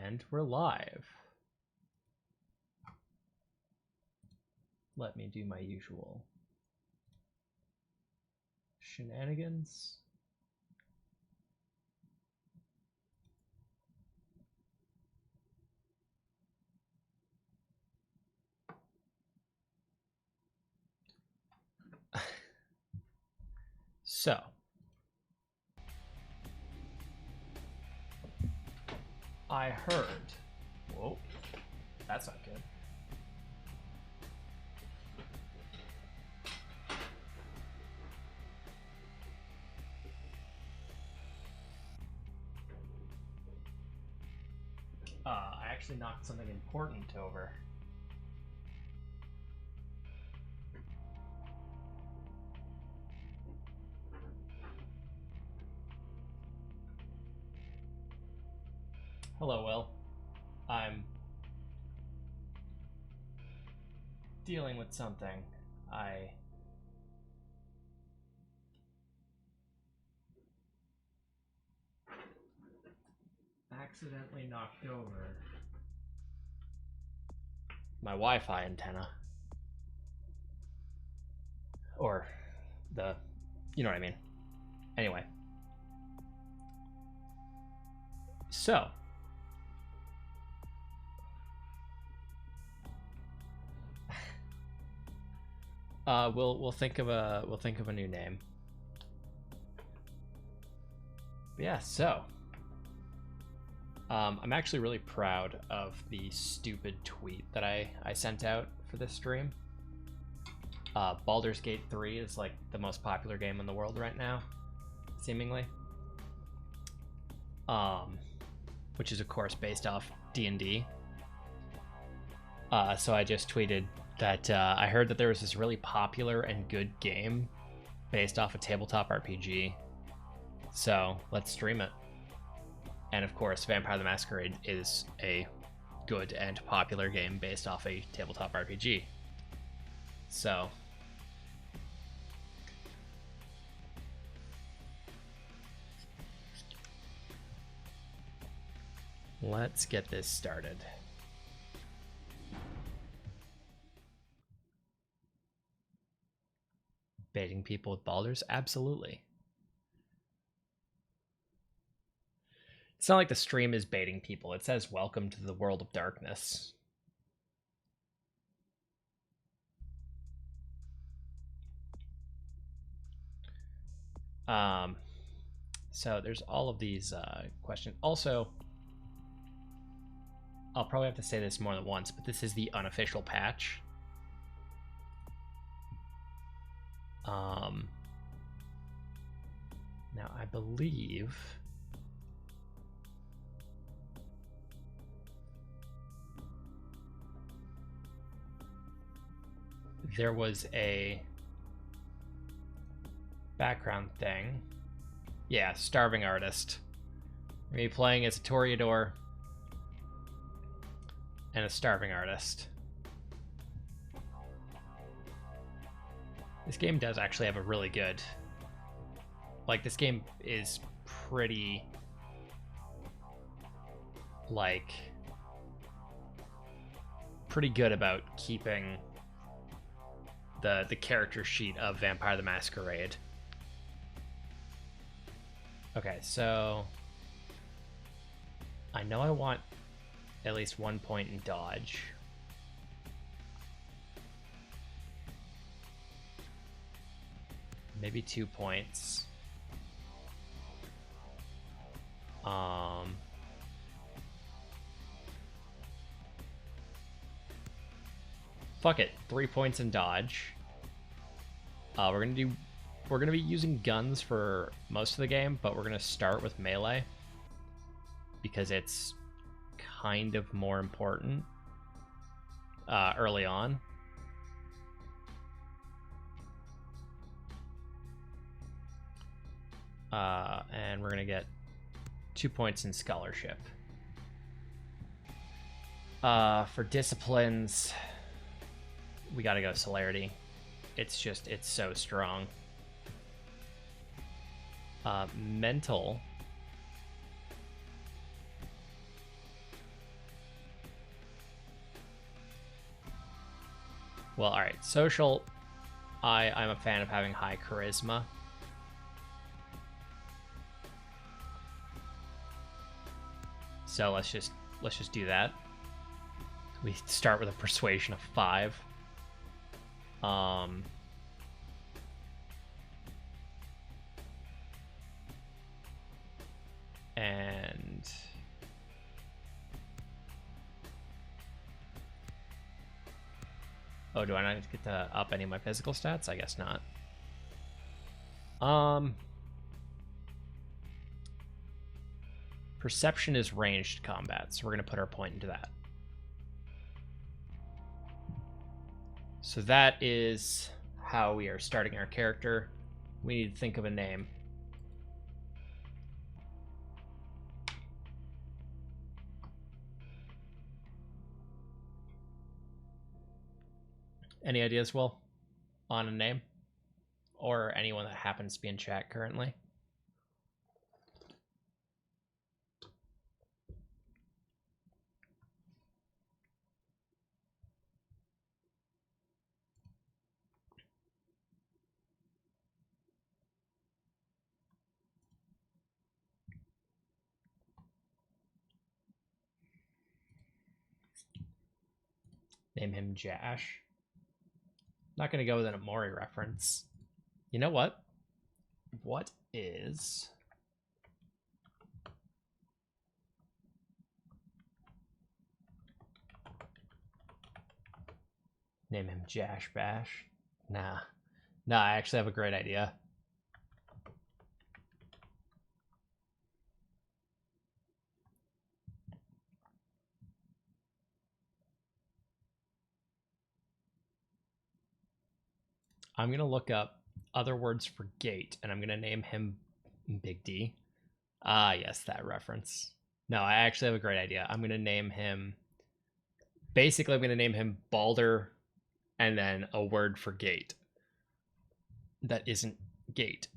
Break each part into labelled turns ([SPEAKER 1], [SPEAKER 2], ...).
[SPEAKER 1] And we're live. Let me do my usual shenanigans. So, I heard, whoa, that's not good. I actually knocked something important over. Hello, Will. I'm dealing with something. I accidentally knocked over my Wi-Fi antenna. Or the, you know what I mean. Anyway. So, we'll think of a new name. But yeah, so I'm actually really proud of the stupid tweet that I sent out for this stream. Baldur's Gate 3 is like the most popular game in the world right now, seemingly. Which is of course based off D&D. So I just tweeted that I heard that there was this really popular and good game based off a tabletop RPG. So let's stream it. And of course, Vampire the Masquerade is a good and popular game based off a tabletop RPG. So let's get this started. Baiting people with Baldur's? Absolutely. It's not like the stream is baiting people. It says, welcome to the world of darkness. So there's all of these questions. Also, I'll probably have to say this more than once, but this is the unofficial patch. Now I believe there was a background thing. Yeah, Starving Artist. We're gonna be playing as a Toreador and a Starving Artist. This game does actually have a really good... Like, this game is pretty... Like... pretty good about keeping the character sheet of Vampire the Masquerade. Okay, so... I know I want at least 1 point in dodge. Maybe 2 points. Fuck it, 3 points in dodge. We're gonna be using guns for most of the game, but we're gonna start with melee because it's kind of more important early on. And we're gonna get 2 points in scholarship. For disciplines, we gotta go celerity. It's so strong. Well, all right. Social, I'm a fan of having high charisma. So let's just do that. We start with a persuasion of 5. And oh, do I not get to up any of my physical stats? I guess not. Perception is ranged combat, so we're gonna put our point into that. So that is how we are starting our character. We need to think of a name. Any ideas, Will, on a name? Or anyone that happens to be in chat currently? Name him Jash. Not going to go with an Amori reference. You know what? What is... Name him Jash Bash? Nah. Nah, I actually have a great idea. I'm going to look up other words for gate, and I'm going to name him Big D. Ah, yes, that reference. No, I actually have a great idea. I'm going to name him... Basically, I'm going to name him Balder, and then a word for gate. That isn't gate.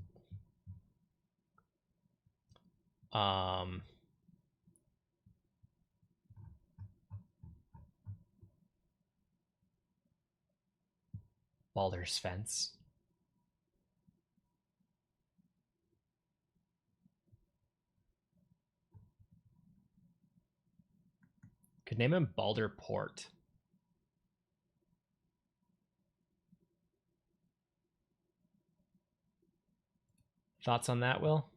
[SPEAKER 1] Baldur's Fence. Could name him Balder Port. Thoughts on that, Will?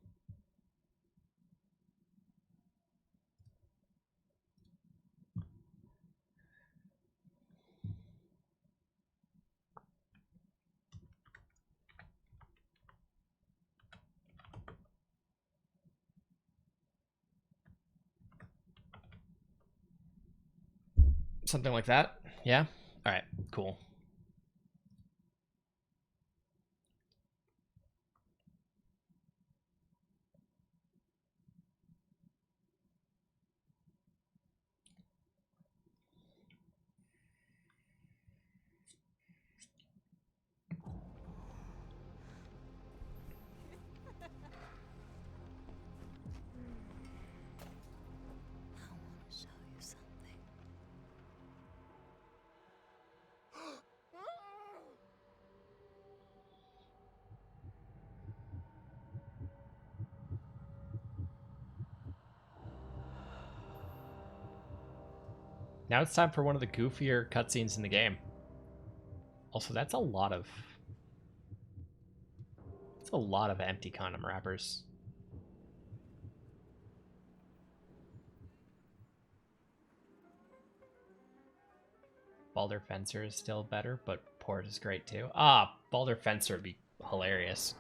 [SPEAKER 1] Something like that? Yeah? All right, cool. Now it's time for one of the goofier cutscenes in the game. Also, that's a lot of empty condom wrappers. Balder Fencer is still better, but Port is great too. Ah, Balder Fencer would be hilarious.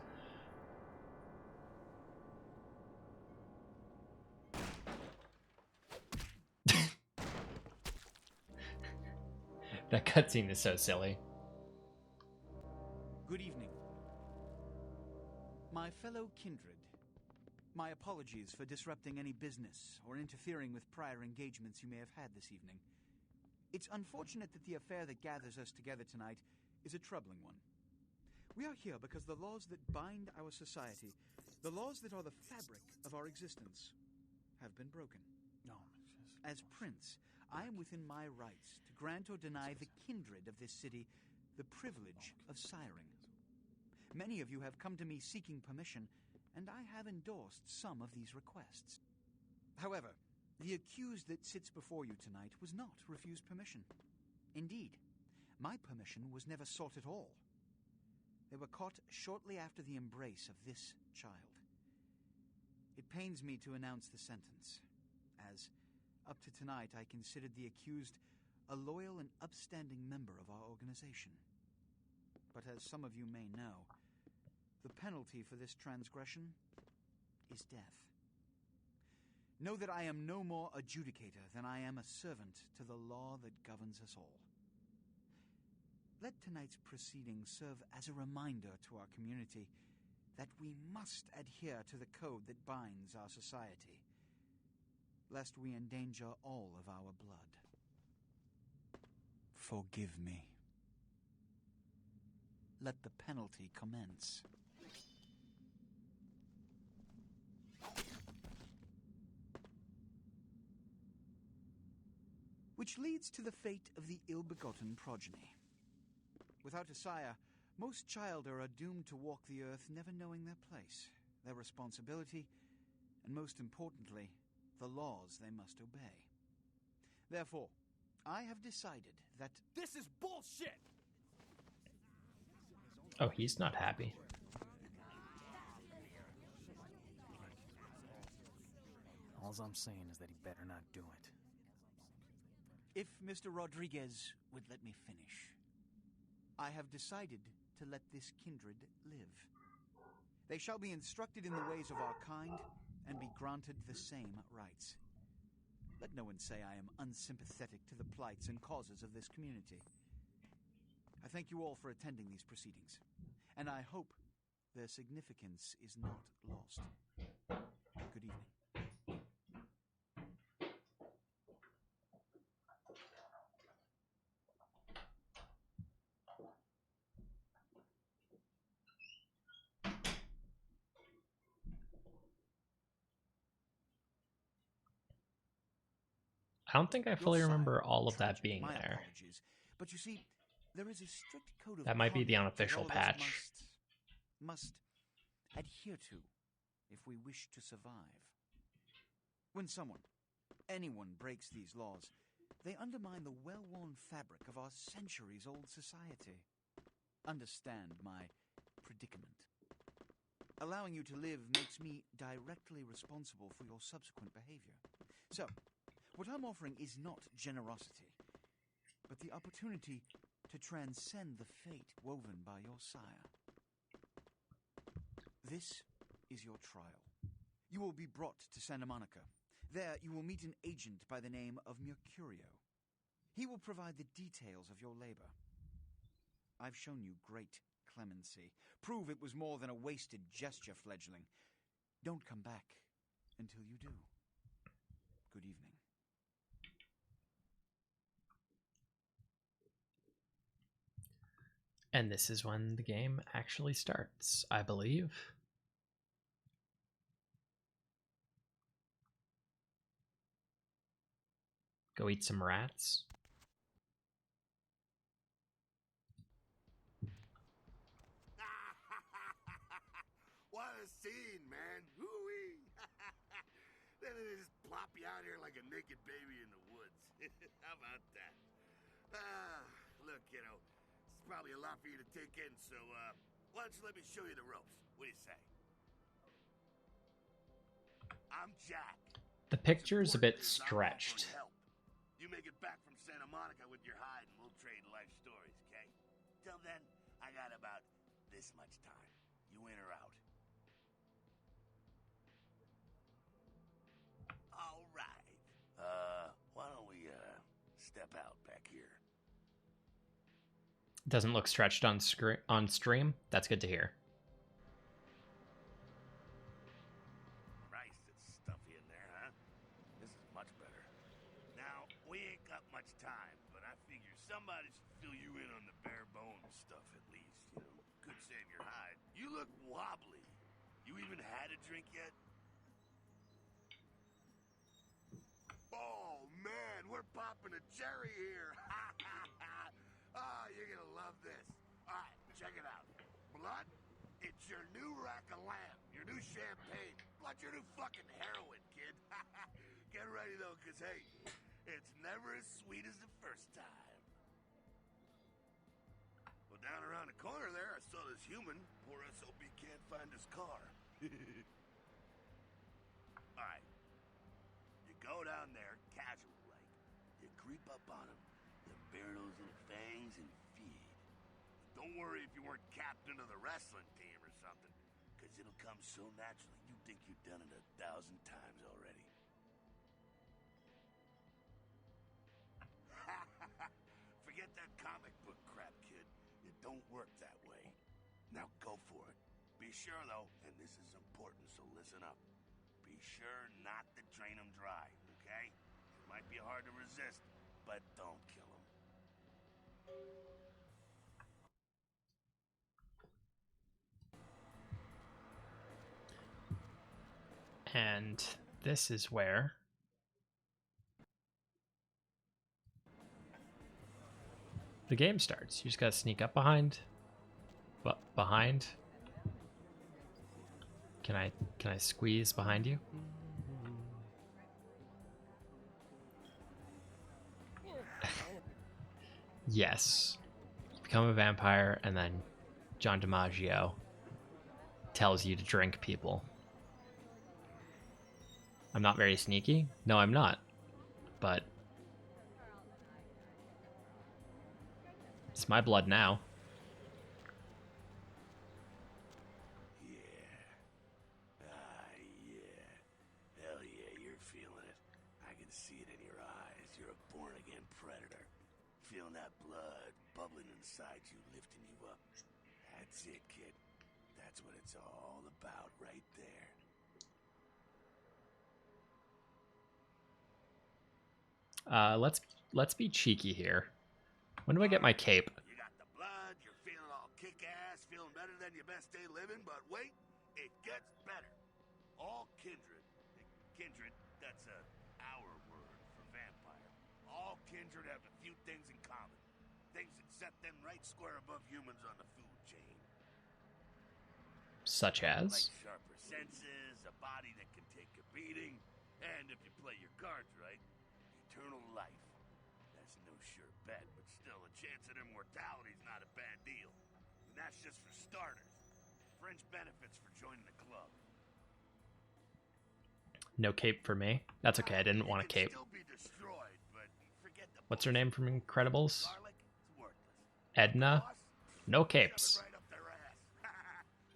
[SPEAKER 1] That cutscene is so silly.
[SPEAKER 2] Good evening. My fellow kindred, my apologies for disrupting any business or interfering with prior engagements you may have had this evening. It's unfortunate that the affair that gathers us together tonight is a troubling one. We are here because the laws that bind our society, the laws that are the fabric of our existence, have been broken. No. As Prince, I am within my rights to grant or deny the kindred of this city the privilege of siring. Many of you have come to me seeking permission, and I have endorsed some of these requests. However, the accused that sits before you tonight was not refused permission. Indeed, my permission was never sought at all. They were caught shortly after the embrace of this child. It pains me to announce the sentence, as up to tonight I considered the accused a loyal and upstanding member of our organization. But as some of you may know, the penalty for this transgression is death. Know that I am no more adjudicator than I am a servant to the law that governs us all. Let tonight's proceedings serve as a reminder to our community that we must adhere to the code that binds our society, lest we endanger all of our blood. Forgive me. Let the penalty commence. Which leads to the fate of the ill-begotten progeny. Without a sire, most children are doomed to walk the earth never knowing their place, their responsibility, and most importantly, the laws they must obey. Therefore, I have decided that
[SPEAKER 3] This is bullshit!
[SPEAKER 1] Oh, he's not happy.
[SPEAKER 3] All I'm saying is that he better not do it.
[SPEAKER 2] if Mr. Rodriguez would let me finish, I have decided to let this kindred live. They shall be instructed in the ways of our kind and be granted the same rights. Let no one say I am unsympathetic to the plights and causes of this community. I thank you all for attending these proceedings, and I hope their significance is not lost. Good evening.
[SPEAKER 1] I don't think I fully remember all of that being
[SPEAKER 2] My
[SPEAKER 1] there.
[SPEAKER 2] apologies, but you see, there is a strict code of
[SPEAKER 1] That might be the
[SPEAKER 2] conduct that
[SPEAKER 1] unofficial
[SPEAKER 2] all of us
[SPEAKER 1] patch.
[SPEAKER 2] must adhere to if we wish to survive. When anyone breaks these laws, they undermine the well-worn fabric of our centuries-old society. Understand my predicament. Allowing you to live makes me directly responsible for your subsequent behavior. So, what I'm offering is not generosity, but the opportunity to transcend the fate woven by your sire. This is your trial. You will be brought to Santa Monica. There you will meet an agent by the name of Mercurio. He will provide the details of your labor. I've shown you great clemency. Prove it was more than a wasted gesture, fledgling. Don't come back until you do. Good evening.
[SPEAKER 1] And this is when the game actually starts, I believe. Go eat some rats.
[SPEAKER 4] What a scene, man. Hoo-wee. Then they just plop you out here like a naked baby in the woods. How about that? Look, kiddo, it's probably a lot for you to take in, so why don't you let me show you the ropes? What do you say? I'm Jack.
[SPEAKER 1] The picture's a bit
[SPEAKER 4] It's important that I'm
[SPEAKER 1] stretched.
[SPEAKER 4] offering help. You make it back from Santa Monica with your hide and we'll trade life stories, okay? Till then, I got about this much time. You in or out? All right. Why don't we step out back here?
[SPEAKER 1] Doesn't look stretched on stream. That's good to hear.
[SPEAKER 4] Christ, it's stuffy in there, huh? This is much better. Now, we ain't got much time, but I figure somebody should fill you in on the bare bones stuff at least. You know, could save your hide. You look wobbly. You even had a drink yet? Oh, man, we're popping a cherry here. You're gonna love love this. Alright, check it out. Blood, it's your new rack of lamb, your new champagne, blood, your new fucking heroin, kid. Get ready though, cause hey, it's never as sweet as the first time. Well, down around the corner there, I saw this human. Poor SOB can't find his car. Alright. You go down there, casual like. You creep up on him. You bare those little fangs and feed. Don't worry if you weren't captain of the wrestling team or something, because it'll come so naturally you think you've done it 1,000 times already. Forget that comic book crap, kid. It don't work that way. Now go for it. Be sure, though, and this is important, so listen up. Be sure not to drain him dry, okay? It might be hard to resist, but don't kill him.
[SPEAKER 1] And this is where the game starts. You just gotta sneak up behind. Behind. Can I squeeze behind you? Yes. You become a vampire, and then John DiMaggio tells you to drink people. I'm not very sneaky. No, I'm not. But it's my blood now.
[SPEAKER 4] Yeah. Hell yeah, you're feeling it. I can see it in your eyes. You're a born-again predator. Feeling that blood bubbling inside you, lifting you up. That's it, kid. That's what it's all about right there.
[SPEAKER 1] Let's be cheeky here. When do I get my cape?
[SPEAKER 4] You got the blood, you're feeling all kick-ass, feeling better than your best day living, but wait, it gets better. All kindred, that's our word for vampire. All kindred have a few things in common. Things that set them right square above humans on the food chain.
[SPEAKER 1] Such as?
[SPEAKER 4] Like sharper senses, a body that can take a beating, and if you play your cards right, eternal life. That's no sure bet, but still, a chance at immortality is not a bad deal. And that's just for starters. Fringe benefits for joining the club.
[SPEAKER 1] No cape for me. That's okay, I didn't want a cape.
[SPEAKER 4] Still be destroyed, but forget the
[SPEAKER 1] What's her name from Incredibles?
[SPEAKER 4] garlic, it's worthless.
[SPEAKER 1] Edna?
[SPEAKER 4] Boss,
[SPEAKER 1] No
[SPEAKER 4] shove it
[SPEAKER 1] capes.
[SPEAKER 4] right up their ass.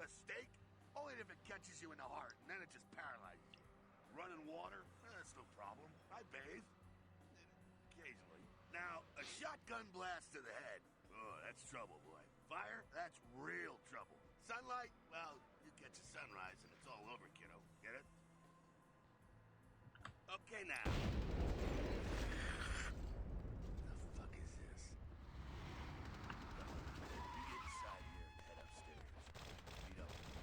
[SPEAKER 4] A steak? Only if it catches you in the heart, and then it just paralyzes you. Running water? That's no problem. I bathe. Occasionally. Now, a shotgun blast to the head. Oh, that's trouble, boy. Fire? That's real trouble. Sunlight? Well, you catch a sunrise and it's all over, kiddo. Get it? Okay, now. The fuck is this? You get inside here and head upstairs. Meet up with me.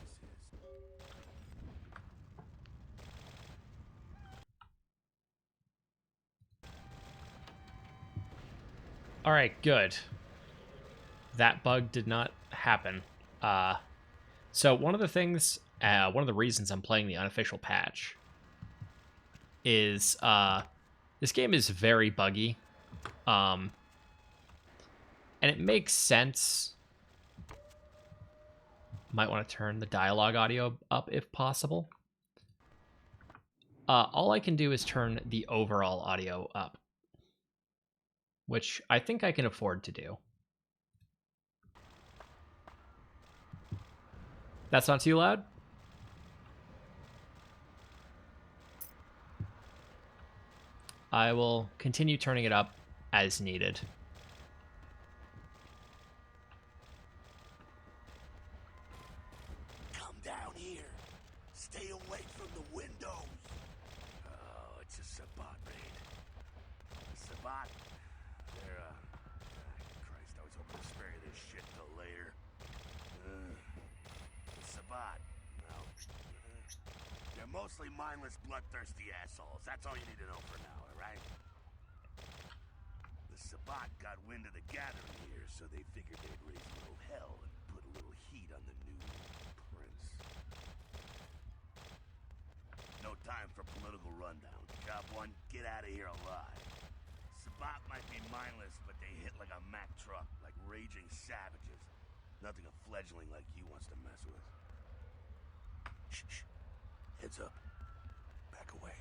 [SPEAKER 4] Just gonna go see what the fuck this is.
[SPEAKER 1] All right, good. That bug did not happen. So one of the things, one of the reasons I'm playing the unofficial patch is this game is very buggy, and it makes sense. Might want to turn the dialogue audio up if possible. All I can do is turn the overall audio up, which I think I can afford to do. That's not too loud? I will continue turning it up as needed.
[SPEAKER 4] Come down here. Stay away from the windows. Oh, it's a Sabat raid. Sabat? They're, Christ, I was hoping to spare you this shit till later. The Sabat, well, they're mostly mindless, bloodthirsty assholes. That's all you need to know for now, alright? The Sabbat got wind of the gathering here, so they figured they'd raise a little hell and put a little heat on the new prince. No time for political rundown. Job one, get out of here alive. Sabbat might be mindless, but they hit like a Mack truck, like raging savages. Nothing a fledgling like you wants to mess with. Shh, shh. Heads up. Back away.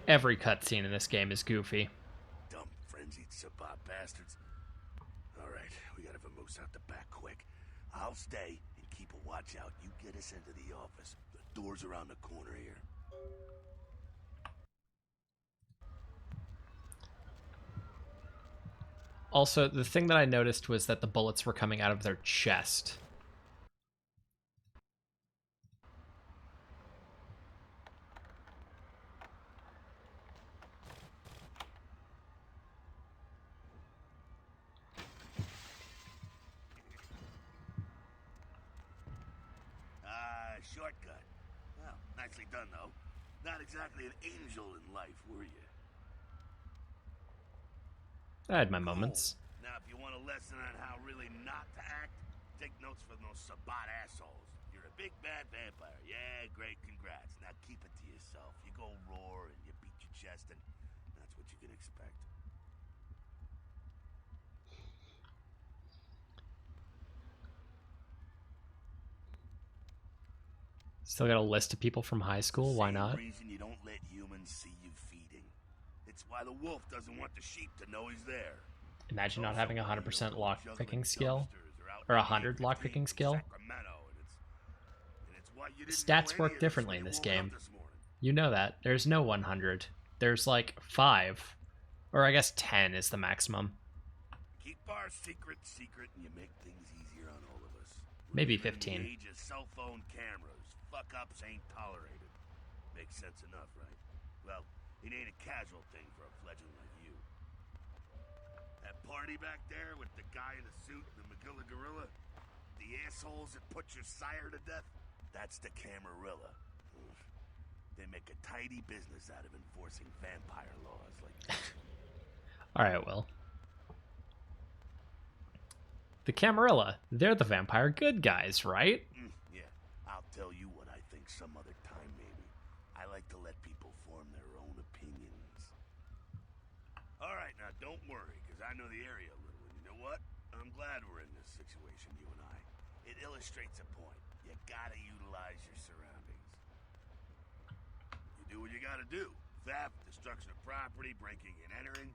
[SPEAKER 1] Every cutscene in this game is goofy.
[SPEAKER 4] Dumb frenzied Sabbat bastards. Alright, we gotta vamoose out the back quick. I'll stay and keep a watch out. You get us into the office. The door's around the corner here.
[SPEAKER 1] Also, the thing that I noticed was that the bullets were coming out of their chest.
[SPEAKER 4] Shortcut. Well, nicely done, though. Not exactly an angel in life, were you?
[SPEAKER 1] I had my moments.
[SPEAKER 4] Cool. Now, if you want a lesson on how really not to act, take notes from those Sabbat assholes. You're a big bad vampire. Yeah, great, congrats. Now keep it to yourself. You go roar and you beat your chest, and that's what you can expect.
[SPEAKER 1] Still got a list of people from high school. Why not?
[SPEAKER 4] Same reason you don't let humans see you feeding. It's why the wolf doesn't want the sheep to know he's there.
[SPEAKER 1] Imagine not having a 100% lockpicking skill. Or 100 lockpicking skill. Stats work differently in this game. You know that. There's no 100. There's like 5. Or I guess 10 is the maximum.
[SPEAKER 4] Keep our secret and you make things easier on all of us.
[SPEAKER 1] Maybe 15.
[SPEAKER 4] In the age of cell phone cameras. Fuck-ups ain't tolerated. Makes sense enough, right? Well, it ain't a casual thing for a fledgling like you. That party back there with the guy in the suit and the Magilla Gorilla? The assholes that put your sire to death? That's the Camarilla. They make a tidy business out of enforcing vampire laws like that.
[SPEAKER 1] Alright, Will. The Camarilla. They're the vampire good guys, right?
[SPEAKER 4] Yeah, I'll tell you what I think some other time, maybe. I like to let people form their own opinions. Alright, now don't worry, because I know the area a little, and you know what? I'm glad we're in this situation, you and I. It illustrates a point. You gotta utilize your surroundings. You do what you gotta do. Theft, destruction of property, breaking and entering.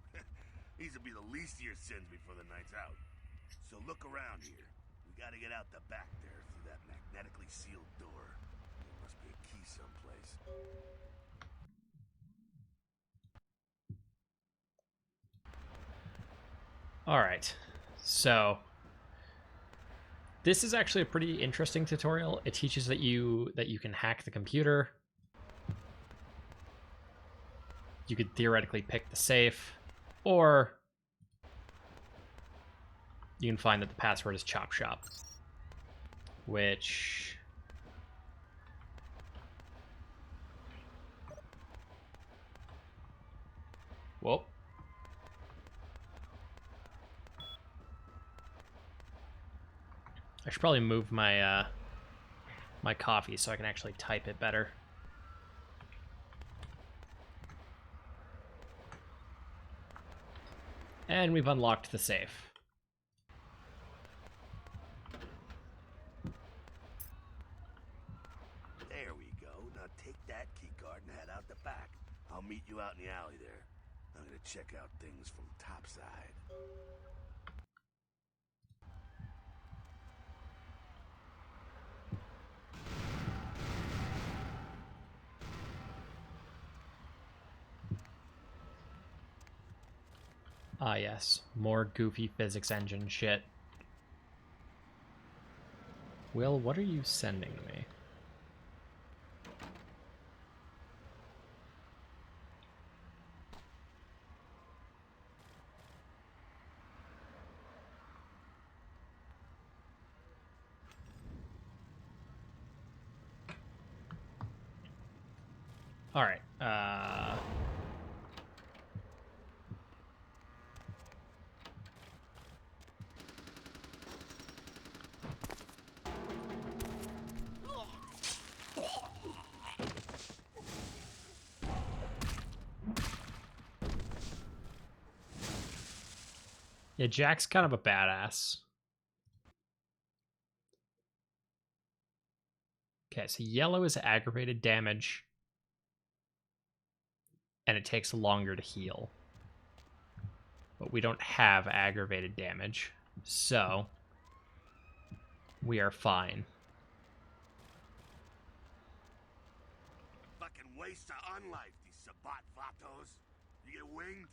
[SPEAKER 4] These will be the least of your sins before the night's out. So look around here. We gotta get out the back there through that magnetically sealed door. There must be a key someplace.
[SPEAKER 1] Alright. So this is actually a pretty interesting tutorial. It teaches that you can hack the computer. You could theoretically pick the safe, or you can find that the password is Chop Shop, which whoa. I should probably move my my coffee so I can actually type it better. And we've unlocked the safe.
[SPEAKER 4] There we go. Now take that keycard and head out the back. I'll meet you out in the alley there. I'm gonna check out things from topside.
[SPEAKER 1] Ah, yes. More goofy physics engine shit. Will, what are you sending me? All right. Yeah, Jack's kind of a badass. Okay, so yellow is aggravated damage, and it takes longer to heal. But we don't have aggravated damage, so we are fine.
[SPEAKER 4] Fucking waste of unlife, these Sabat Vatos. You get winged?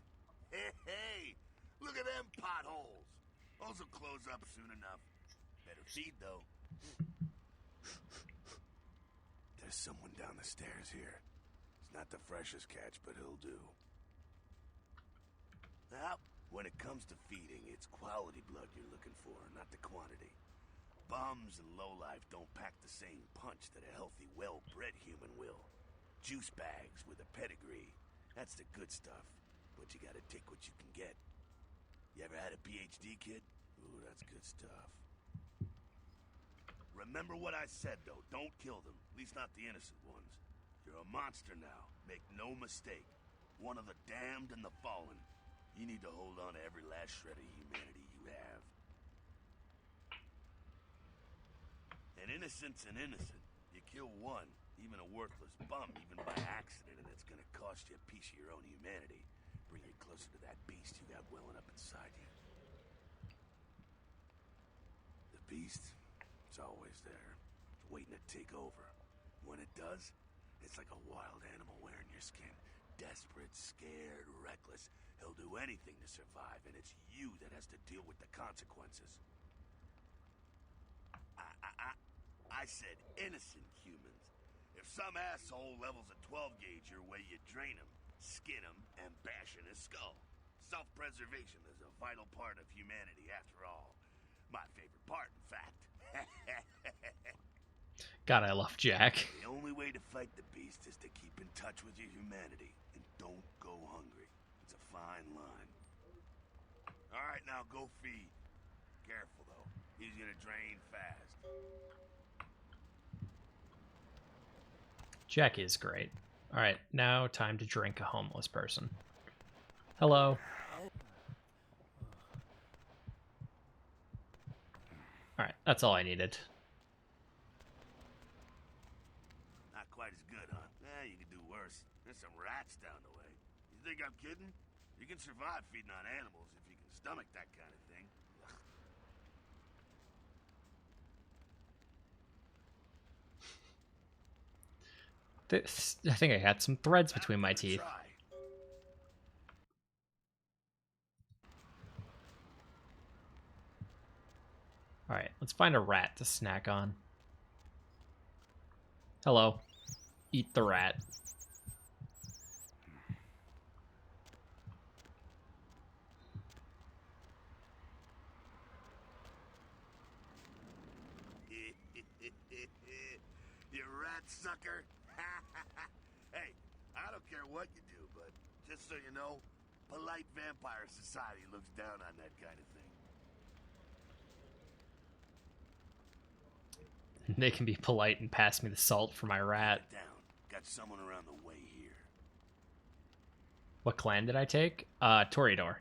[SPEAKER 4] Hey, look at them potholes. Those will close up soon enough. Better feed, though. There's someone down the stairs here. It's not the freshest catch, but he'll do. Now, when it comes to feeding, it's quality blood you're looking for, not the quantity. Bums and lowlife don't pack the same punch that a healthy, well-bred human will. Juice bags with a pedigree. That's the good stuff. But you gotta take what you can get. You ever had a PhD, kid? Ooh, that's good stuff. Remember what I said, though. Don't kill them. At least not the innocent ones. You're a monster now. Make no mistake. One of the damned and the fallen. You need to hold on to every last shred of humanity you have. An innocent's an innocent. You kill one, even a worthless bum, even by accident, and it's gonna cost you a piece of your own humanity. Bring you closer to that beast you got welling up inside you. The beast, it's always there, waiting to take over. When it does, it's like a wild animal wearing your skin. Desperate, scared, reckless. He'll do anything to survive, and it's you that has to deal with the consequences. I said innocent humans. If some asshole levels a 12 gauge your way, you drain him, skin him, and bash in his skull. Self-preservation is a vital part of humanity, after all. My favorite part, in fact.
[SPEAKER 1] God, I love Jack.
[SPEAKER 4] The only way to fight the beast is to keep in touch with your humanity, and don't go hungry. It's a fine line. All right, now go feed. Careful, though. He's gonna drain fast.
[SPEAKER 1] Jack is great. All right, now time to drink a homeless person. Hello. All right, that's all I needed.
[SPEAKER 4] Not quite as good, huh? You could do worse. There's some rats down the way. You think I'm kidding? You can survive feeding on animals if you can stomach that kind of thing.
[SPEAKER 1] I think I had some threads between my teeth.
[SPEAKER 4] Try.
[SPEAKER 1] All right, let's find a rat to snack on. Hello. Eat the rat.
[SPEAKER 4] You rat sucker. Hey, I don't care what you do, but just so you know, polite vampire society looks down on that kind of thing.
[SPEAKER 1] They can be polite and pass me the salt for my rat.
[SPEAKER 4] Get down. Got someone around the way here.
[SPEAKER 1] What clan did I take? Toreador.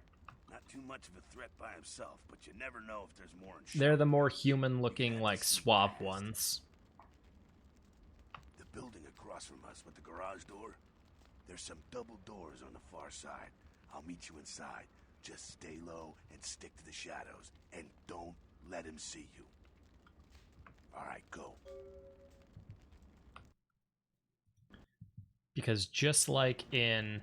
[SPEAKER 4] Not too much of a threat by himself, but you never know if there's more in
[SPEAKER 1] They're the
[SPEAKER 4] shop.
[SPEAKER 1] more human-looking, like, suave ones.
[SPEAKER 4] The building across from us with the garage door, there's some double doors on the far side. I'll meet you inside. Just stay low and stick to the shadows, and don't let him see you. All right, go.
[SPEAKER 1] Because just like in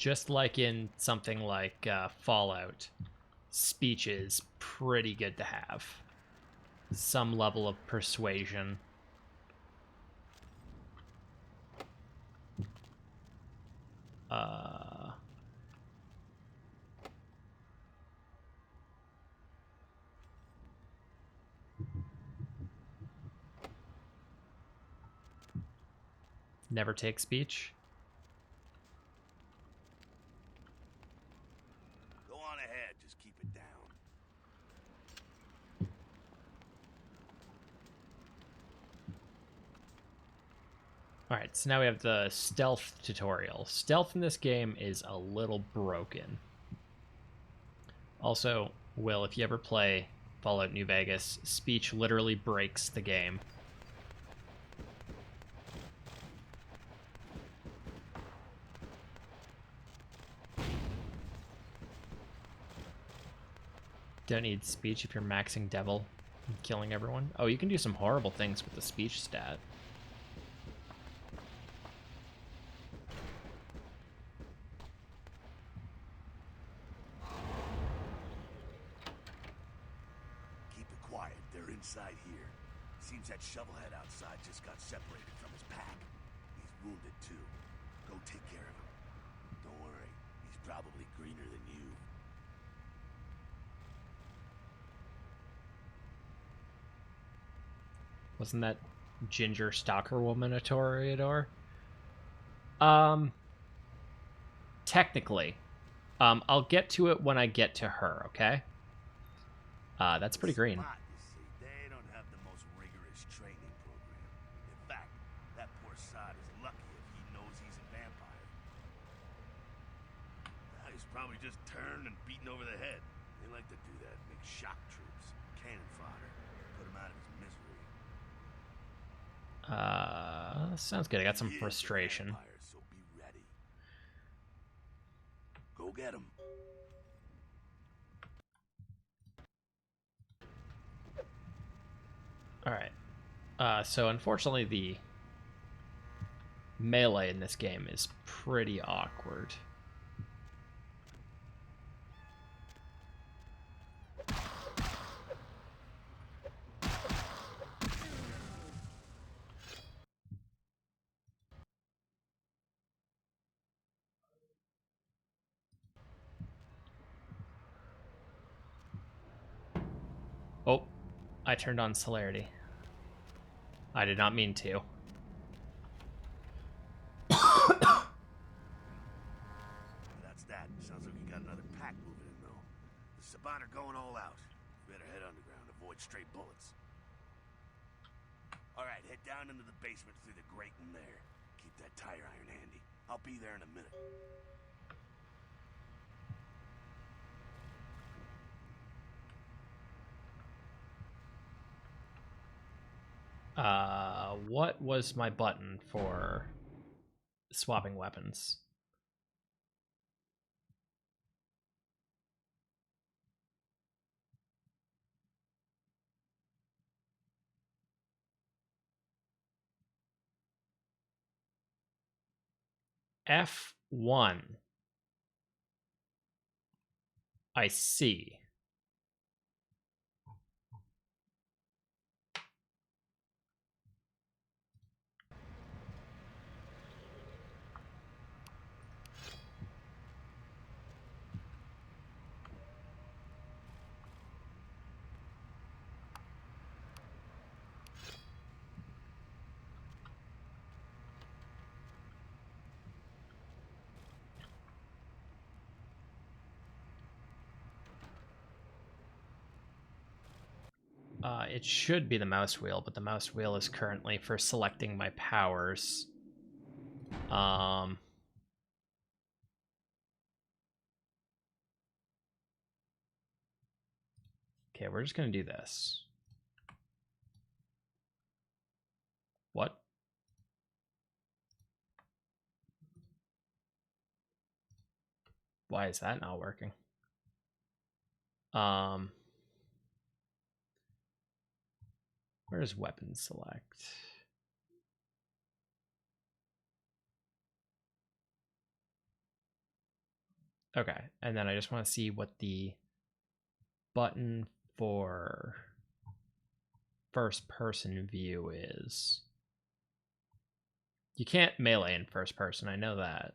[SPEAKER 1] just like in something like Fallout, speech is pretty good to have. Some level of persuasion. Never take speech.
[SPEAKER 4] Go on ahead, just keep it down.
[SPEAKER 1] Alright, so now we have the stealth tutorial. Stealth in this game is a little broken. Also, Will, if you ever play Fallout New Vegas, speech literally breaks the game. Don't need speech if you're maxing Devil and killing everyone. Oh, you can do some horrible things with the speech stat.
[SPEAKER 4] Keep it quiet, they're inside here. Seems that shovelhead outside just got separated from his pack. He's wounded too. Go take care of him. Don't worry, he's probably greener than you.
[SPEAKER 1] Wasn't that ginger stalker woman a Toreador? Technically. I'll get to it when I get to her, okay? That's pretty green.
[SPEAKER 4] Spot, you see, they don't have the most rigorous training program. In fact, that poor sod is lucky if he knows he's a vampire. He's probably just turned and beaten over the head. They like to do that, make shock troops, cannon fodder, put him out of his misery.
[SPEAKER 1] Sounds good. I got some
[SPEAKER 4] He is a
[SPEAKER 1] frustration.
[SPEAKER 4] vampire, so be ready. Go get him.
[SPEAKER 1] Alright. So unfortunately the melee in this game is pretty awkward. Oh, I turned on celerity. I did not mean to.
[SPEAKER 4] That's that. Sounds like we got another pack moving in, though. The Saban are going all out. Better head underground, avoid stray bullets. All right, head down into the basement through the grate in there. Keep that tire iron handy. I'll be there in a minute.
[SPEAKER 1] What was my button for swapping weapons? F1. I see. It should be the mouse wheel, but the mouse wheel is currently for selecting my powers. Okay, we're just gonna do this. What? Why is that not working? Where's weapon select? Okay, and then I just want to see what the button for first person view is. You can't melee in first person, I know that.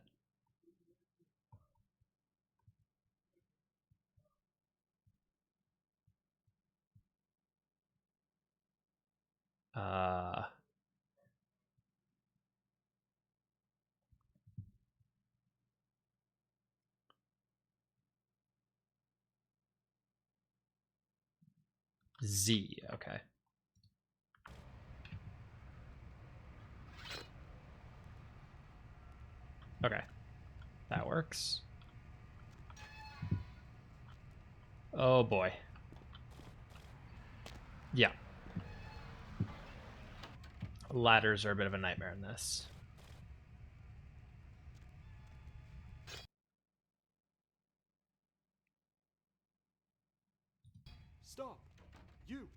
[SPEAKER 1] Z, okay. Okay, that works. Oh boy. Yeah. Ladders are a bit of a nightmare in this.
[SPEAKER 5] Stop! You!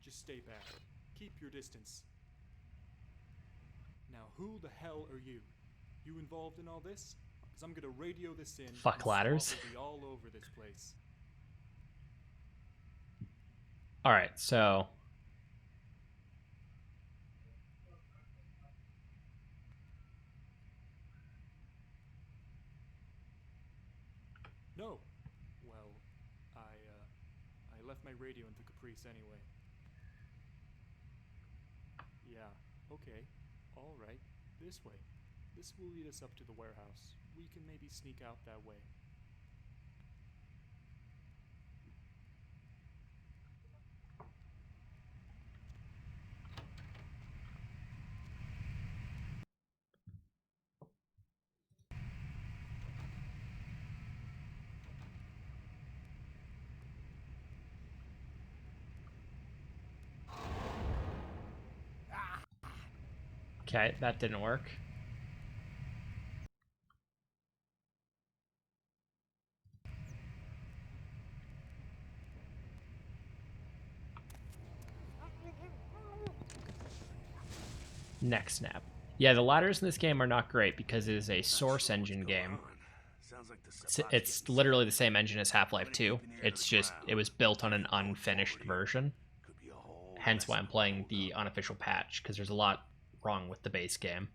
[SPEAKER 5] Just stay back. Keep your distance. Now who the hell are you? You involved in all this? Because I'm gonna radio this in.
[SPEAKER 1] Fuck
[SPEAKER 5] and
[SPEAKER 1] ladders.
[SPEAKER 5] SWAT will be all over this place.
[SPEAKER 1] Alright, so...
[SPEAKER 5] No. Well, I left my radio in the Caprice anyway. Yeah, okay. Alright. This way. This will lead us up to the warehouse. We can maybe sneak out that way.
[SPEAKER 1] Okay, that didn't work. Neck snap. Yeah, the ladders in this game are not great because it is a source engine game. It's literally the same engine as Half-Life 2. It's just, it was built on an unfinished version. Hence why I'm playing the unofficial patch, because there's a lot wrong with the base game.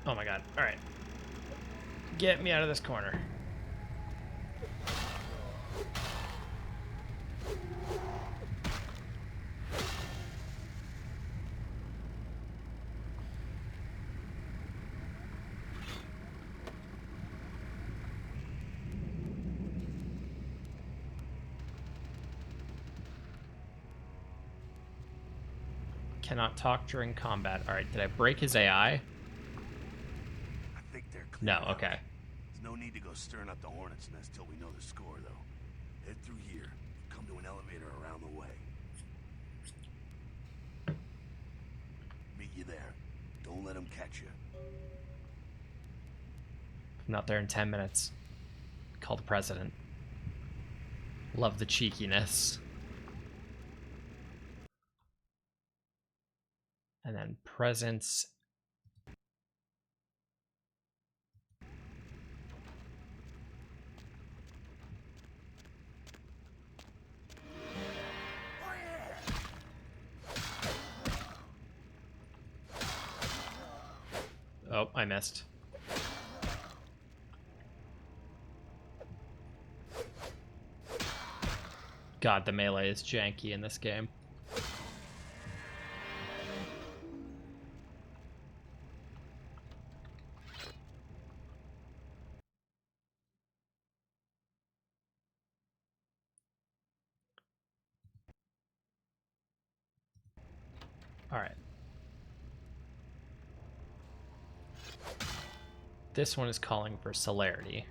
[SPEAKER 1] Oh my god. Alright. Get me out of this corner. Cannot talk during combat. Alright, did I break his AI?
[SPEAKER 4] I think they're clear.
[SPEAKER 1] No,
[SPEAKER 4] out.
[SPEAKER 1] okay.
[SPEAKER 4] There's no need to go stirring up the hornet's nest till we know the score, though. Head through here. Come to an elevator around the way. Meet you there. Don't let them catch you.
[SPEAKER 1] I'm not there in 10 minutes. Call the president. Love the cheekiness. And then presence. Oh, I missed. God, the melee is janky in this game. All right. This one is calling for celerity.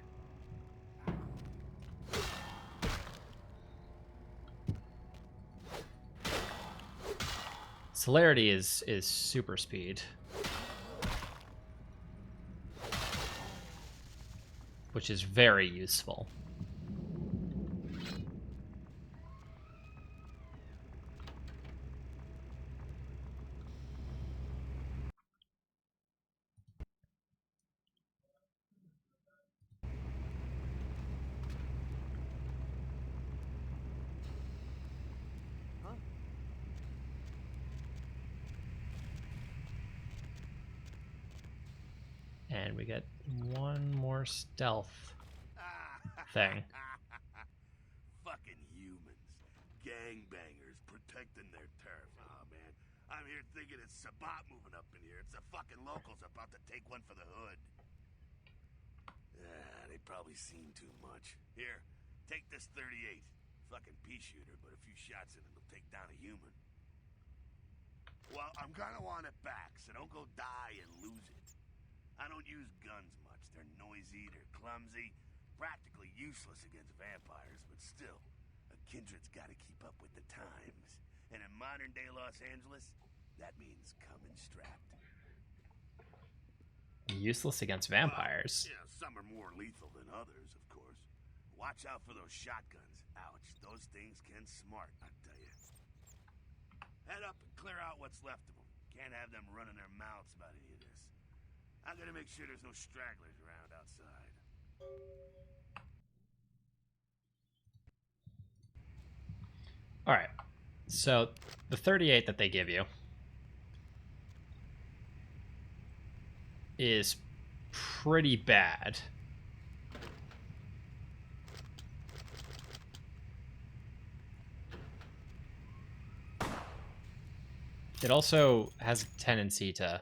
[SPEAKER 1] Celerity is super speed, which is very useful. And we get one more stealth thing.
[SPEAKER 4] Fucking humans. Gangbangers protecting their turf. Oh, man. I'm here thinking it's Sabat moving up in here. It's the fucking locals about to take one for the hood. They probably seen too much. Here, take this 38. Fucking pea shooter, but a few shots in it will take down a human. Well, I'm gonna want it back, so don't go die and lose it. I don't use guns much. They're noisy, they're clumsy, practically useless against vampires, but still, a kindred's gotta keep up with the times. And in modern-day Los Angeles, that means coming strapped.
[SPEAKER 1] Useless against vampires.
[SPEAKER 4] Yeah, some are more lethal than others, of course. Watch out for those shotguns. Ouch, those things can smart, I tell you. Head up and clear out what's left of them. Can't have them running their mouths about any of this. I'm gonna make sure there's no stragglers around outside.
[SPEAKER 1] All right. So the 38 that they give you is pretty bad. It also has a tendency to...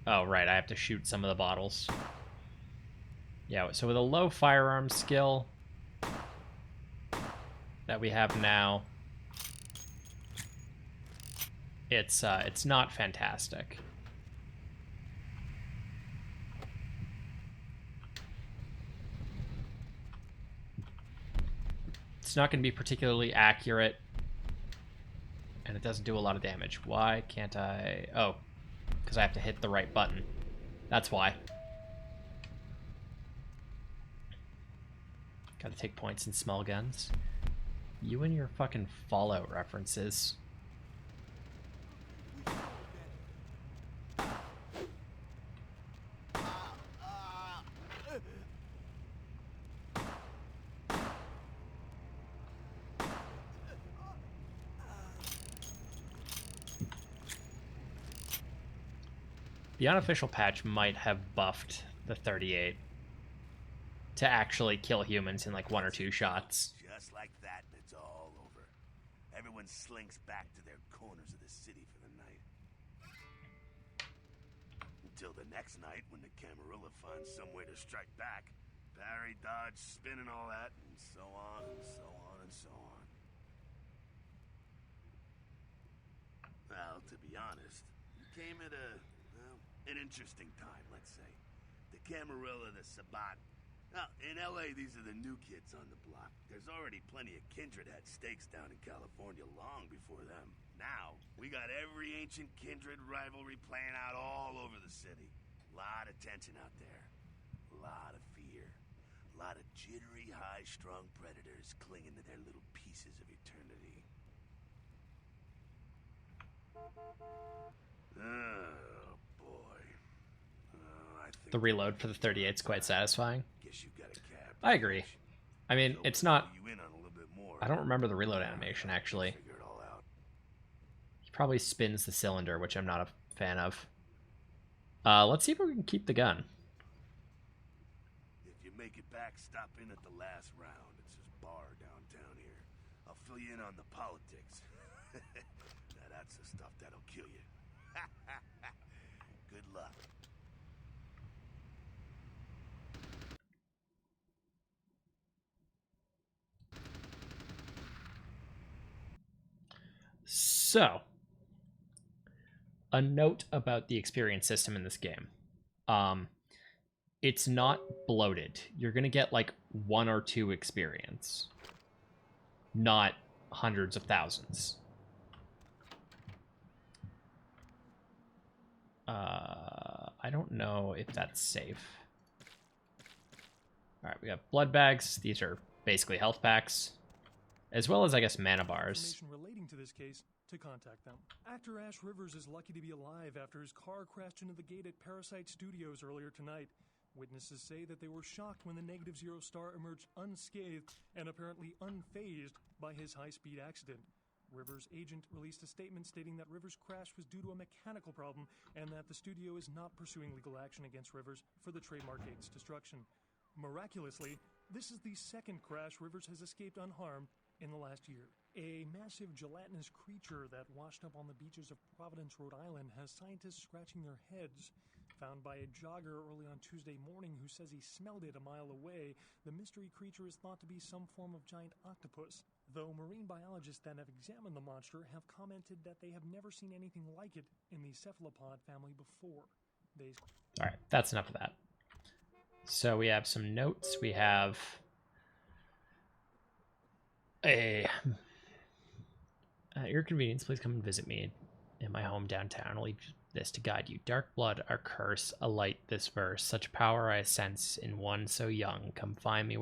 [SPEAKER 1] Oh, right, I have to shoot some of the bottles. Yeah, so with a low firearm skill that we have now, it's not fantastic. It's not going to be particularly accurate, and it doesn't do a lot of damage. Why can't I... Oh, because I have to hit the right button. That's why. Gotta take points in small guns. You and your fucking Fallout references. The unofficial patch might have buffed the 38 to actually kill humans in like 1 or 2 shots.
[SPEAKER 4] Just like that, and it's all over. Everyone slinks back to their corners of the city for the night. Until the next night, when the Camarilla finds some way to strike back. Parry, dodge, spin, and all that, and so on, and so on, and so on. Well, to be honest, you came at an interesting time, let's say. The Camarilla, the Sabat. Now, in LA, these are the new kids on the block. There's already plenty of kindred had stakes down in California long before them. Now, we got every ancient kindred rivalry playing out all over the city. Lot of tension out there. Lot of fear. Lot of jittery, high-strung predators clinging to their little pieces of eternity. Oh, boy. I think
[SPEAKER 1] The reload for the 38 is quite satisfying.
[SPEAKER 4] Guess you got a cab.
[SPEAKER 1] I agree. I mean, it's not...
[SPEAKER 4] You in on a little bit more.
[SPEAKER 1] I don't remember the reload animation, actually.
[SPEAKER 4] Figure it all out.
[SPEAKER 1] He probably spins the cylinder, which I'm not a fan of. Let's see if we can keep the gun.
[SPEAKER 4] If you make it back, stop in at the last round. It's this bar downtown here. I'll fill you in on the politics. Now that's the stuff that'll kill you. Good luck.
[SPEAKER 1] So, a note about the experience system in this game. It's not bloated. You're going to get like 1 or 2 experience, not hundreds of thousands. I don't know if that's safe. All right, we got blood bags. These are basically health packs, as well as, I guess, mana bars.
[SPEAKER 6] Information relating to this case, to contact them. Actor Ash Rivers is lucky to be alive after his car crashed into the gate at Parasite Studios earlier tonight. Witnesses say that they were shocked when the Negative Zero star emerged unscathed and apparently unfazed by his high-speed accident. Rivers' agent released a statement stating that Rivers' crash was due to a mechanical problem and that the studio is not pursuing legal action against Rivers for the trademark gate's destruction. Miraculously, this is the second crash Rivers has escaped unharmed in the last year. A massive gelatinous creature that washed up on the beaches of Providence, Rhode Island, has scientists scratching their heads. Found by a jogger early on Tuesday morning who says he smelled it a mile away, the mystery creature is thought to be some form of giant octopus, though marine biologists that have examined the monster have commented that they have never seen anything like it in the cephalopod family before.
[SPEAKER 1] All right, that's enough of that. So we have some notes. We have at your convenience, please come and visit me in my home downtown. I'll leave this to guide you. Dark blood, our curse, alight this verse. Such power I sense in one so young. Come find me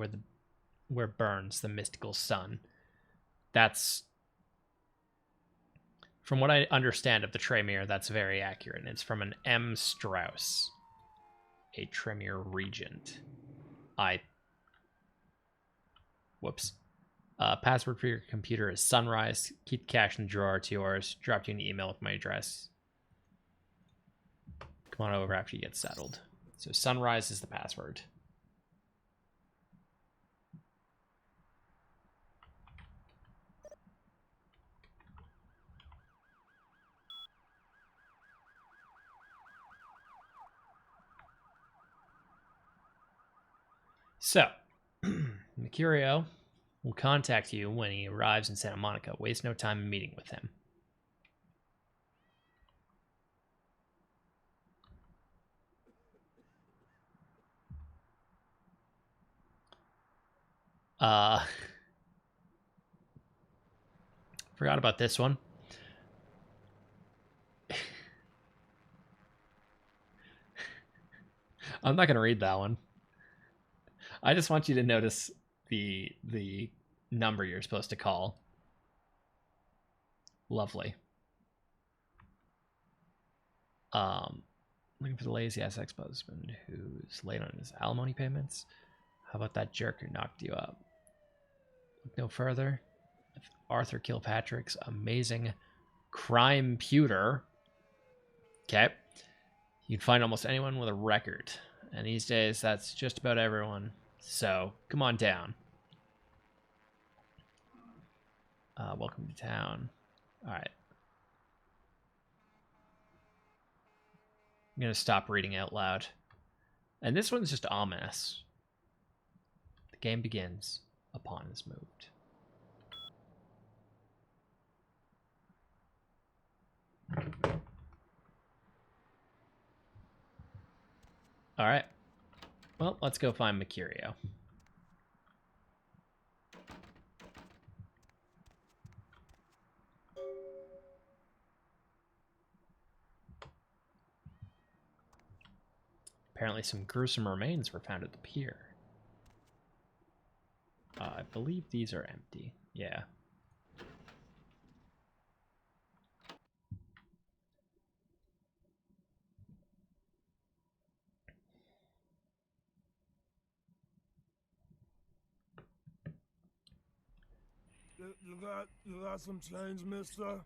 [SPEAKER 1] where burns the mystical sun. That's, from what I understand of the Tremere, that's very accurate. And it's from an M. Strauss, a Tremere regent. Whoops. Password for your computer is Sunrise. Keep the cash in the drawer. It's yours. Drop you an email with my address. Come on over after you get settled. So Sunrise is the password. So, Mercurio will contact you when he arrives in Santa Monica. Waste no time in meeting with him. Forgot about this one. I'm not going to read that one. I just want you to notice the number you're supposed to call. Lovely. Looking for the lazy ass ex-husband who's late on his alimony payments. How about that jerk who knocked you up? Look no further. Arthur Kilpatrick's amazing crime pewter. Okay. You'd find almost anyone with a record. And these days, that's just about everyone. So, come on down. Welcome to town. All right. I'm going to stop reading out loud. And this one's just ominous. The game begins. A pawn is moved. All right. Well, let's go find Mercurio. Apparently some gruesome remains were found at the pier. I believe these are empty. Yeah.
[SPEAKER 7] You got some change, mister?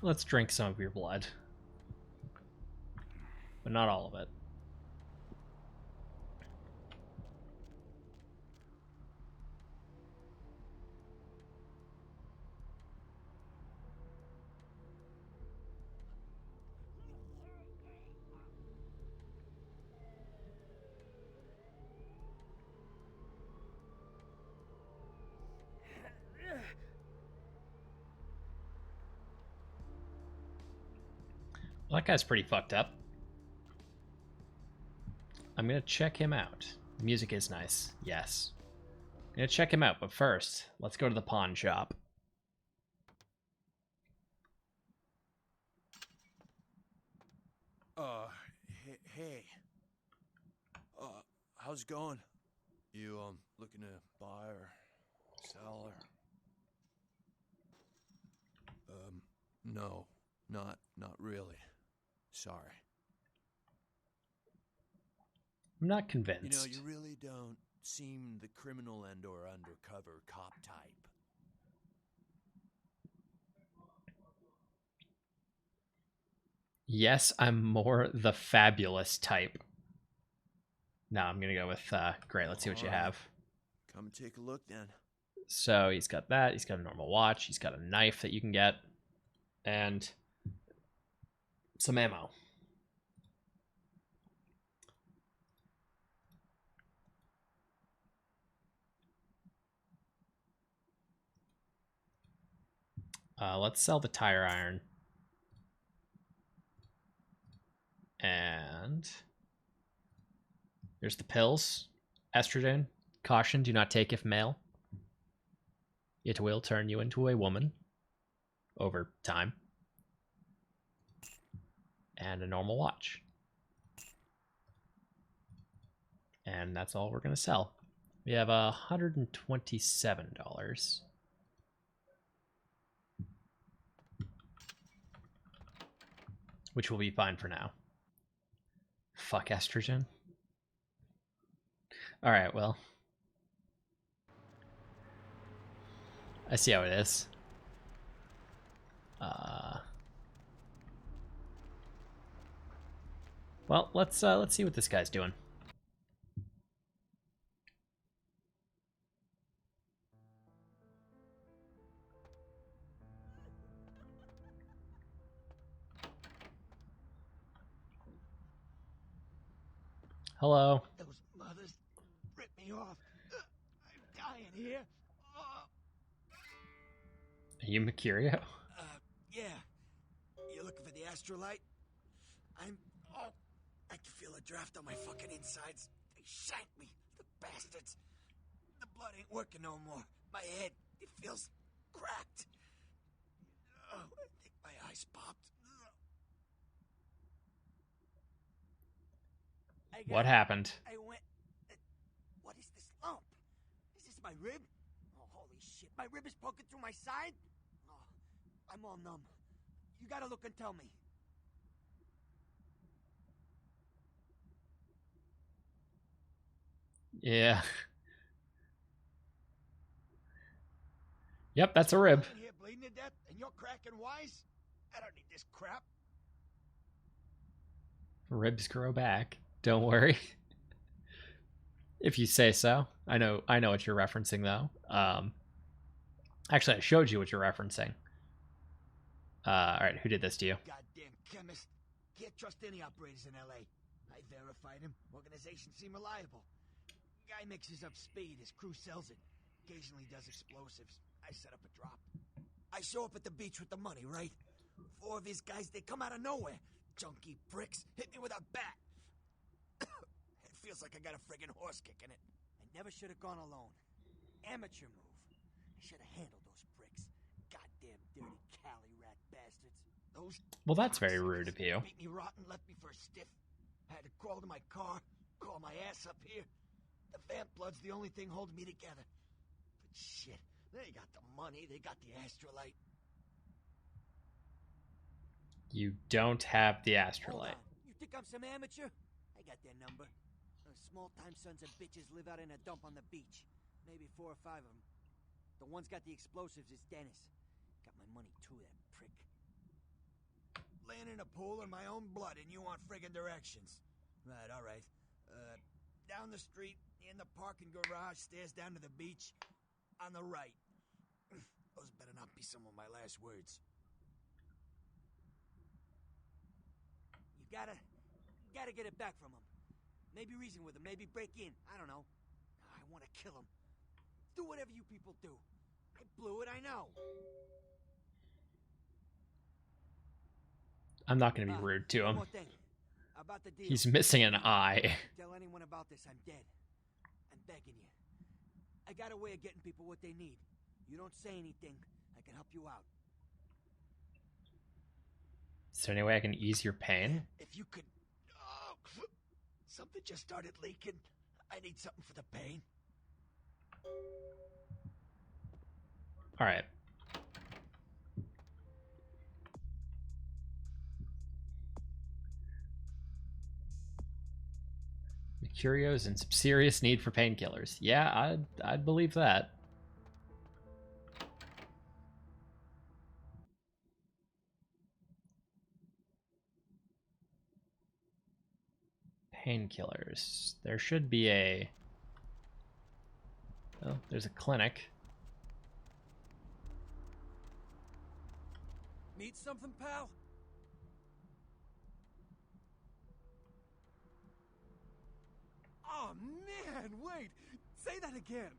[SPEAKER 1] Let's drink some of your blood. But not all of it. Well, that guy's pretty fucked up. I'm gonna check him out. The music is nice, yes. I'm gonna check him out, but first, let's go to the pawn shop.
[SPEAKER 8] Hey. How's it going? You, looking to buy or sell or... No, not really. Sorry.
[SPEAKER 1] I'm not convinced.
[SPEAKER 8] You know, you really don't seem the criminal and or undercover cop type.
[SPEAKER 1] Yes, I'm more the fabulous type. No, I'm gonna go with, great, let's see what you have.
[SPEAKER 8] Come and take a look then.
[SPEAKER 1] So he's got that, he's got a normal watch, he's got a knife that you can get, and some ammo. Let's sell the tire iron. And here's the pills. Estrogen. Caution, do not take if male. It will turn you into a woman over time. And a normal watch. And that's all we're going to sell. We have $127. Which will be fine for now. Fuck estrogen. Alright, well. I see how it is. Well, let's see what this guy's doing. Hello.
[SPEAKER 7] Those mothers ripped me off. I'm dying here.
[SPEAKER 1] Are you Mercurio?
[SPEAKER 7] Yeah. You looking for the astrolite? I can feel a draft on my fucking insides. They shanked me, the bastards. The blood ain't working no more. My head, it feels cracked. I think my eyes popped.
[SPEAKER 1] What happened?
[SPEAKER 7] I went... What is this lump? Is this my rib? Oh, holy shit. My rib is poking through my side? Oh, I'm all numb. You gotta look and tell me.
[SPEAKER 1] Yeah. Yep, that's a rib.
[SPEAKER 7] I'm in here bleeding to death, and you're cracking wise? I don't need this crap.
[SPEAKER 1] Ribs grow back. Don't worry. If you say so. I know what you're referencing though. Actually, I showed you what you're referencing. Alright, who did this to you?
[SPEAKER 7] Goddamn chemist. Can't trust any operators in LA. I verified him. Organization seem reliable. Guy mixes up speed. His crew sells it. Occasionally does explosives. I set up a drop. I show up at the beach with the money, right? 4 of his guys, they come out of nowhere. Junky pricks hit me with a bat. It feels like I got a friggin' horse kicking it. I never should have gone alone. Amateur move. I should have handled those pricks. Goddamn dirty Cali rat bastards. Those
[SPEAKER 1] Well, that's very rude of you.
[SPEAKER 7] beat me rotten, left me for a stiff. I had to crawl to my car, crawl my ass up here. The vamp blood's the only thing holding me together. But shit, they got the money, they got the astrolite.
[SPEAKER 1] You don't have the
[SPEAKER 7] Hold
[SPEAKER 1] astrolite.
[SPEAKER 7] on. You think I'm some amateur? I got their number. Those small-time sons of bitches live out in a dump on the beach. Maybe 4 or 5 of them. The one's got the explosives is Dennis. Got my money too, that prick. in a pool in my own blood and you want friggin' directions. Right, all right. Down the street, in the parking garage, stairs down to the beach, on the right. Those better not be some of my last words. You gotta get it back from him. Maybe reason with him, maybe break in. I don't know. I want to kill him. Do whatever you people do. I blew it, I know.
[SPEAKER 1] I'm not going to be rude to
[SPEAKER 7] One
[SPEAKER 1] him.
[SPEAKER 7] more thing. About the deal.
[SPEAKER 1] He's missing an eye.
[SPEAKER 7] Tell anyone about this, I'm dead. I'm begging you. I got a way of getting people what they need. You don't say anything, I can help you out.
[SPEAKER 1] Is there any way I can ease your pain?
[SPEAKER 7] If you could... Oh, something just started leaking. I need something for the pain.
[SPEAKER 1] Alright. Mercurio's in some serious need for painkillers. Yeah, I'd believe that. Painkillers. There should be a... Oh, there's a clinic.
[SPEAKER 3] Need something, pal? Oh, man, wait. Say that again.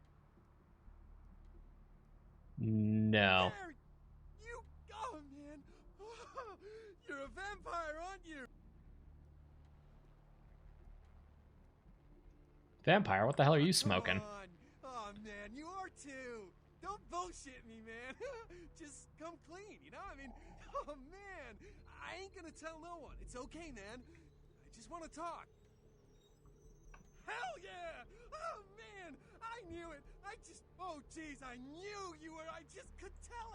[SPEAKER 1] No.
[SPEAKER 3] There, you... Oh, man. You're a vampire, aren't you?
[SPEAKER 1] Vampire? What the hell are you smoking?
[SPEAKER 3] Come on. Oh, man, you are too. Don't bullshit me, man. Just come clean, you know? I mean, oh, man. I ain't gonna tell no one. It's okay, man. I just want to talk. Hell yeah! Oh, man! I knew it! Oh, jeez, I knew you were... I just could tell,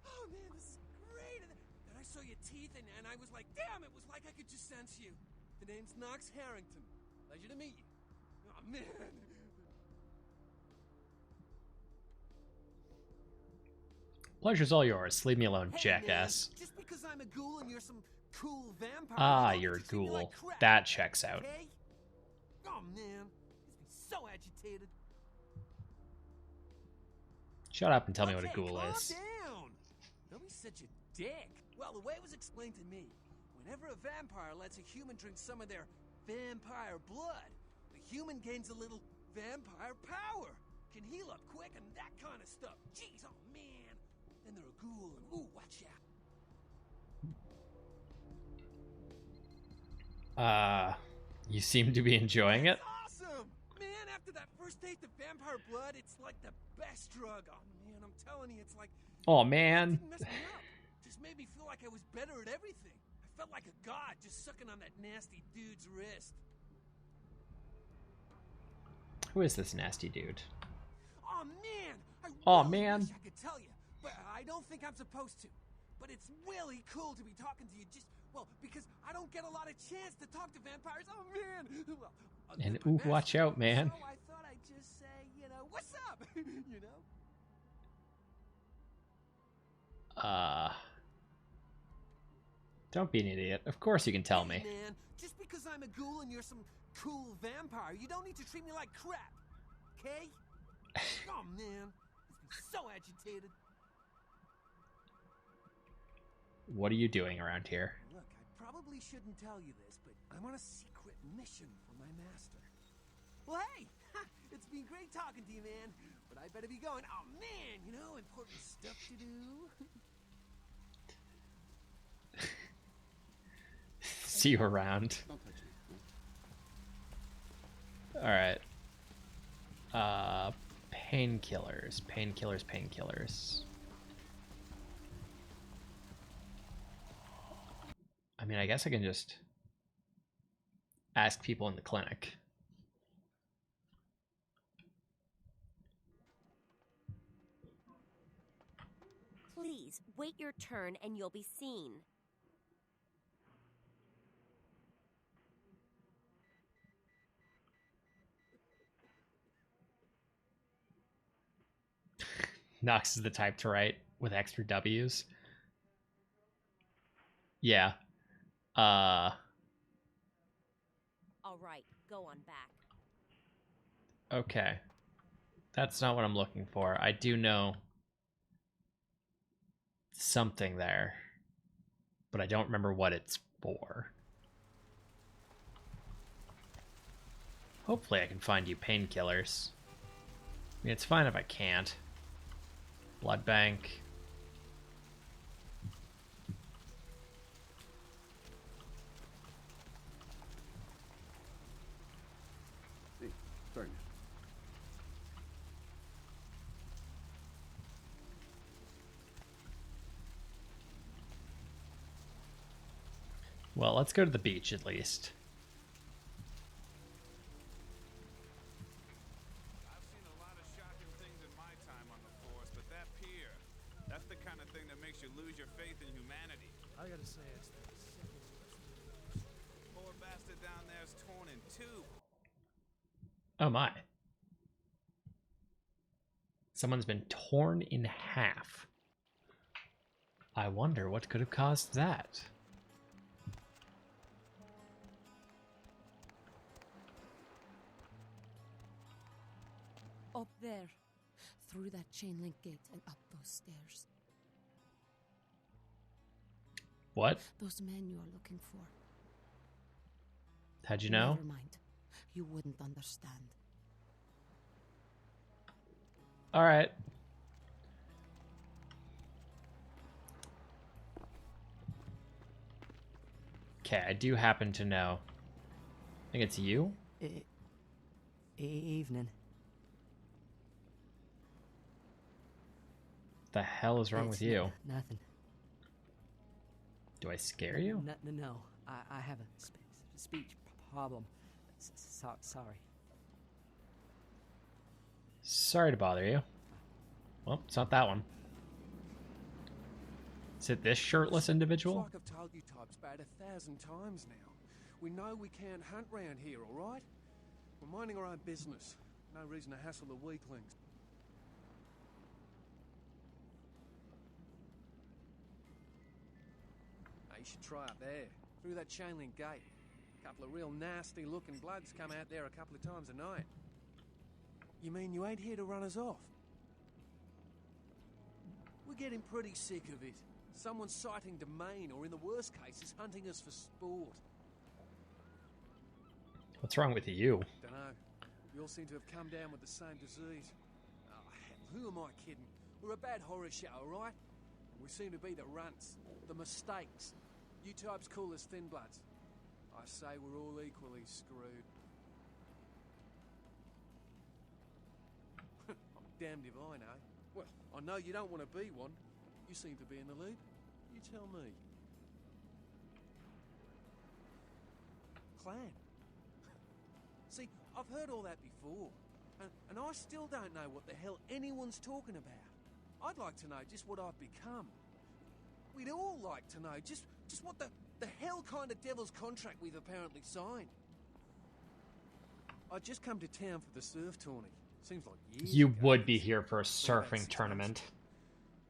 [SPEAKER 3] Oh, man, this is great! And then I saw your teeth, and I was like, damn, it was like I could just sense you. The name's Knox Harrington. Pleasure to meet you. Oh, man!
[SPEAKER 1] Pleasure's all yours. Leave me alone,
[SPEAKER 3] Hey,
[SPEAKER 1] jackass.
[SPEAKER 3] man, just because I'm a ghoul and you're some cool vampire...
[SPEAKER 1] Ah,
[SPEAKER 3] you don't
[SPEAKER 1] you're a
[SPEAKER 3] get to treat me
[SPEAKER 1] ghoul.
[SPEAKER 3] like crap,
[SPEAKER 1] That checks out.
[SPEAKER 3] okay? Oh, man. He's so agitated.
[SPEAKER 1] Shut up and tell me what a
[SPEAKER 3] Okay,
[SPEAKER 1] ghoul
[SPEAKER 3] calm
[SPEAKER 1] is.
[SPEAKER 3] down. Don't be such a dick. Well, the way it was explained to me, whenever a vampire lets a human drink some of their vampire blood, the human gains a little vampire power, can heal up quick and that kind of stuff. Jeez, oh man. Then they're a ghoul and ooh, watch out.
[SPEAKER 1] You seem to be enjoying it.
[SPEAKER 3] That's awesome! Man, after that first taste of vampire blood, it's like the best drug. Oh man, I'm telling you, it's like...
[SPEAKER 1] Oh,
[SPEAKER 3] It
[SPEAKER 1] man.
[SPEAKER 3] didn't mess me up. Just made me feel like I was better at everything. I felt like a god just sucking on that nasty dude's wrist.
[SPEAKER 1] Who is this nasty dude?
[SPEAKER 3] Oh man!
[SPEAKER 1] Aw,
[SPEAKER 3] really
[SPEAKER 1] man.
[SPEAKER 3] wish I could tell you, but I don't think I'm supposed to. But it's really cool to be talking to you just, well, because I don't get a lot of chance to talk to vampires. Oh man! Well, other
[SPEAKER 1] And
[SPEAKER 3] than my
[SPEAKER 1] ooh, watch
[SPEAKER 3] master,
[SPEAKER 1] out, man.
[SPEAKER 3] So I thought I'd just say, you know, what's up? You know?
[SPEAKER 1] Don't be an idiot. Of course you can tell
[SPEAKER 3] Hey,
[SPEAKER 1] me.
[SPEAKER 3] man, just because I'm a ghoul and you're some cool vampire, you don't need to treat me like crap, okay? Oh man, he's so agitated.
[SPEAKER 1] What are you doing around here?
[SPEAKER 3] Look, I probably shouldn't tell you this, but I'm on a secret mission for my master. Well, hey, it's been great talking to you, man. But I better be going. Oh man, you know, important stuff to do.
[SPEAKER 1] See you around. Alright. Painkillers. Painkillers. I mean, I guess I can just ask people in the clinic.
[SPEAKER 9] Please, wait your turn and you'll be seen.
[SPEAKER 1] Knox is the type to write with extra W's. Yeah.
[SPEAKER 9] All right, go on back.
[SPEAKER 1] Okay. That's not what I'm looking for. I do know something there, but I don't remember what it's for. Hopefully I can find you painkillers. I mean, it's fine if I can't. Blood bank.
[SPEAKER 10] Hey, sorry.
[SPEAKER 1] Well, let's go to the beach at least.
[SPEAKER 11] I've seen a lot of shocking things in my time on the force, but that pier, that's the kind of thing that makes you lose your faith in humanity.
[SPEAKER 5] I gotta say, it's the
[SPEAKER 11] Poor bastard down there's torn in two.
[SPEAKER 1] Oh my. Someone's been torn in half. I wonder what could have caused that.
[SPEAKER 12] Up there, through that chain link gate and up those stairs.
[SPEAKER 1] What?
[SPEAKER 12] Those men you're looking for.
[SPEAKER 1] How'd you know?
[SPEAKER 12] Never mind. You wouldn't understand.
[SPEAKER 1] All right. Okay, I do happen to know. I think it's you?
[SPEAKER 13] Evening.
[SPEAKER 1] The hell is wrong with you?
[SPEAKER 13] Nothing.
[SPEAKER 1] Do I scare you?
[SPEAKER 13] No. I have a speech problem. Sorry.
[SPEAKER 1] Sorry to bother you. Well, it's not that one. Is it this shirtless individual?
[SPEAKER 3] It's like I've told you types about 1,000 times now. We know we can't hunt round here, all right? We're minding our own business. No reason to hassle the weaklings. Now, you should try up there, through that chain link gate. A couple of real nasty-looking bloods come out there a couple of times a night. You mean you ain't here to run us off? We're getting pretty sick of it. Someone's sighting domain, or in the worst cases, hunting us for sport.
[SPEAKER 1] What's wrong with you?
[SPEAKER 3] Dunno. We all seem to have come down with the same disease. Oh, hell, who am I kidding? We're a bad horror show, alright? And we seem to be the runts, the mistakes. You types call us thin bloods. I say we're all equally screwed. I'm damned if I know. Well, I know you don't want to be one. You seem to be in the lead. You tell me. Clan. See, I've heard all that before. And I still don't know what the hell anyone's talking about. I'd like to know just what I've become. We'd all like to know just what the hell kind of devil's contract we've apparently signed. I just come to town for the surf tourney. Seems like years
[SPEAKER 1] You
[SPEAKER 3] ago.
[SPEAKER 1] would be here for a
[SPEAKER 3] It's been about
[SPEAKER 1] surfing
[SPEAKER 3] 6
[SPEAKER 1] tournament.
[SPEAKER 3] months.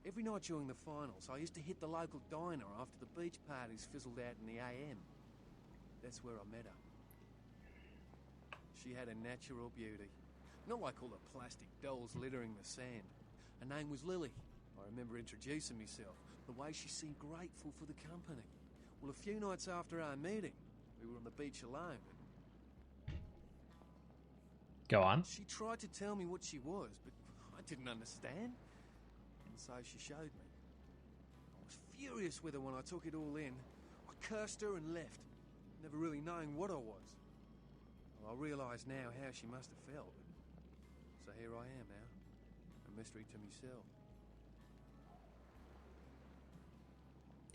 [SPEAKER 3] Every night during the finals, I used to hit the local diner after the beach parties fizzled out in the AM. That's where I met her. She had a natural beauty. Not like all the plastic dolls littering the sand. Her name was Lily. I remember introducing myself. The way she seemed grateful for the company. Well, a few nights after our meeting, we were on the beach alone.
[SPEAKER 1] Go on.
[SPEAKER 3] She tried to tell me what she was, but I didn't understand. And so she showed me. I was furious with her when I took it all in. I cursed her and left, never really knowing what I was. Well, I realise now how she must have felt. So here I am now, a mystery to myself.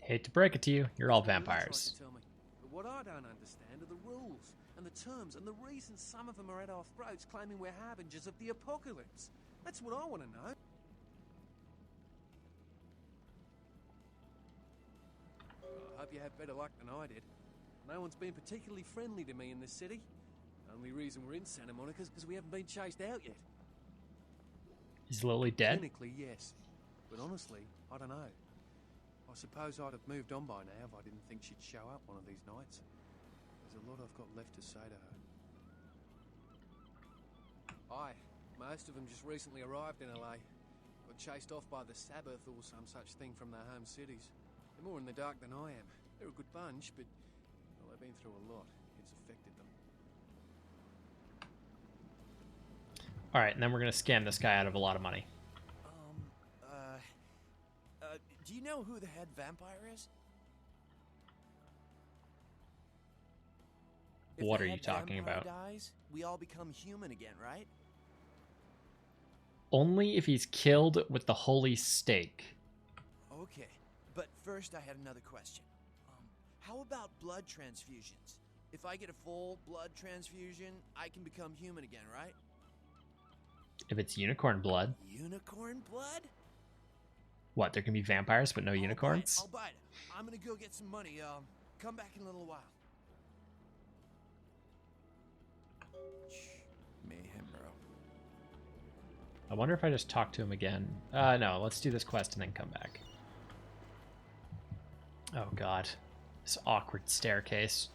[SPEAKER 1] Hate to break it to you, you're all
[SPEAKER 3] That's what Lily tried
[SPEAKER 1] vampires.
[SPEAKER 3] to tell me. But what I don't understand are the rules and the terms and the reasons some of them are at our throats claiming we're harbingers of the apocalypse. That's what I want to know. I hope you have better luck than I did. No one's been particularly friendly to me in this city. Only reason we're in Santa Monica is because we haven't been chased out yet.
[SPEAKER 1] Is Lily dead?
[SPEAKER 3] Clinically, yes. But honestly, I don't know.
[SPEAKER 14] I suppose I'd have moved on by now if I didn't think she'd show up one of these nights. There's a lot I've got left to say to her. Aye, most of them just recently arrived in LA. Got chased off by the Sabbath or some such thing from their home cities. They're more in the dark than I am. They're a good bunch, but well, they've been through a lot. It's affected them.
[SPEAKER 1] Alright, and then we're gonna scam this guy out of a lot of money.
[SPEAKER 8] Do you know who the head vampire is?
[SPEAKER 1] What are you talking about?
[SPEAKER 8] Dies, we all become human again, right?
[SPEAKER 1] Only if he's killed with the holy stake.
[SPEAKER 8] Okay, but first I had another question. How about blood transfusions? If I get a full blood transfusion, I can become human again, right?
[SPEAKER 1] If it's unicorn blood.
[SPEAKER 8] Unicorn blood?
[SPEAKER 1] What, there can be vampires but no unicorns?
[SPEAKER 8] I'll buy it. I'm gonna go get some money. Come back in a little while. Mayhem, bro.
[SPEAKER 1] I wonder if I just talk to him again. No, let's do this quest and then come back. Oh god. This awkward staircase.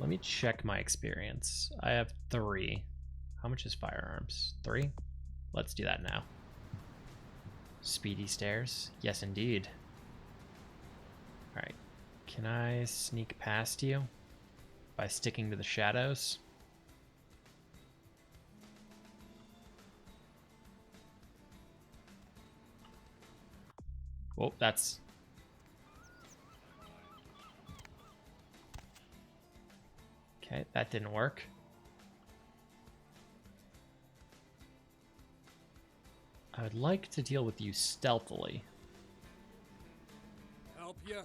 [SPEAKER 1] Let me check my experience. I have 3. How much is firearms? 3? Let's do that now. Speedy stairs? Yes, indeed. Alright. Can I sneak past you by sticking to the shadows? Whoa, that's... Okay, that didn't work. I would like to deal with you stealthily.
[SPEAKER 3] Help you?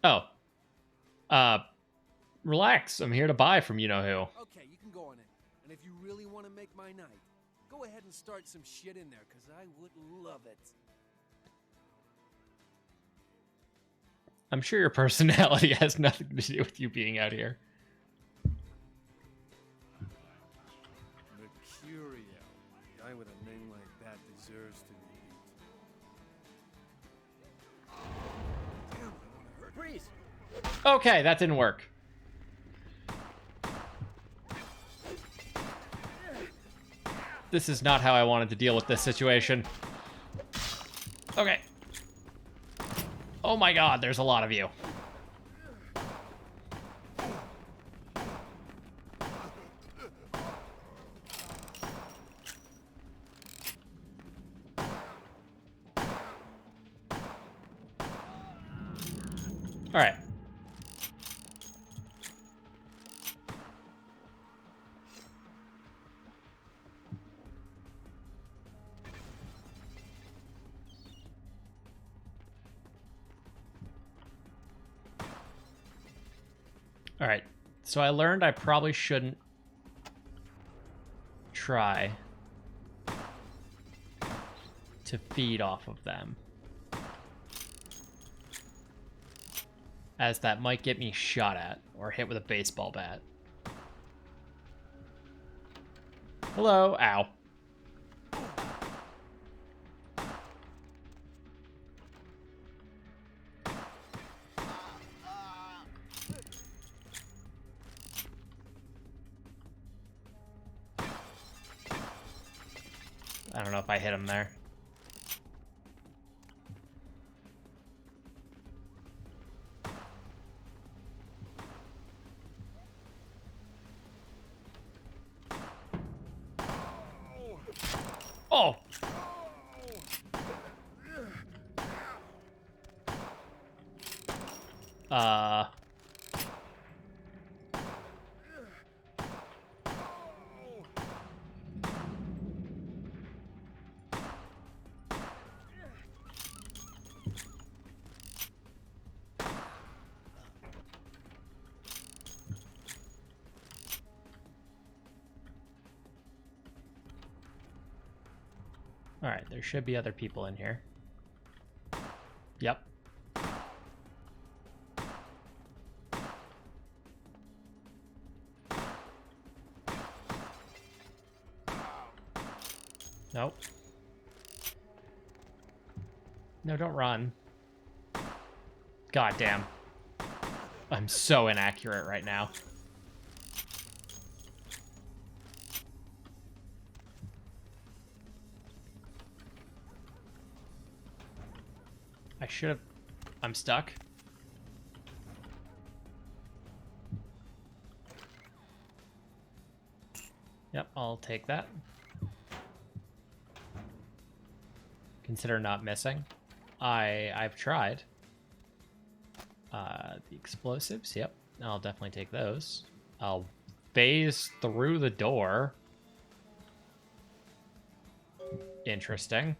[SPEAKER 1] Oh. Relax. I'm here to buy from you-know-who.
[SPEAKER 3] Okay, you can go on in. And if you really want to make my night, go ahead and start some shit in there, because I would love it.
[SPEAKER 1] I'm sure your personality has nothing to do with you being out here.
[SPEAKER 14] Mercurial. A guy with a name like that deserves to be beat. Damn, I want to hurt.
[SPEAKER 3] Freeze!
[SPEAKER 1] Okay, that didn't work. This is not how I wanted to deal with this situation. Okay. Oh my god, there's a lot of you. All right. All right. So I learned I probably shouldn't try to feed off of them, as that might get me shot at or hit with a baseball bat. Hello. Ow. I don't know if I hit him there. Oh! Alright, there should be other people in here. Yep. Nope. No, don't run. God damn. I'm so inaccurate right now. I should have... I'm stuck. Yep, I'll take that. Consider not missing. I've tried. The explosives, yep. I'll definitely take those. I'll phase through the door. Interesting.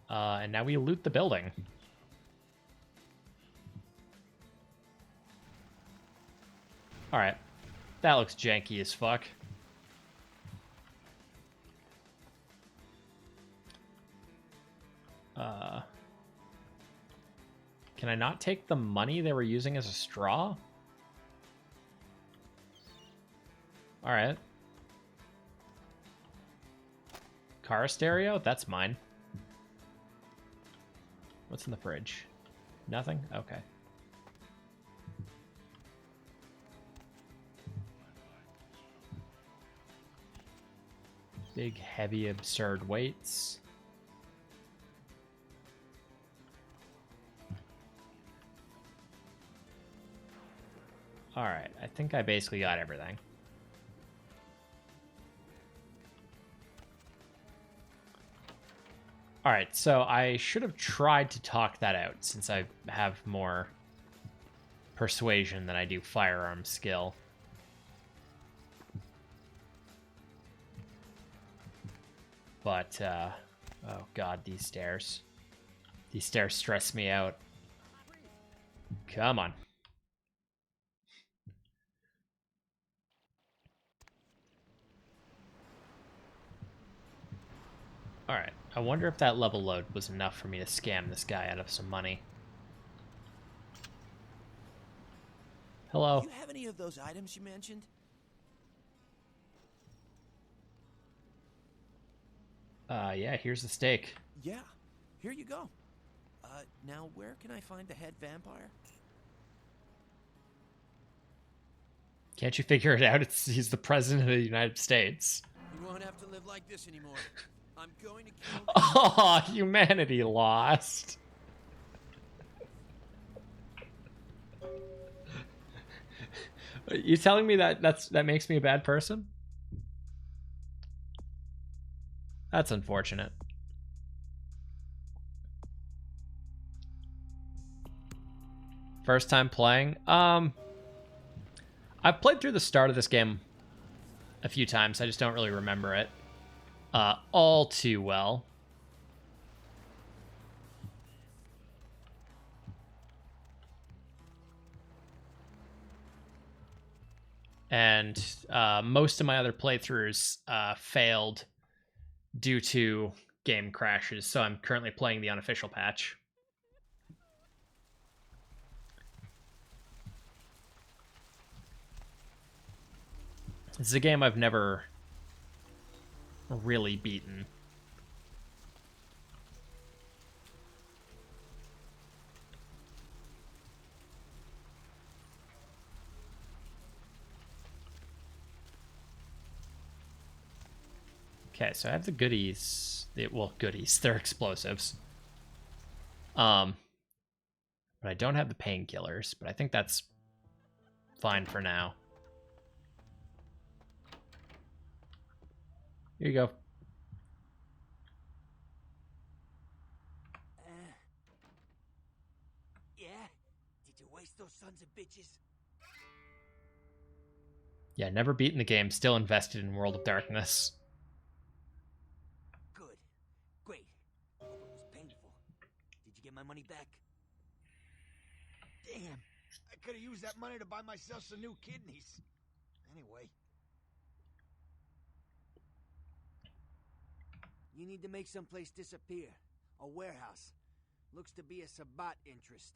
[SPEAKER 1] And now we loot the building. Alright. That looks janky as fuck. Can I not take the money they were using as a straw? Alright. Car stereo? That's mine. What's in the fridge? Nothing? Okay. Big, heavy, absurd weights. Alright, I think I basically got everything. Alright, so I should have tried to talk that out since I have more persuasion than I do firearm skill. But, oh god, these stairs. These stairs stress me out. Come on. Alright, I wonder if that level load was enough for me to scam this guy out of some money. Hello?
[SPEAKER 8] Do you have any of those items you mentioned?
[SPEAKER 1] Yeah, here's the steak.
[SPEAKER 8] Yeah, here you go. Now where can I find the head vampire?
[SPEAKER 1] Can't you figure it out? He's the president of the United States.
[SPEAKER 8] You won't have to live like this anymore. I'm going to kill...
[SPEAKER 1] Oh, humanity lost. You telling me that that makes me a bad person? That's unfortunate. First time playing? I've played through the start of this game a few times. I just don't really remember it all too well. And most of my other playthroughs failed due to game crashes, so I'm currently playing the unofficial patch. This is a game I've never really beaten. Okay, so I have the goodies. Well, goodies. They're explosives. But I don't have the painkillers, but I think that's fine for now. Here you go.
[SPEAKER 7] Yeah? Did you waste those sons of bitches?
[SPEAKER 1] Yeah, never beaten the game, still invested in World of Darkness.
[SPEAKER 7] Good. Great. Hope it was painful. Did you get my money back? Damn. I could have used that money to buy myself some new kidneys. Anyway. You need to make someplace disappear. A warehouse. Looks to be a Sabat interest.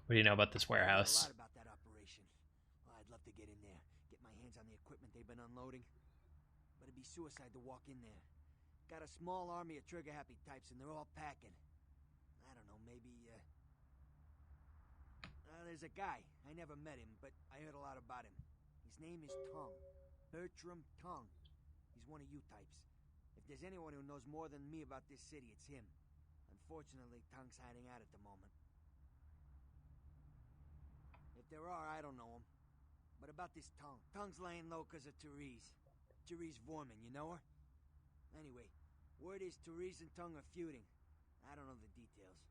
[SPEAKER 1] What do you know about this
[SPEAKER 7] I know a
[SPEAKER 1] warehouse?
[SPEAKER 7] lot about that operation. Well, I'd love to get in there, get my hands Bloodlines on the equipment they've been unloading. But it'd be suicide to walk in there. Got a small army of trigger-happy types, and they're all packing. I don't know, maybe, there's a guy. I never met him, but I heard a lot about him. His name is Tongue. Bertram Tongue. He's one of you types. If there's anyone who knows more than me about this city, it's him. Unfortunately, Tongue's hiding out at the moment. If there are, I don't know him. But about this Tongue. Tongue's laying low because of Therese. Therese Vorman, you know her? Anyway, word is Therese and Tongue are feuding. I don't know the details.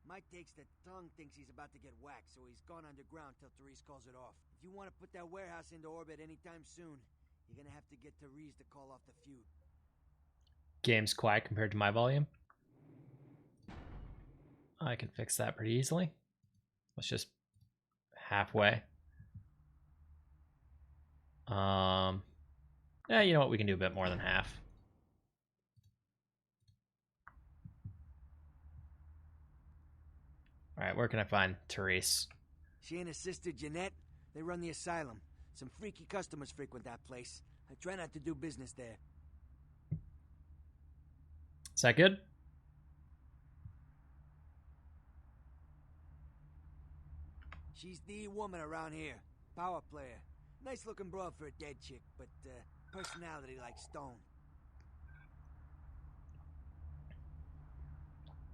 [SPEAKER 7] My take's that Tongue thinks he's about to get whacked, so he's gone underground till Therese calls it off. If you want to put that warehouse into orbit anytime soon, you're gonna have to get Therese to call off the feud.
[SPEAKER 1] Game's quiet compared to my volume. I can fix that pretty easily. Let's just halfway. Yeah, you know what? We can do a bit more than half. All right, where can I find Therese?
[SPEAKER 7] She and her sister Jeanette, they run the asylum. Some freaky customers frequent that place. I try not to do business there.
[SPEAKER 1] Is that good?
[SPEAKER 7] She's the woman around here. Power player. Nice looking broad for a dead chick, but personality like stone.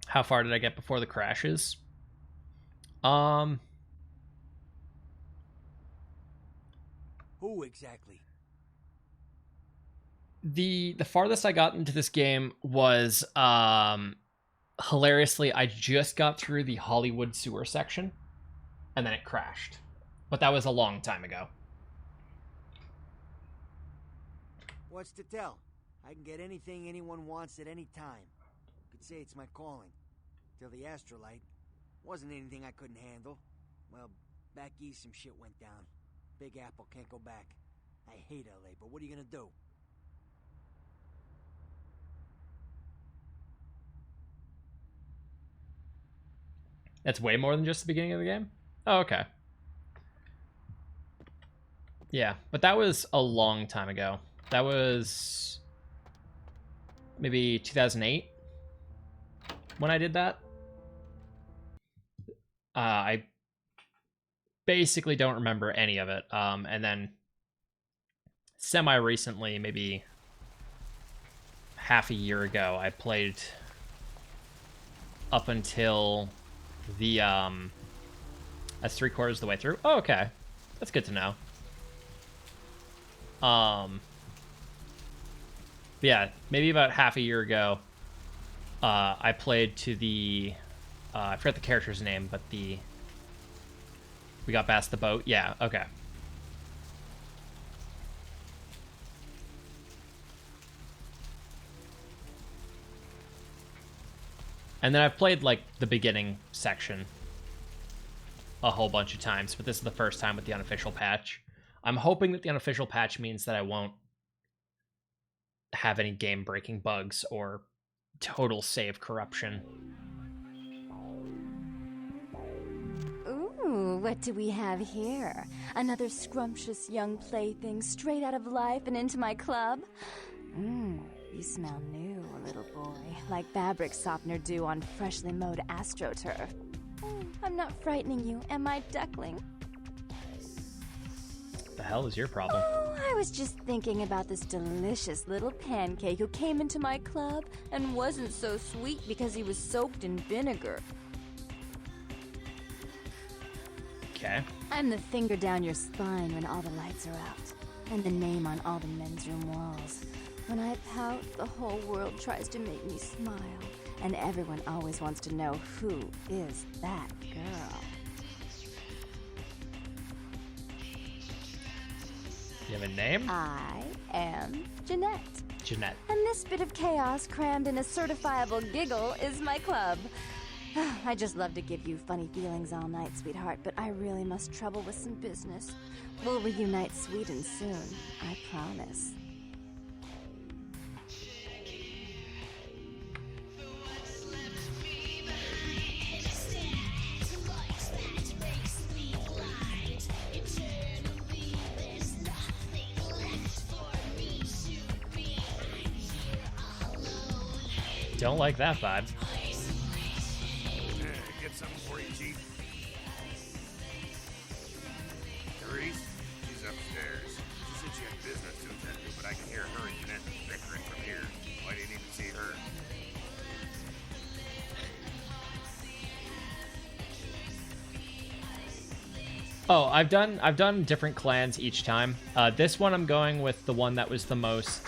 [SPEAKER 1] How far did I get before the crashes?
[SPEAKER 7] Who exactly?
[SPEAKER 1] The farthest I got into this game was hilariously, I just got through the Hollywood sewer section and then it crashed. But that was a long time ago.
[SPEAKER 7] What's to tell? I can get anything anyone wants at any time. Could say it's my calling. Till the astrolite. Wasn't anything I couldn't handle. Well, back east some shit went down. Big Apple can't go back. I hate LA, but what are you gonna do?
[SPEAKER 1] That's way more than just the beginning of the game? Oh, okay. Yeah, but that was a long time ago. That was maybe 2008 when I did that. I basically don't remember any of it. And then semi-recently, maybe half a year ago, I played up until the that's 3/4 of the way through. Oh, okay, that's good to know. Yeah, maybe about half a year ago, I played to the I forget the character's name, but we got past the boat. Yeah, okay. And then I've played, like, the beginning section a whole bunch of times, but this is the first time with the unofficial patch. I'm hoping that the unofficial patch means that I won't have any game-breaking bugs or total save corruption.
[SPEAKER 15] Ooh, what do we have here? Another scrumptious young plaything straight out of life and into my club? You smell new, little boy, like fabric softener dew on freshly mowed astroturf. I'm not frightening you, am I, duckling?
[SPEAKER 1] The hell is your problem?
[SPEAKER 15] Oh, I was just thinking about this delicious little pancake who came into my club and wasn't so sweet because he was soaked in vinegar.
[SPEAKER 1] Okay.
[SPEAKER 15] I'm the finger down your spine when all the lights are out, and the name on all the men's room walls. When I pout, the whole world tries to make me smile, and everyone always wants to know who is that girl.
[SPEAKER 1] You have a name?
[SPEAKER 15] I am Jeanette.
[SPEAKER 1] Jeanette.
[SPEAKER 15] And this bit of chaos crammed in a certifiable giggle is my club. I just love to give you funny feelings all night, sweetheart, but I really must trouble with some business. We'll reunite sweet and soon, I promise.
[SPEAKER 1] Don't like that vibe.
[SPEAKER 4] Get something for you, Chief. Therese, she's upstairs. She said she had business to attend to, but I can hear her and Jeanette bickering from here. I didn't even see her.
[SPEAKER 1] Oh, I've done different clans each time. This one I'm going with the one that was the most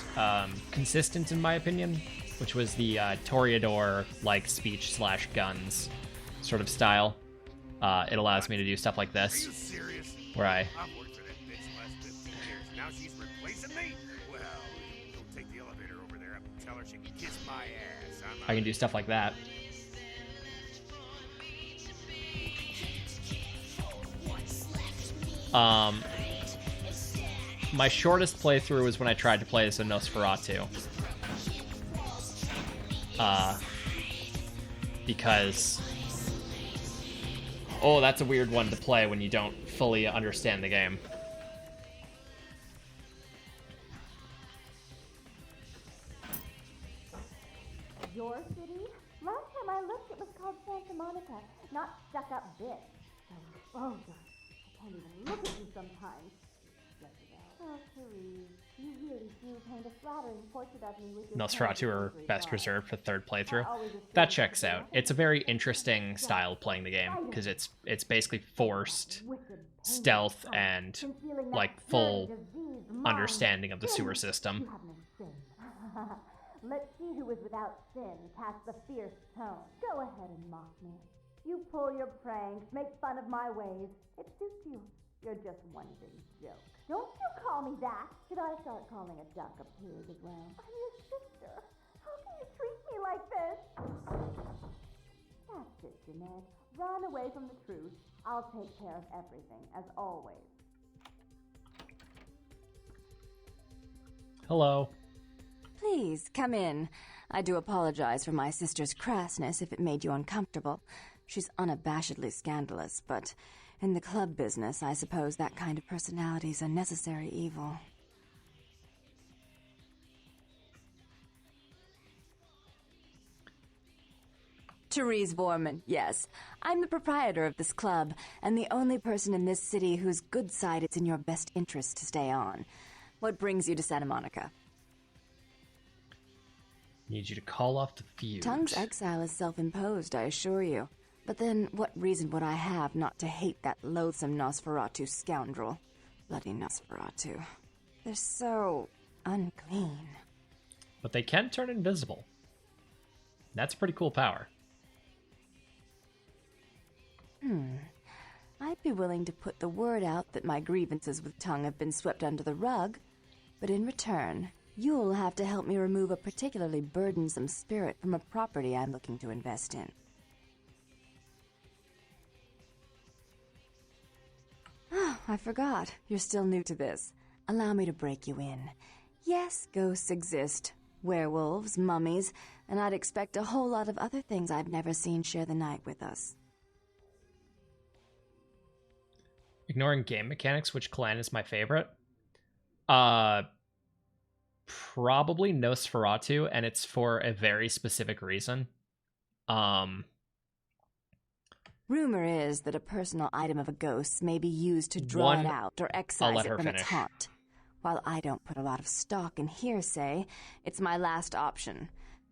[SPEAKER 1] consistent in my opinion, which was the Toreador like speech / guns sort of style. It allows me to do stuff like this, where
[SPEAKER 4] I've worked for that bitch the last 15 years. Now she's replacing me? Well, go take the elevator over there and tell her she can kiss my ass.
[SPEAKER 1] I can do stuff like that. My shortest playthrough was when I tried to play as a Nosferatu. Because... Oh, that's a weird one to play when you don't fully understand the game.
[SPEAKER 15] Your city? Last time I looked, it was called Santa Monica, not stuck-up bitch. So, oh, God, I can't even look at you sometimes. Oh, Therese, you really do paint a flattering portrait of me with your
[SPEAKER 1] Nosferatu are best preserved for third playthrough. That checks out. It's a very interesting style of playing the game, because it's basically forced stealth and like full understanding of the sewer system.
[SPEAKER 15] Let's see who is without sin cast the fierce tone. Go ahead and mock me. You pull your pranks, make fun of my ways. It suits you. You're just one big joke. Don't you call me that! Should I start calling a duck a pig as well? I'm your sister. How can you treat me like this? That's it, Jeanette. Run away from the truth. I'll take care of everything, as always.
[SPEAKER 1] Hello.
[SPEAKER 15] Please, come in. I do apologize for my sister's crassness if it made you uncomfortable. She's unabashedly scandalous, but in the club business, I suppose that kind of personality's a necessary evil. Therese Vorman, yes. I'm the proprietor of this club, and the only person in this city whose good side it's in your best interest to stay on. What brings you to Santa Monica?
[SPEAKER 1] Need you to call off the feud.
[SPEAKER 15] Tongue's exile is self-imposed, I assure you. But then, what reason would I have not to hate that loathsome Nosferatu scoundrel? Bloody Nosferatu. They're so unclean.
[SPEAKER 1] But they can turn invisible. That's a pretty cool power.
[SPEAKER 15] I'd be willing to put the word out that my grievances with Tongue have been swept under the rug, but in return, you'll have to help me remove a particularly burdensome spirit from a property I'm looking to invest in. Oh, I forgot. You're still new to this. Allow me to break you in. Yes, ghosts exist. Werewolves, mummies, and I'd expect a whole lot of other things I've never seen share the night with us.
[SPEAKER 1] Ignoring game mechanics, which clan is my favorite? Probably Nosferatu, and it's for a very specific reason.
[SPEAKER 15] Rumor is that a personal item of a ghost may be used to draw it out or excise it from its haunt. While I don't put a lot of stock in hearsay, it's my last option.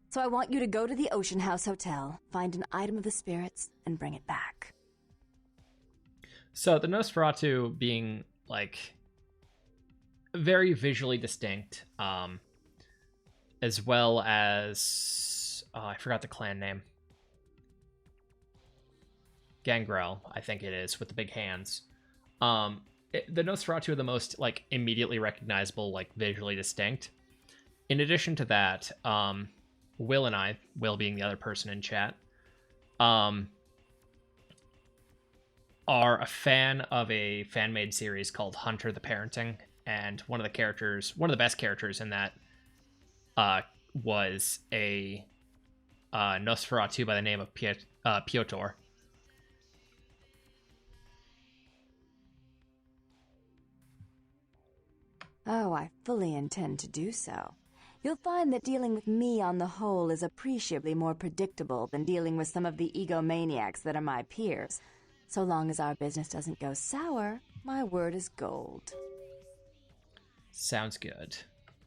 [SPEAKER 15] So I want you to go to the Ocean House Hotel, find an item of the spirits, and bring it back.
[SPEAKER 1] So the Nosferatu being, like, very visually distinct, as well as... I forgot the clan name. Gangrel, I think it is, with the big hands. The Nosferatu are the most, like, immediately recognizable, like, visually distinct. In addition to that, Will and I, Will being the other person in chat, are a fan of a fan-made series called Hunter the Parenting, and one of the best characters in that was a Nosferatu by the name of Piotr.
[SPEAKER 15] Oh, I fully intend to do so. you'll find that dealing with me on the whole is appreciably more predictable than dealing with some of the egomaniacs that are my peers. So long as our business doesn't go sour, my word is gold.
[SPEAKER 1] Sounds good.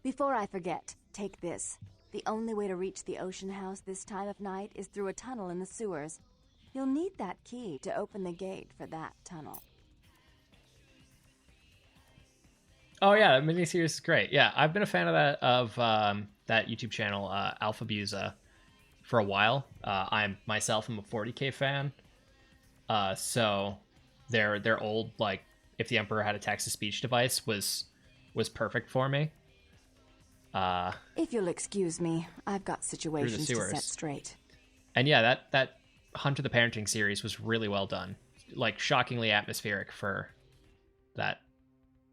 [SPEAKER 15] Before I forget, take this. The only way to reach the ocean house this time of night is through a tunnel in the sewers. You'll need that key to open the gate for that tunnel.
[SPEAKER 1] Oh yeah, that miniseries is great. Yeah, I've been a fan of that YouTube channel, Alpha Buza, for a while. I'm a 40K fan. So their old, like, If the Emperor Had a Text-to-Speech Device was perfect for me.
[SPEAKER 15] If you'll excuse me, I've got situations to set straight.
[SPEAKER 1] And yeah, that Hunter the Parenting series was really well done. Like, shockingly atmospheric for that.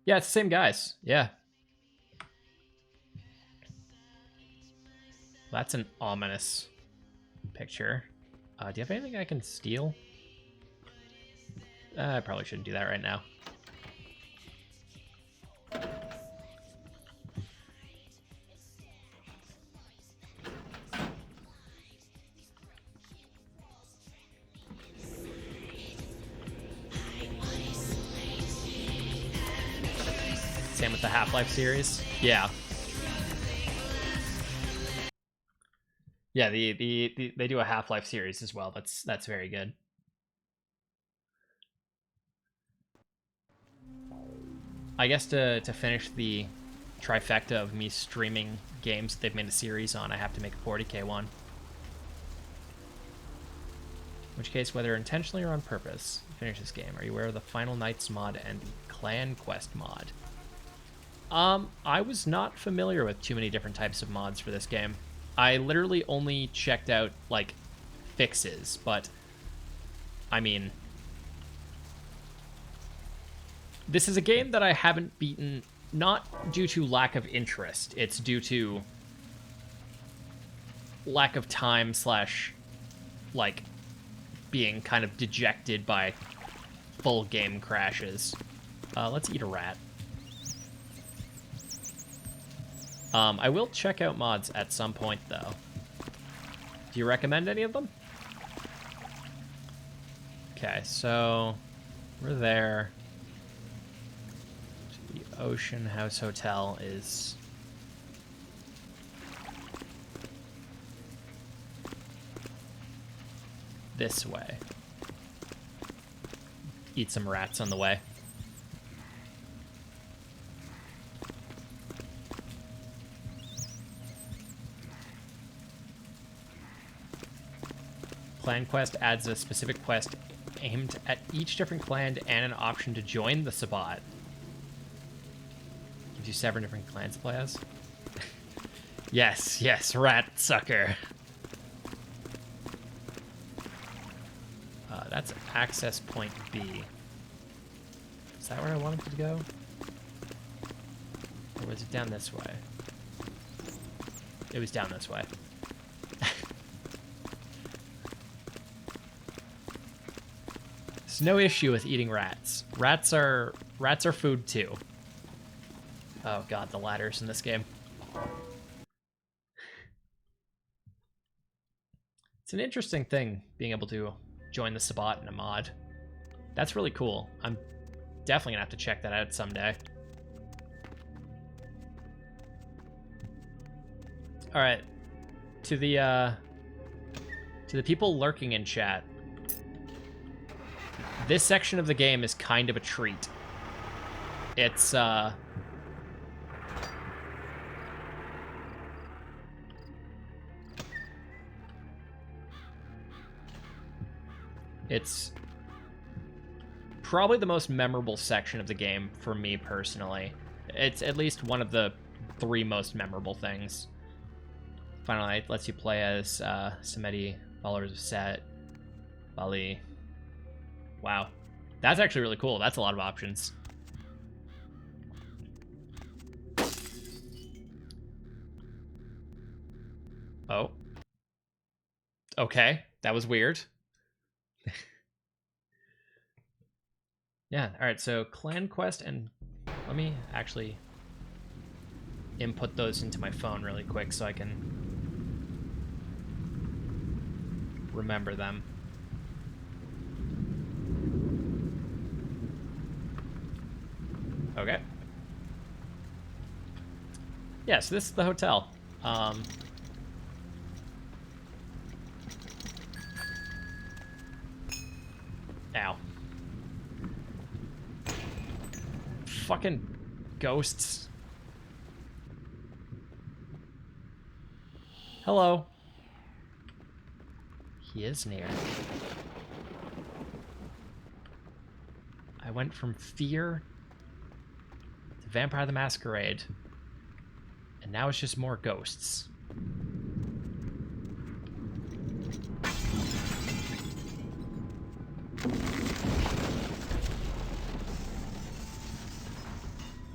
[SPEAKER 1] Yeah, it's the same guys. Yeah. That's an ominous picture. Do you have anything I can steal? I probably shouldn't do that right now. Same with the Half-Life series. Yeah. Yeah, they do a Half-Life series as well. That's very good. I guess to finish the trifecta of me streaming games that they've made a series on, I have to make a 40K one. In which case, whether intentionally or on purpose, finish this game. Are you aware of the Final Nights mod and the Clan Quest mod? I was not familiar with too many different types of mods for this game. I literally only checked out, like, fixes, but, I mean, this is a game that I haven't beaten, not due to lack of interest. It's due to lack of time / like, being kind of dejected by full game crashes. Let's eat a rat. I will check out mods at some point, though. Do you recommend any of them? Okay, so we're there. The Ocean House Hotel is this way. Eat some rats on the way. Clan Quest adds a specific quest aimed at each different clan and an option to join the Sabbat. Gives you 7 different clans to play as. Yes, rat sucker. That's access point B. Is that where I wanted to go? Or was it down this way? It was down this way. There's no issue with eating rats. Rats are food too. Oh god, the ladders in this game. It's an interesting thing being able to join the Sabbat in a mod. That's really cool. I'm definitely gonna have to check that out someday. All right, to the people lurking in chat. This section of the game is kind of a treat. It's probably the most memorable section of the game for me personally. It's at least one of the 3 most memorable things. Final Night lets you play as Samedi, followers of Set, Bali. Wow. That's actually really cool. That's a lot of options. Oh. Okay. That was weird. Yeah, alright, so Clan Quest and... Let me actually... input those into my phone really quick so I can remember them. Okay. Yeah, so this is the hotel. Ow. Fucking ghosts. Hello. He is near. I went from fear to Vampire the Masquerade, and now it's just more ghosts.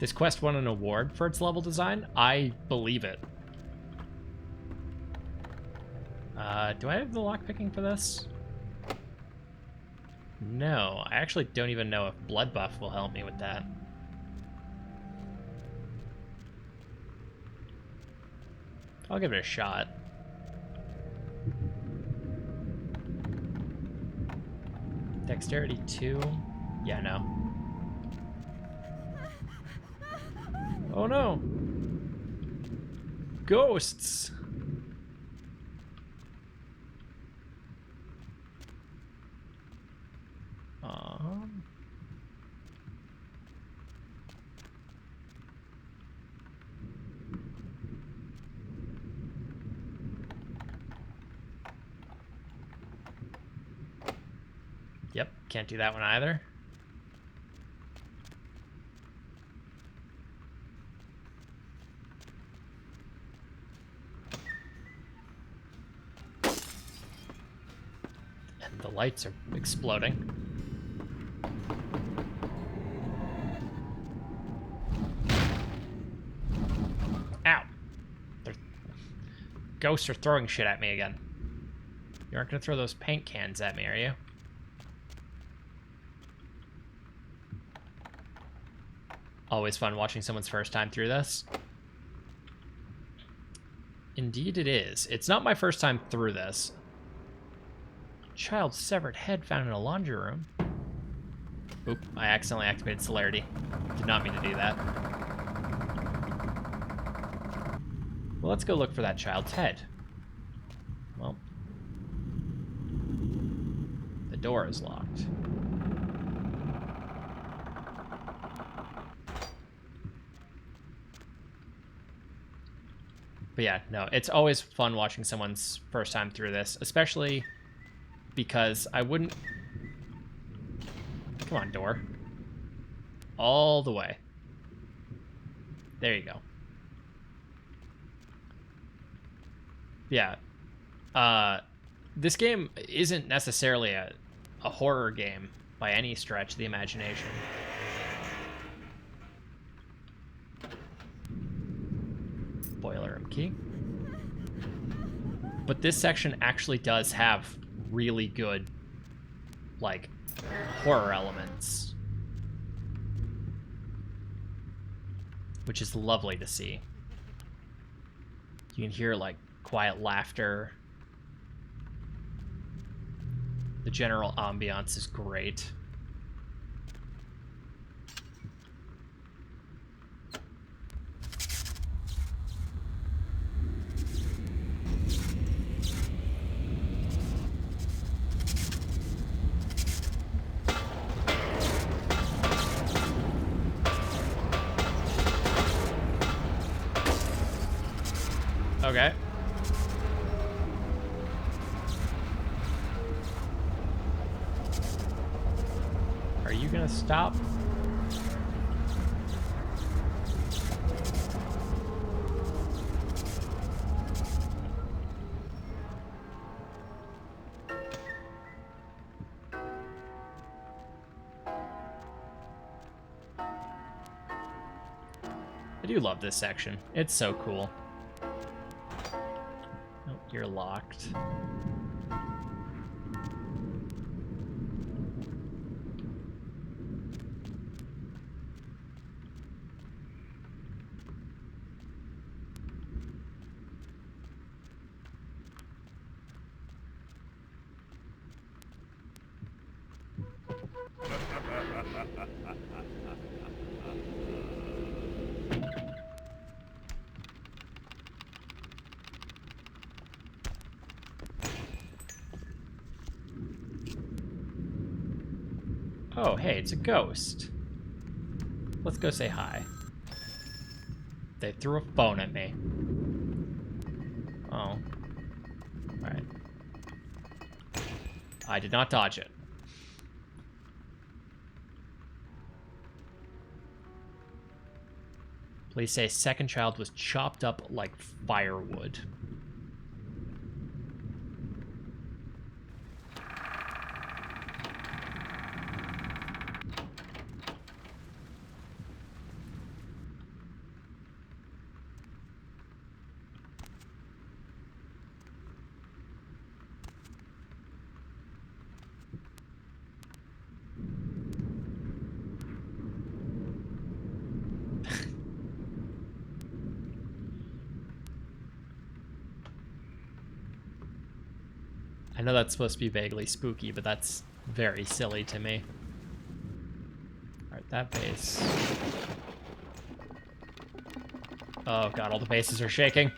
[SPEAKER 1] This quest won an award for its level design? I believe it. Do I have the lockpicking for this? No, I actually don't even know if Blood Buff will help me with that. I'll give it a shot. Dexterity 2? Yeah, no. Oh no! Ghosts! Yep, can't do that one either. And the lights are exploding. Ow! Ghosts are throwing shit at me again. You aren't gonna throw those paint cans at me, are you? Always fun watching someone's first time through this. Indeed it is. It's not my first time through this. Child's severed head found in a laundry room. Oop, I accidentally activated celerity. Did not mean to do that. Well, let's go look for that child's head. Well, the door is locked. But yeah, no, it's always fun watching someone's first time through this, especially because I wouldn't... Come on, door. All the way. There you go. Yeah. This game isn't necessarily a horror game by any stretch of the imagination. Boiler room key. But this section actually does have really good, like, horror elements. Which is lovely to see. You can hear, like, quiet laughter. The general ambiance is great. Okay. Are you gonna stop? I do love this section. It's so cool. Nope, you're locked. Oh, hey, it's a ghost. Let's go say hi. They threw a phone at me. Oh. Alright. I did not dodge it. Police say second child was chopped up like firewood. I know that's supposed to be vaguely spooky, but that's very silly to me. Alright, that base. Oh god, all the bases are shaking.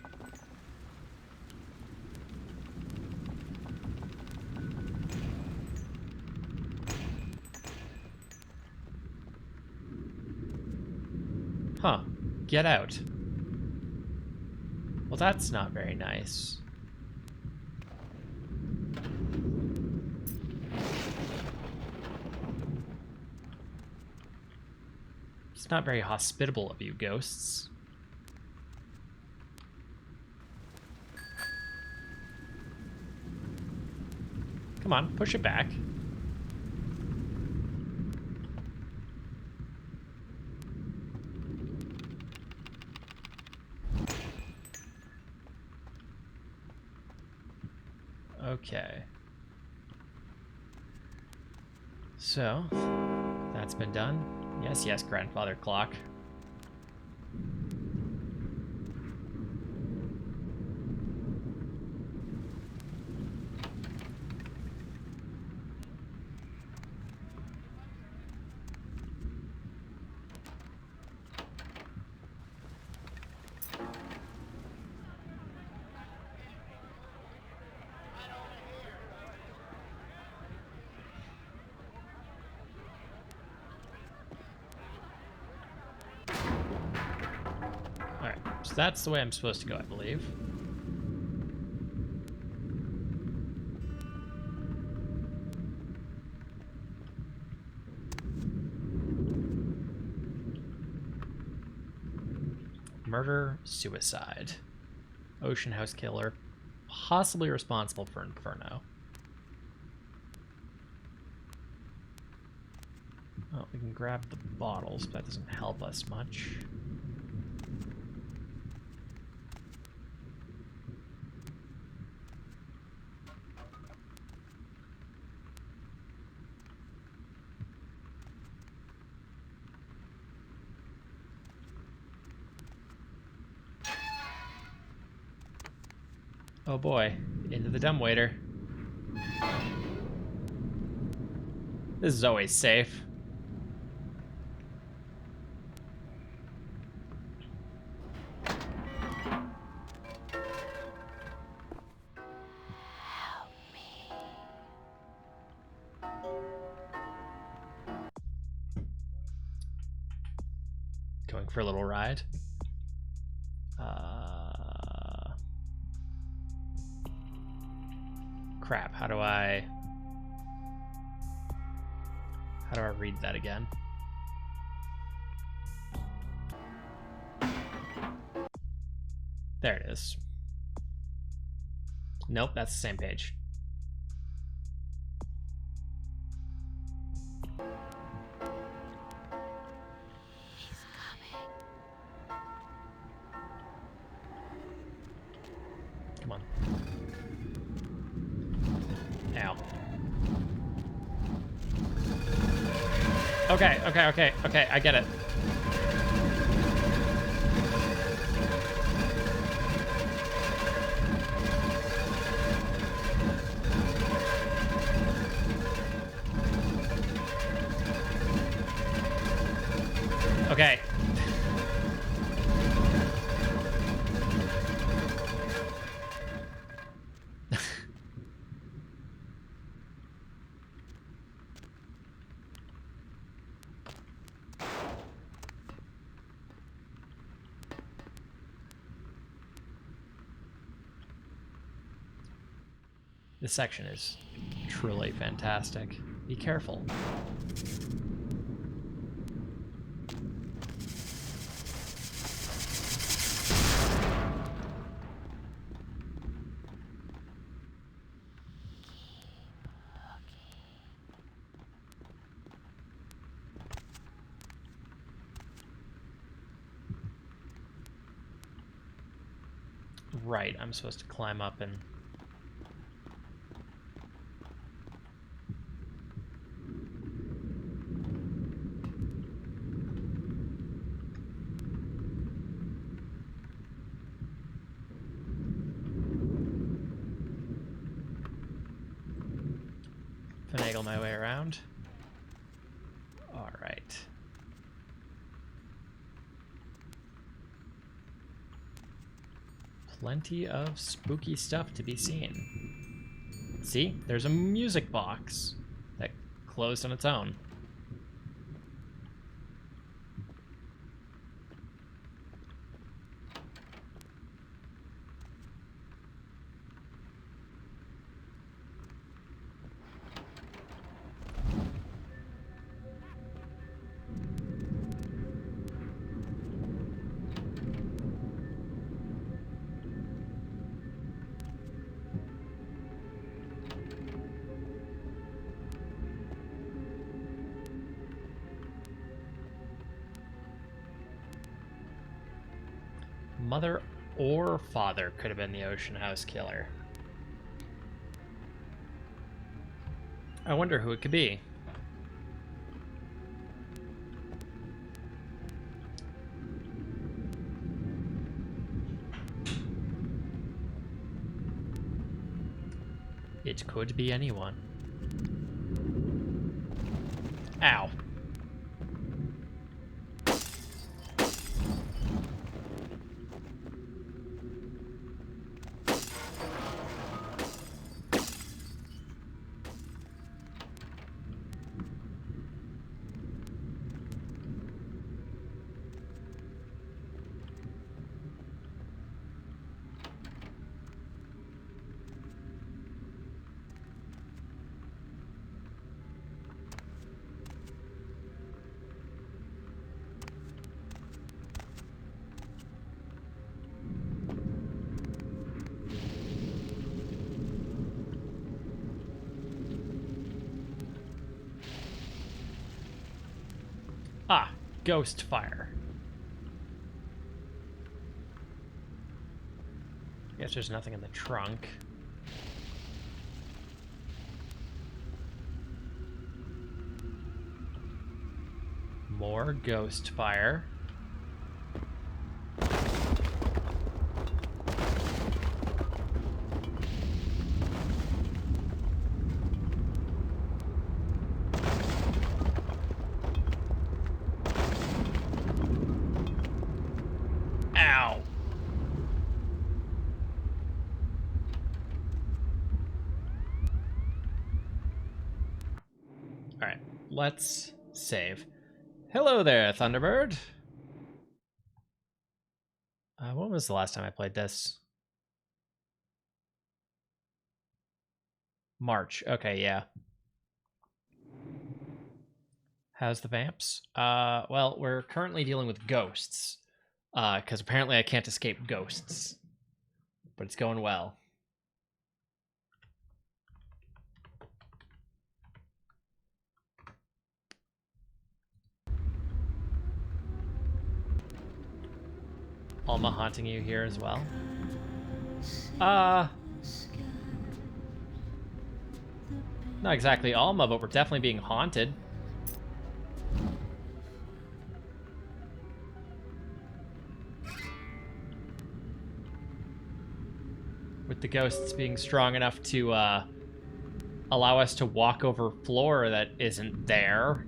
[SPEAKER 1] Huh. Get out. Well, that's not very nice. It's not very hospitable of you, ghosts. Come on, push it back. Okay. So, that's been done. Yes, yes, grandfather clock. So that's the way I'm supposed to go, I believe. Murder, suicide. Ocean House killer. Possibly responsible for Inferno. Well, we can grab the bottles, but that doesn't help us much. Oh boy, into the dumbwaiter. This is always safe. Going for a little ride. Crap, how do I read that again? There it is. Nope, that's the same page. Come on. Ow. Okay, I get it. Okay. This section is truly fantastic. Be careful. Right, I'm supposed to climb up and... finagle my way around. All right. Plenty of spooky stuff to be seen. See, there's a music box that closed on its own. Mother or father could have been the Ocean House killer. I wonder who it could be. It could be anyone. Ow. Ah, ghost fire. I guess there's nothing in the trunk. More ghost fire. Ow. All right, let's save. Hello there, Thunderbird. When was the last time I played this? March. Okay, yeah. How's the vamps? Well, we're currently dealing with ghosts. Because apparently I can't escape ghosts. But it's going well. Alma haunting you here as well? Not exactly Alma, but we're definitely being haunted. With the ghosts being strong enough to allow us to walk over floor that isn't there.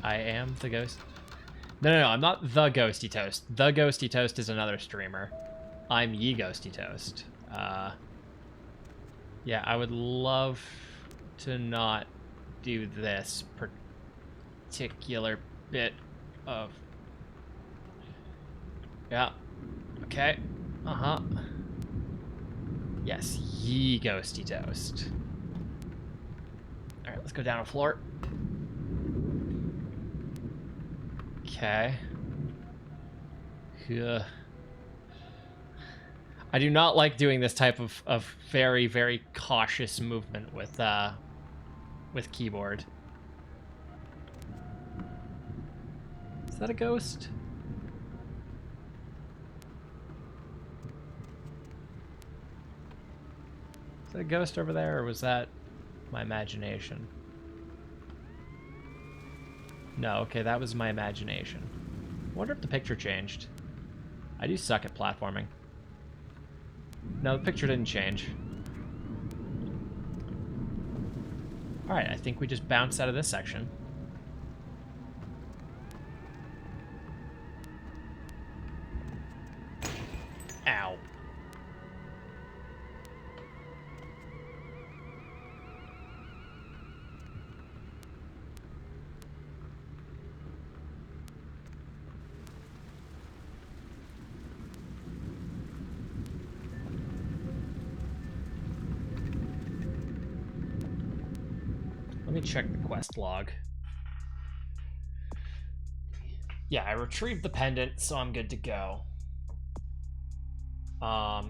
[SPEAKER 1] I am the ghost. No, I'm not the Ghosty Toast. The Ghosty Toast is another streamer. I'm Ye Ghosty Toast. Yeah, I would love to not do this particular bit of... Yeah. Okay. Uh-huh. Yes, Ye Ghosty Toast. Alright, let's go down a floor. Okay. Ugh. I do not like doing this type of very, very cautious movement with keyboard. Is that a ghost? Is that a ghost over there, or was that my imagination? No, okay, that was my imagination. I wonder if the picture changed. I do suck at platforming. No, the picture didn't change. Alright, I think we just bounced out of this section. Ow. Let me check the quest log. Yeah, I retrieved the pendant, so I'm good to go. To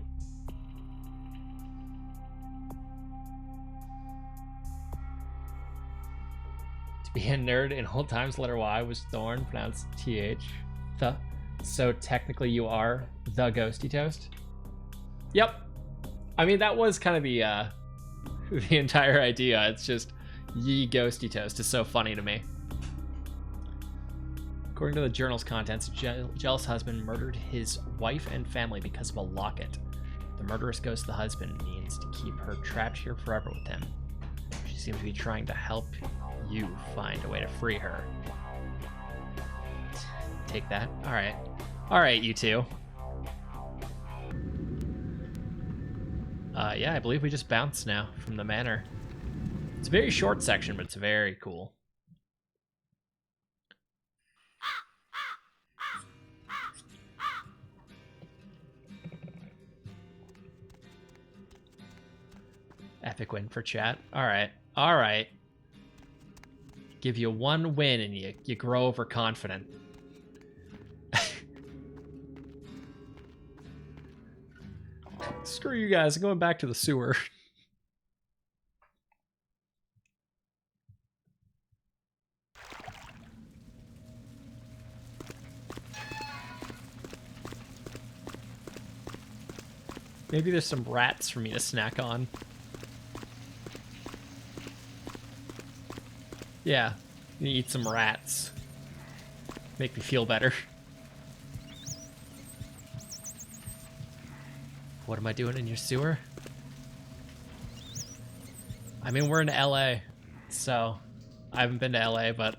[SPEAKER 1] be a nerd in old times, letter Y was Thorn, pronounced TH. The. So technically you are the Ghosty Toast? Yep. I mean, that was kind of the entire idea. It's just Ye Ghosty Toast is so funny to me. According to the journal's contents, jealous husband murdered his wife and family because of a locket. The murderous ghost of the husband means to keep her trapped here forever with him. She seems to be trying to help you find a way to free her. Take that. Alright. Alright, you two. Yeah, I believe we just bounced now from the manor. It's a very short section, but it's very cool. Epic win for chat. Alright. Alright. Give you one win and you grow overconfident. Screw you guys, I'm going back to the sewer. Maybe there's some rats for me to snack on. Yeah, you eat some rats. Make me feel better. What am I doing in your sewer? I mean, we're in LA, so I haven't been to LA, but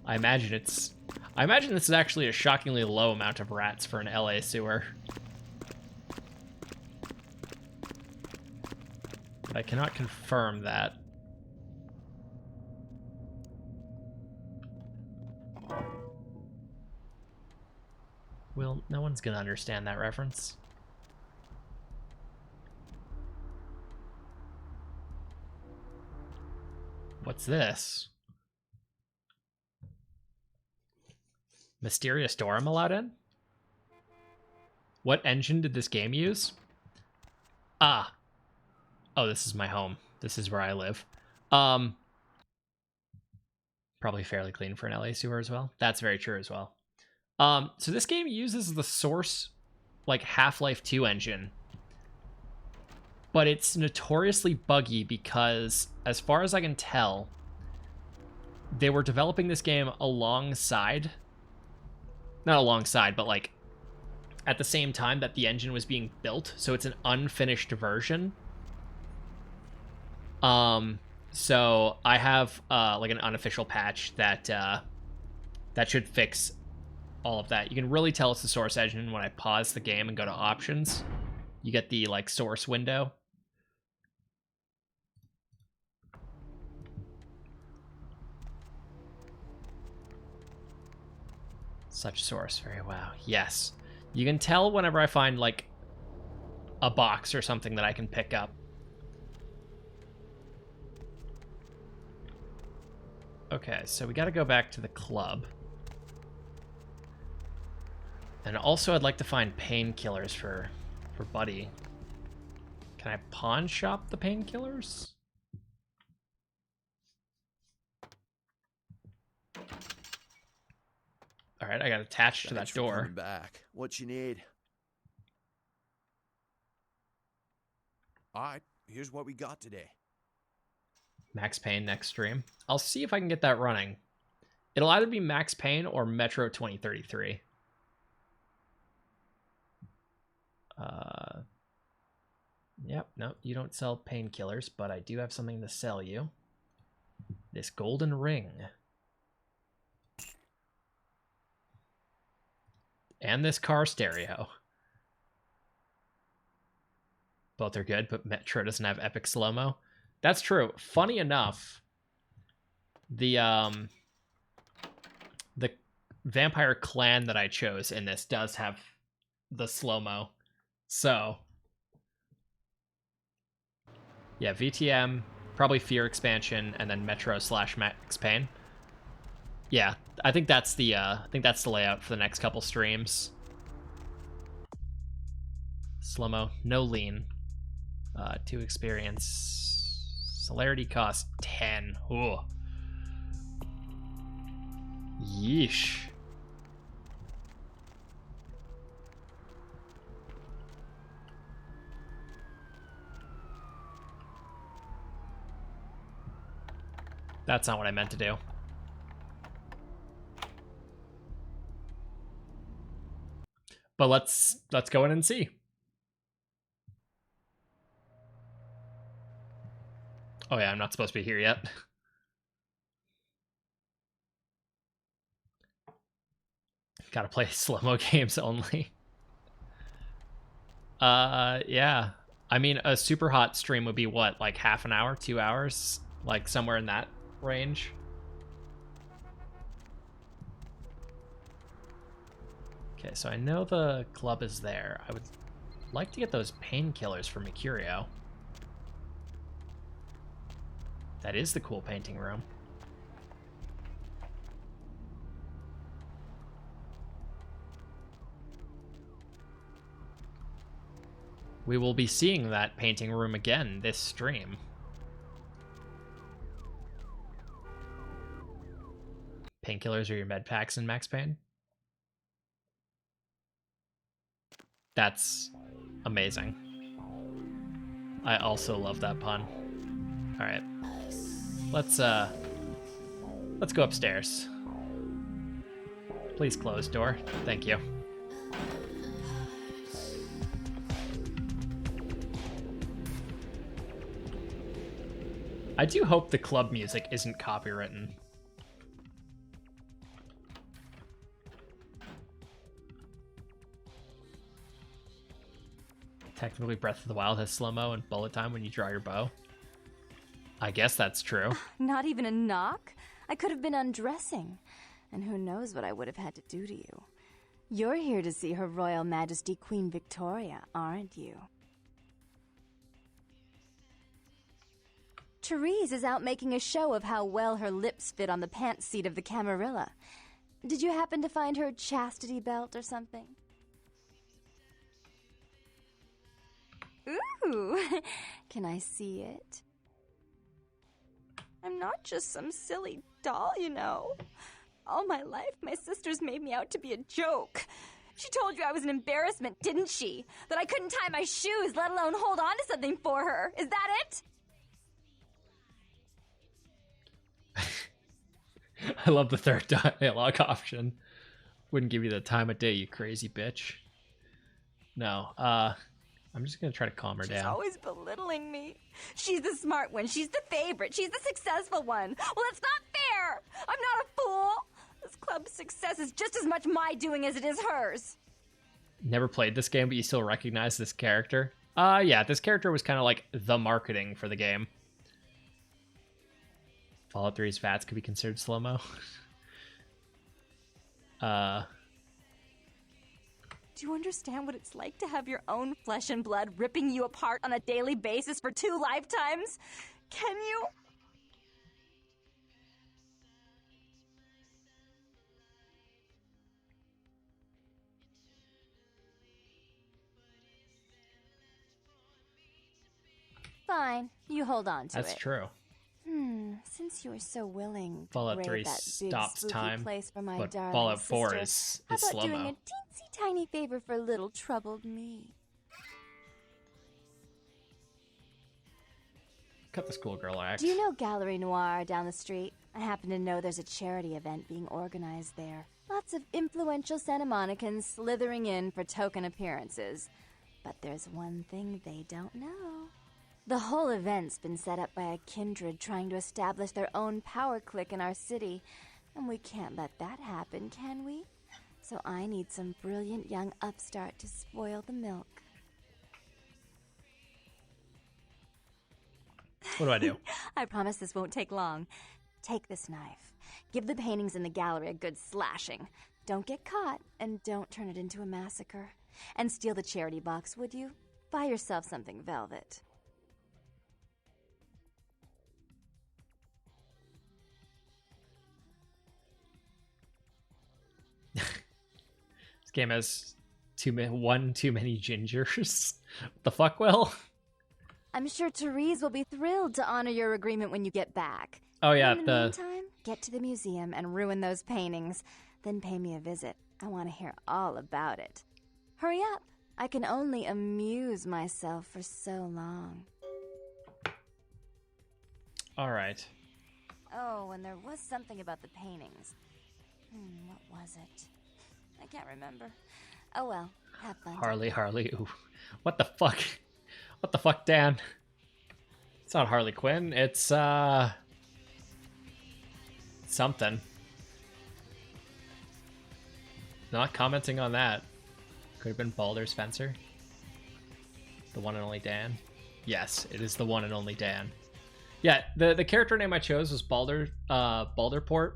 [SPEAKER 1] I imagine this is actually a shockingly low amount of rats for an LA sewer. But I cannot confirm that. Well, no one's gonna understand that reference. What's this? Mysterious door I'm allowed in? What engine did this game use? Ah. Oh, this is my home. This is where I live. Probably fairly clean for an LA sewer as well. That's very true as well. So this game uses the source, like, Half-Life 2 engine. But it's notoriously buggy because, as far as I can tell, they were developing this game alongside... Not alongside, but, like, at the same time that the engine was being built. So it's an unfinished version. So So I have like an unofficial patch that that should fix all of that. You can really tell it's the source engine when I pause the game and go to options. You get the like source window. Such source, very wow. Yes. You can tell whenever I find like a box or something that I can pick up. Okay, so we got to go back to the club. And also I'd like to find painkillers for Buddy. Can I pawn shop the painkillers? All right, I got attached to that door.
[SPEAKER 8] Back. What you need? All right, here's what we got today.
[SPEAKER 1] Max Payne next stream. I'll see if I can get that running. It'll either be Max Payne or Metro 2033. Yep, no, you don't sell painkillers, but I do have something to sell you. This golden ring. And this car stereo. Both are good, but Metro doesn't have epic slow-mo. That's true. Funny enough, the vampire clan that I chose in this does have the slow-mo. So, yeah, VTM, probably Fear expansion, and then Metro / Max Payne. Yeah, I think that's the layout for the next couple streams. Slow-mo, no lean. 2 experience. Celerity cost 10. Ooh. Yeesh. That's not what I meant to do. But let's go in and see. Oh yeah, I'm not supposed to be here yet. Gotta play slow-mo games only. Yeah. I mean, a super hot stream would be what, like half an hour, 2 hours? Like somewhere in that range. Okay, so I know the club is there. I would like to get those painkillers for Mercurio. That is the cool painting room. We will be seeing that painting room again this stream. Painkillers are your med packs in Max Payne? That's amazing. I also love that pun. All right. Let's go upstairs. Please close door. Thank you. I do hope the club music isn't copywritten. Technically, Breath of the Wild has slow-mo and bullet time when you draw your bow. I guess that's true.
[SPEAKER 15] Not even a knock? I could have been undressing. And who knows what I would have had to do to you. You're here to see Her Royal Majesty Queen Victoria, aren't you? Therese is out making a show of how well her lips fit on the pants seat of the Camarilla. Did you happen to find her chastity belt or something? Ooh, can I see it? I'm not just some silly doll, you know. All my life, my sisters made me out to be a joke. She told you I was an embarrassment, didn't she? That I couldn't tie my shoes, let alone hold on to something for her. Is that it?
[SPEAKER 1] I love the third dialogue option. Wouldn't give you the time of day, you crazy bitch. No, all I'm just gonna try to calm her
[SPEAKER 15] She's
[SPEAKER 1] down.
[SPEAKER 15] always belittling me. She's the smart one. She's the favorite. She's the successful one. Well, it's not fair. I'm not a fool. This club's success is just as much my doing as it is hers.
[SPEAKER 1] Never played this game, but you still recognize this character? Yeah, this character was kind of like the marketing for the game. Fallout 3's VATS could be considered slow-mo.
[SPEAKER 15] Do you understand what it's like to have your own flesh and blood ripping you apart on a daily basis for 2 lifetimes? Can you? Fine, you hold on to
[SPEAKER 1] That's
[SPEAKER 15] it.
[SPEAKER 1] true.
[SPEAKER 15] Since you were so willing to
[SPEAKER 1] Fallout
[SPEAKER 15] brave
[SPEAKER 1] 3
[SPEAKER 15] that big
[SPEAKER 1] stops
[SPEAKER 15] spooky
[SPEAKER 1] time,
[SPEAKER 15] place for my
[SPEAKER 1] but
[SPEAKER 15] darling
[SPEAKER 1] Fallout 4
[SPEAKER 15] sister,
[SPEAKER 1] is
[SPEAKER 15] how about
[SPEAKER 1] slow-mo.
[SPEAKER 15] doing a teensy tiny favor for little troubled me?
[SPEAKER 1] Cut the schoolgirl act.
[SPEAKER 15] Do you know Gallery Noir down the street? I happen to know there's a charity event being organized there. Lots of influential Santa Monicans slithering in for token appearances. But there's one thing they don't know. The whole event's been set up by a kindred trying to establish their own power clique in our city. And we can't let that happen, can we? So I need some brilliant young upstart to spoil the milk.
[SPEAKER 1] What do I do?
[SPEAKER 15] I promise this won't take long. Take this knife. Give the paintings in the gallery a good slashing. Don't get caught, and don't turn it into a massacre. And steal the charity box, would you? Buy yourself something velvet.
[SPEAKER 1] This game has one too many gingers. What the fuck, Will?
[SPEAKER 15] I'm sure Therese will be thrilled to honor your agreement when you get back.
[SPEAKER 1] Oh yeah,
[SPEAKER 15] In the meantime, get to the museum and ruin those paintings. Then pay me a visit. I want to hear all about it. Hurry up. I can only amuse myself for so long.
[SPEAKER 1] All right.
[SPEAKER 15] Oh, and there was something about the paintings. What was it? I can't remember. Oh well, have fun.
[SPEAKER 1] Harley. Ooh. What the fuck? What the fuck, Dan? It's not Harley Quinn. It's something. Not commenting on that. Could have been Balder Spencer. The one and only Dan. Yes, it is the one and only Dan. Yeah, the character name I chose was Balderport.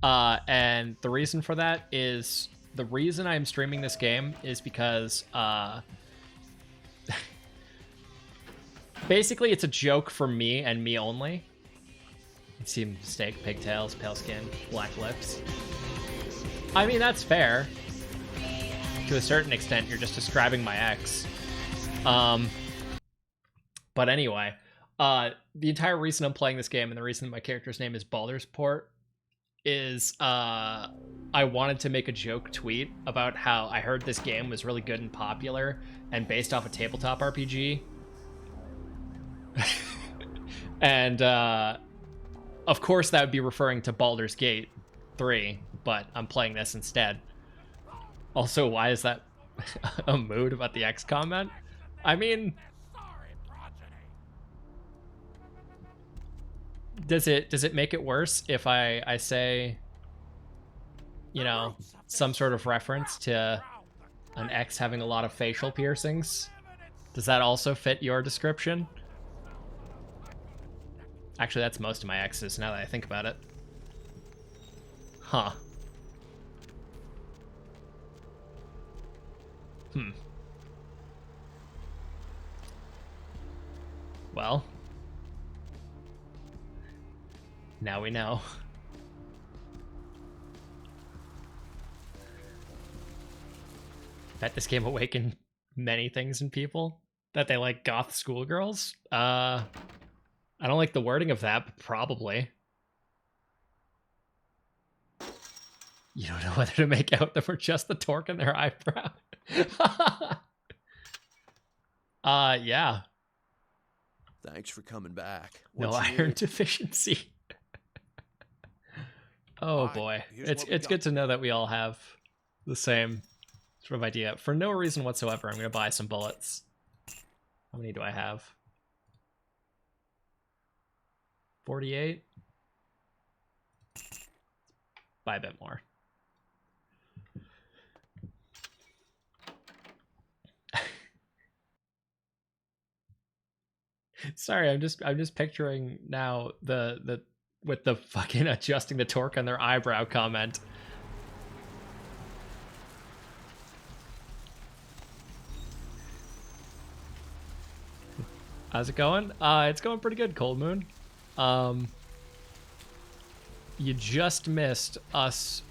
[SPEAKER 1] And the reason for that is the reason I'm streaming this game is because basically it's a joke for me and me only. You see a mistake, pigtails, pale skin, black lips. I mean, that's fair. To a certain extent, you're just describing my ex. But anyway, the entire reason I'm playing this game and the reason my character's name is Baldersport is I wanted to make a joke tweet about how I heard this game was really good and popular and based off a tabletop RPG. And of course that would be referring to Baldur's Gate 3, but I'm playing this instead. Also, why is that a mood about the X comment? I mean, does it make it worse if I say, you know, some sort of reference to an ex having a lot of facial piercings? Does that also fit your description? Actually, that's most of my exes now that I think about it. Huh. Well, now we know. Bet this game awakened many things in people. That they like goth schoolgirls. I don't like the wording of that, but probably. You don't know whether to make out them or just the torque in their eyebrow. Yeah.
[SPEAKER 8] Thanks for coming back.
[SPEAKER 1] No
[SPEAKER 8] What's
[SPEAKER 1] iron
[SPEAKER 8] new?
[SPEAKER 1] deficiency. Oh boy. It's good to know that we all have the same sort of idea. For no reason whatsoever, I'm going to buy some bullets. How many do I have? 48? Buy a bit more. Sorry, I'm just picturing now the with the fucking adjusting the torque on their eyebrow comment. How's it going? It's going pretty good, Cold Moon. You just missed us,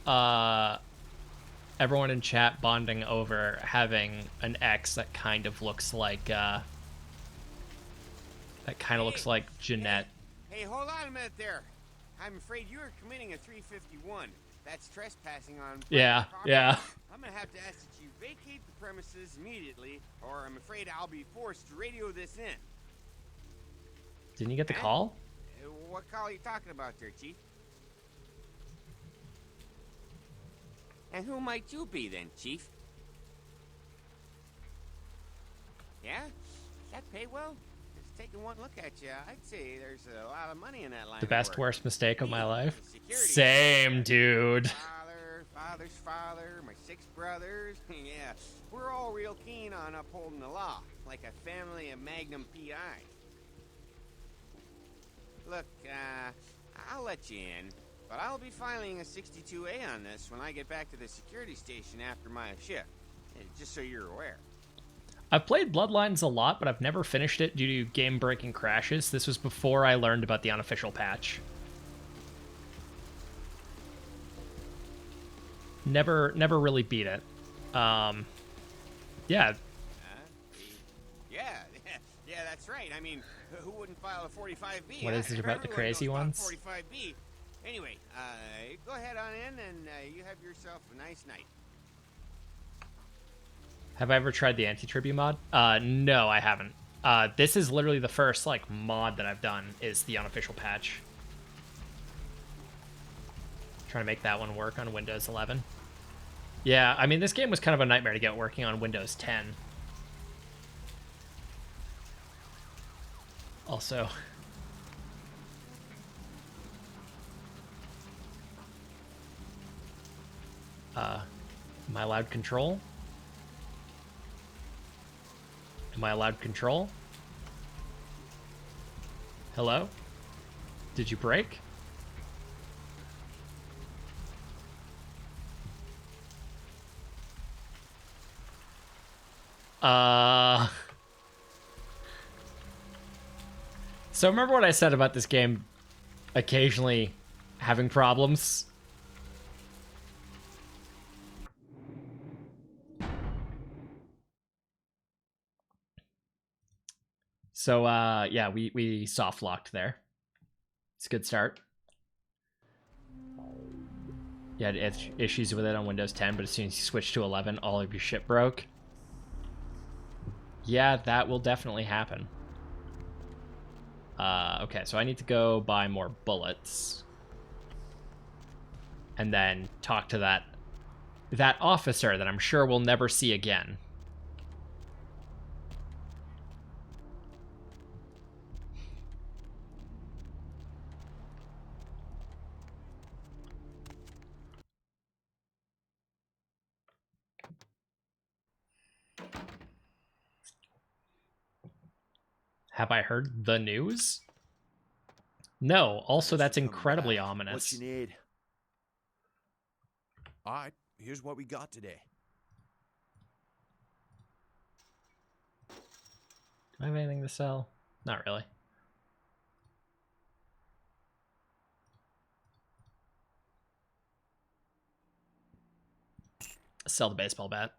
[SPEAKER 1] everyone in chat bonding over having an X that kind of looks like, Jeanette.
[SPEAKER 16] Hey, hold on a minute there. I'm afraid you are committing a 351. That's trespassing on
[SPEAKER 1] Yeah,
[SPEAKER 16] property.
[SPEAKER 1] yeah.
[SPEAKER 16] I'm gonna have to ask that you vacate the premises immediately, or I'm afraid I'll be forced to radio this in.
[SPEAKER 1] Didn't you get the call?
[SPEAKER 16] What call are you talking about there, Chief? And who might you be then, Chief? Yeah? Does that pay well? Just taking one look at you, I'd say there's a lot of money in that line.
[SPEAKER 1] The best worst mistake of my life.
[SPEAKER 16] Security.
[SPEAKER 1] Same, dude.
[SPEAKER 16] Father's father, my 6 brothers. Yeah, we're all real keen on upholding the law, like a family of Magnum PIs. Look, I'll let you in, but I'll be filing a 62A on this when I get back to the security station after my shift, just so you're aware.
[SPEAKER 1] I've played Bloodlines a lot, but I've never finished it due to game-breaking crashes. This was before I learned about the unofficial patch. Never really beat it. Yeah.
[SPEAKER 16] Yeah, that's right. I mean, who wouldn't file a 45B?
[SPEAKER 1] What is it about the crazy ones?
[SPEAKER 16] 45B. Anyway, go ahead on in, and you have yourself a nice night.
[SPEAKER 1] Have I ever tried the anti-tribute mod? No, I haven't. This is literally the first, like, mod that I've done, is the unofficial patch. Trying to make that one work on Windows 11. Yeah, I mean, this game was kind of a nightmare to get working on Windows 10. Also... am I allowed control? Am I allowed control? Hello? Did you break? So remember what I said about this game occasionally having problems? So, yeah, we soft locked there. It's a good start. You had issues with it on Windows 10, but as soon as you switch to 11, all of your shit broke. Yeah, that will definitely happen. Okay, so I need to go buy more bullets. And then talk to that officer that I'm sure we'll never see again. Have I heard the news? No. Also, that's incredibly ominous.
[SPEAKER 17] What you need? All right, here's what we got today.
[SPEAKER 1] Do I have anything to sell? Not really. Sell the baseball bat.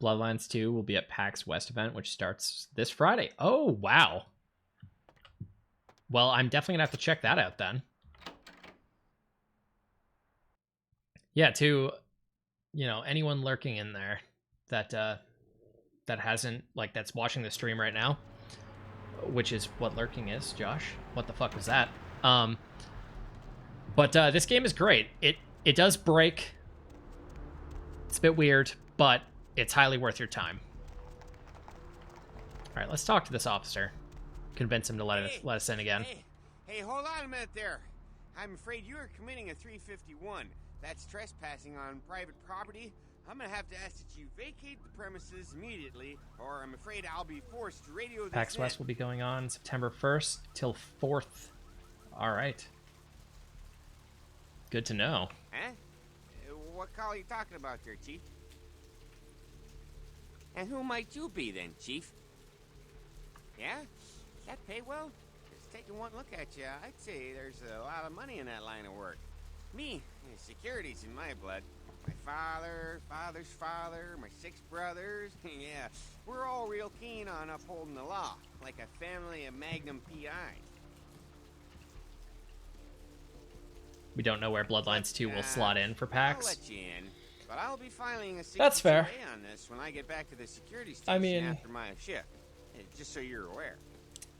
[SPEAKER 1] Bloodlines 2 will be at PAX West event, which starts this Friday. Oh, wow. Well, I'm definitely going to have to check that out then. Yeah, to, you know, anyone lurking in there that that hasn't, like, that's watching the stream right now, which is what lurking is, Josh. What the fuck was that? But this game is great. It does break. It's a bit weird, but it's highly worth your time. All right, let's talk to this officer. Convince him to let us in again.
[SPEAKER 16] Hey, hold on a minute there. I'm afraid you are committing a 351. That's trespassing on private property. I'm gonna have to ask that you vacate the premises immediately, or I'm afraid I'll be forced to radio this
[SPEAKER 1] PAX West will be going on September 1st till 4th. All right. Good to know.
[SPEAKER 16] Huh? What call are you talking about there, Chief? And who might you be then, Chief? Yeah? Does that pay well? Just taking one look at you, I'd say there's a lot of money in that line of work. Me, security's in my blood. My father's father, my 6 brothers. Yeah, we're all real keen on upholding the law, like a family of Magnum PIs.
[SPEAKER 1] We don't know where Bloodlines 2 will slot in for PAX.
[SPEAKER 16] I'll let you in, but I'll be filing a 62A
[SPEAKER 1] That's fair.
[SPEAKER 16] on this when I get back to the security station
[SPEAKER 1] I mean,
[SPEAKER 16] after my shift. Just so you're aware.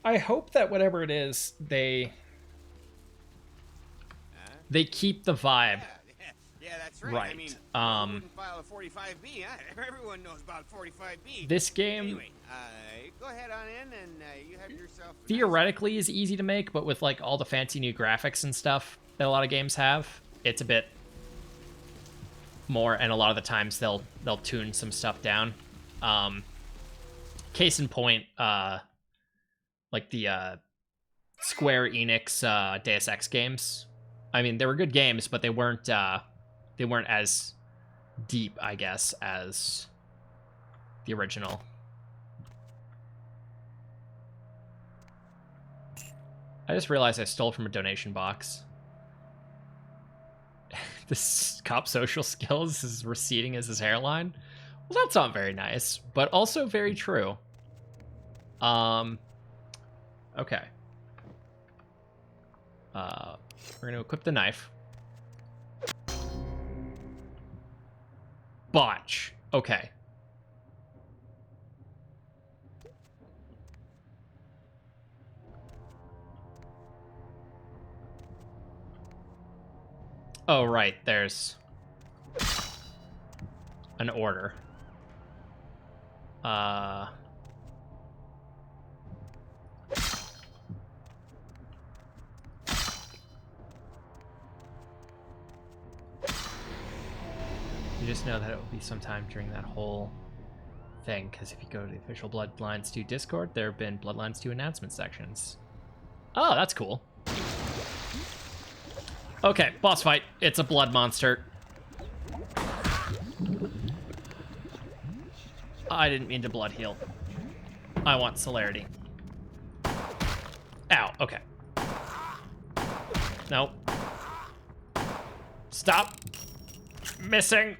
[SPEAKER 1] I hope that whatever it is, they keep the vibe.
[SPEAKER 16] Yeah, that's right.
[SPEAKER 1] Right.
[SPEAKER 16] I mean, I wouldn't file a 45B. Everyone knows about 45B.
[SPEAKER 1] This game,
[SPEAKER 16] Anyway, go ahead on in and you have yourself.
[SPEAKER 1] theoretically, is easy to make, but with like all the fancy new graphics and stuff that a lot of games have, it's a bit more. And a lot of the times they'll tune some stuff down. Case in point, like the Square Enix Deus Ex games. I mean, they were good games, but they weren't as deep, I guess, as the original. I just realized I stole from a donation box. This cop social skills is receding as his hairline. Well, that's not very nice, but also very true. Okay. We're gonna equip the knife. Botch. Okay. Oh, right. There's an order. You just know that it will be sometime during that whole thing, because if you go to the official Bloodlines 2 Discord, there have been Bloodlines 2 announcement sections. Oh, that's cool. Okay, boss fight. It's a blood monster. I didn't mean to blood heal. I want celerity. Ow, okay. Nope. Stop. Missing.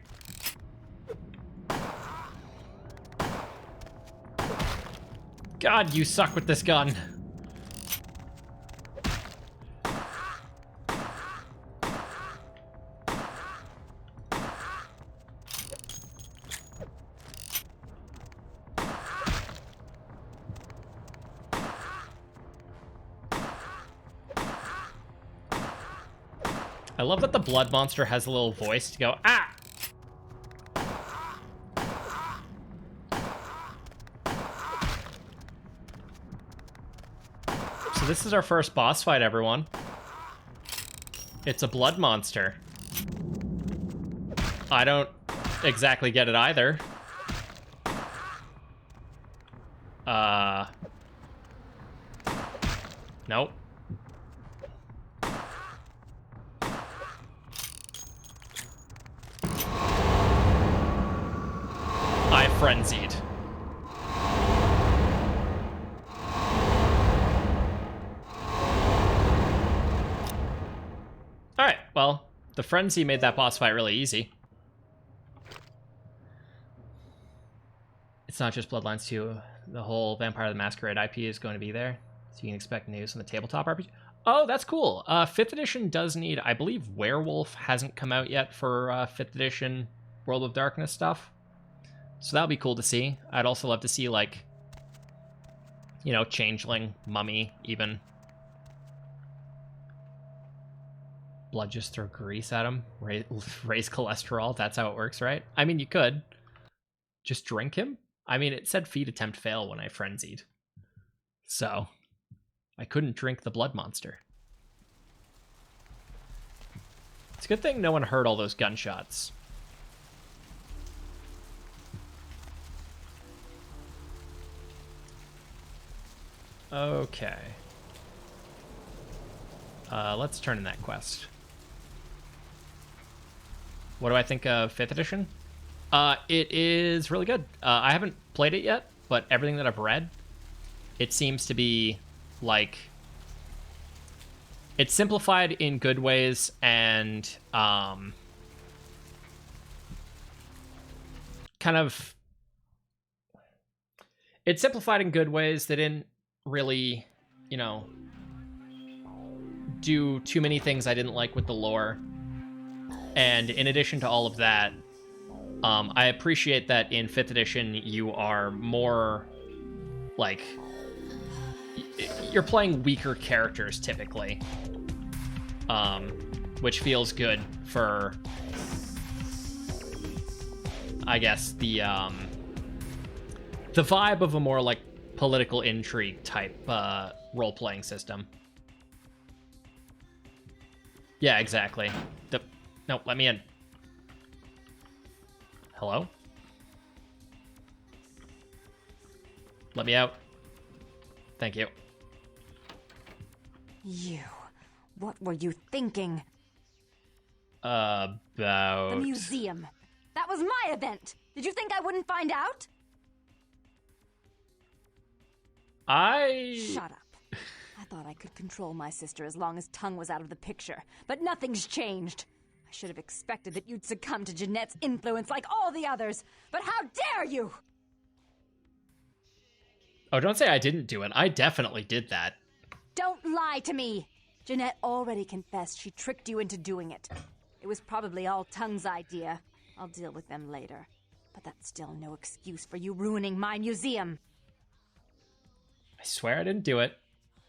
[SPEAKER 1] God, you suck with this gun. I love that the blood monster has a little voice to go, ah! So this is our first boss fight, everyone. It's a blood monster. I don't exactly get it either. Nope. I frenzied. Alright, well, the frenzy made that boss fight really easy. It's not just Bloodlines 2. The whole Vampire the Masquerade IP is going to be there. So you can expect news on the tabletop RPG. Oh, that's cool. 5th edition does need, I believe Werewolf hasn't come out yet for 5th edition World of Darkness stuff. So that'll be cool to see. I'd also love to see, like, you know, Changeling, Mummy, even. blood, just throw grease at him, raise cholesterol. That's how it works, right? I mean, you could just drink him. I mean, it said feed, attempt, fail when I frenzied, so I couldn't drink the blood monster. It's a good thing no one heard all those gunshots. Okay. Let's turn in that quest. What do I think of 5th edition? It is really good. I haven't played it yet, but everything that I've read, it seems to be like it's simplified in good ways, and kind of it's simplified in good ways. They didn't really, you know, do too many things I didn't like with the lore. And in addition to all of that, I appreciate that in 5th edition you are more like you're playing weaker characters typically, which feels good for, I guess, the vibe of a more like political intrigue type role-playing system. Yeah, exactly. No, let me in. Hello? Let me out. Thank you.
[SPEAKER 15] You. What were you thinking?
[SPEAKER 1] About...
[SPEAKER 15] The museum. That was my event. Did you think I wouldn't find out? Shut up. I thought I could control my sister as long as Tongue was out of the picture, but nothing's changed. I should have expected that you'd succumb to Jeanette's influence like all the others, but how dare you!
[SPEAKER 1] Oh, don't say I didn't do it. I definitely did that.
[SPEAKER 15] Don't lie to me! Jeanette already confessed she tricked you into doing it. It was probably all Tongue's idea. I'll deal with them later. But that's still no excuse for you ruining my museum.
[SPEAKER 1] I swear I didn't do it.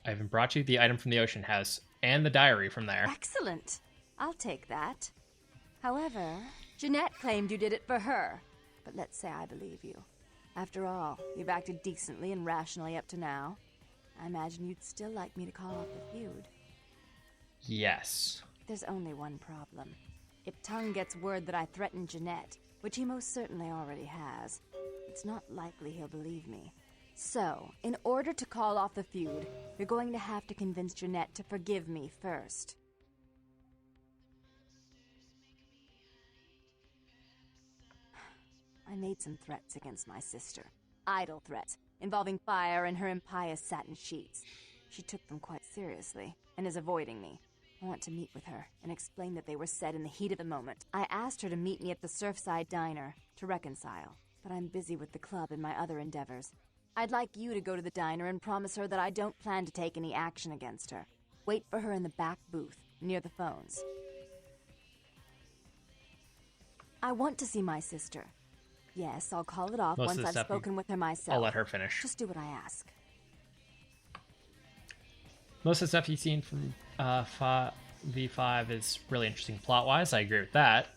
[SPEAKER 1] I even brought you the item from the Ocean House and the diary from there.
[SPEAKER 15] Excellent. I'll take that. However, Jeanette claimed you did it for her. But let's say I believe you. After all, you've acted decently and rationally up to now. I imagine you'd still like me to call off the feud.
[SPEAKER 1] Yes.
[SPEAKER 15] There's only one problem. If Tongue gets word that I threatened Jeanette, which he most certainly already has, it's not likely he'll believe me. So, in order to call off the feud, you're going to have to convince Jeanette to forgive me first. I made some threats against my sister. Idle threats, involving fire and her impious satin sheets. She took them quite seriously, and is avoiding me. I want to meet with her, and explain that they were said in the heat of the moment. I asked her to meet me at the Surfside Diner, to reconcile, but I'm busy with the club and my other endeavors. I'd like you to go to the diner and promise her that I don't plan to take any action against her. Wait for her in the back booth, near the phones. I want to see my sister. Yes, I'll call it off once I've spoken with her myself.
[SPEAKER 1] I'll let her finish.
[SPEAKER 15] Just do what I ask.
[SPEAKER 1] Most of the stuff you've seen from V5 is really interesting plot-wise. I agree with that.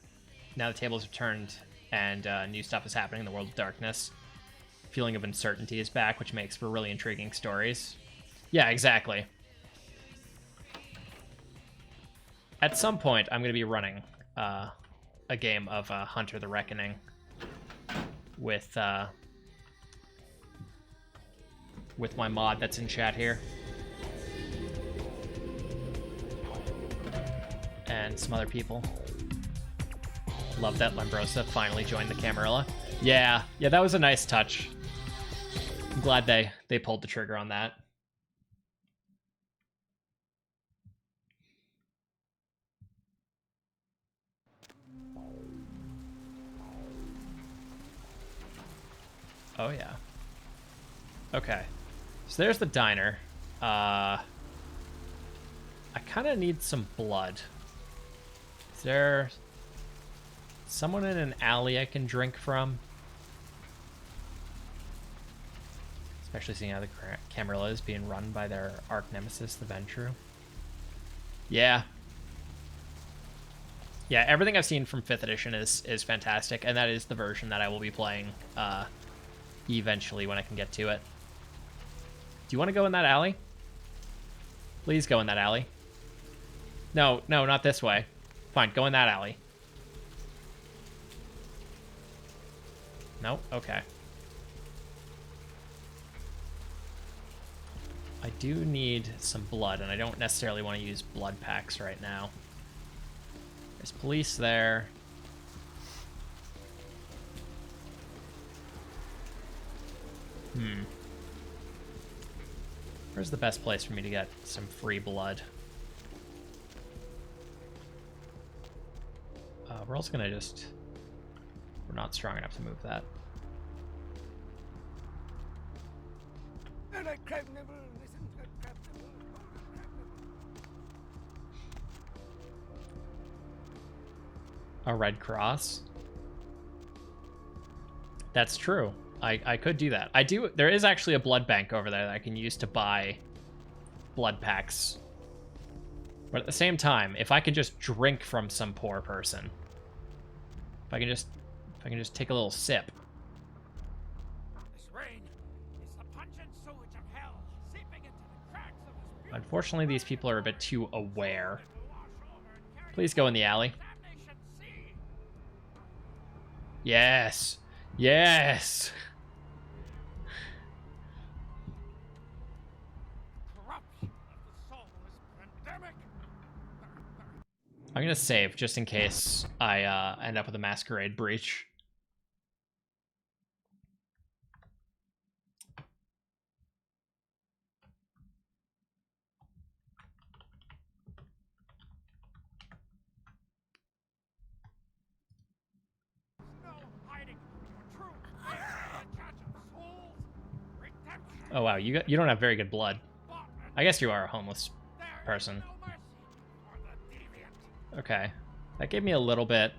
[SPEAKER 1] Now the tables have turned and new stuff is happening in the world of darkness. Feeling of uncertainty is back, which makes for really intriguing stories. Yeah, exactly. At some point, I'm going to be running a game of Hunter the Reckoning with my mod that's in chat here. And some other people. Love that Lambrosa finally joined the Camarilla. Yeah, that was a nice touch. I'm glad they pulled the trigger on that. Oh yeah. Okay. So there's the diner. I kind of need some blood. Is there someone in an alley I can drink from? Especially seeing how the Camarilla is being run by their arch nemesis, the Ventru. Yeah. Yeah, everything I've seen from 5th edition is fantastic, and that is the version that I will be playing eventually when I can get to it. Do you want to go in that alley? Please go in that alley. No, no, not this way. Fine, go in that alley. No? Okay. I do need some blood, and I don't necessarily want to use blood packs right now. There's police there. Where's the best place for me to get some free blood? We're also gonna just... We're not strong enough to move that. A red cross? That's true. I could do that. There is actually a blood bank over there that I can use to buy blood packs. But at the same time, if I could just drink from some poor person. If I can just take a little sip.
[SPEAKER 18] This rain is the pungent sewage of hell seeping into the cracks of this beautiful...
[SPEAKER 1] Unfortunately, these people are a bit too aware. Please go in the alley. Yes. Yes. I'm gonna save just in case I end up with a Masquerade breach. Oh wow, you don't have very good blood. I guess you are a homeless person. Okay, that gave me a little bit.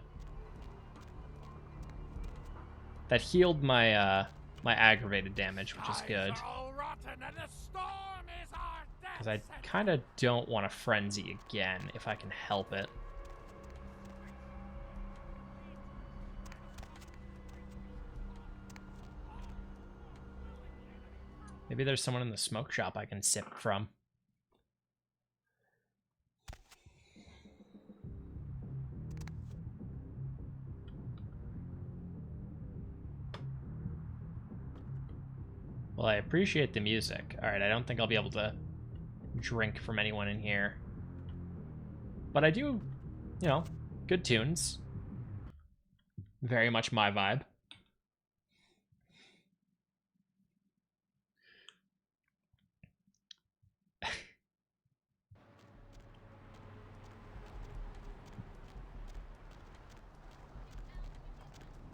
[SPEAKER 1] That healed my my aggravated damage, which is good. Because I kind of don't want to frenzy again if I can help it. Maybe there's someone in the smoke shop I can sip from. Well, I appreciate the music. Alright, I don't think I'll be able to drink from anyone in here. But I do, you know, good tunes. Very much my vibe.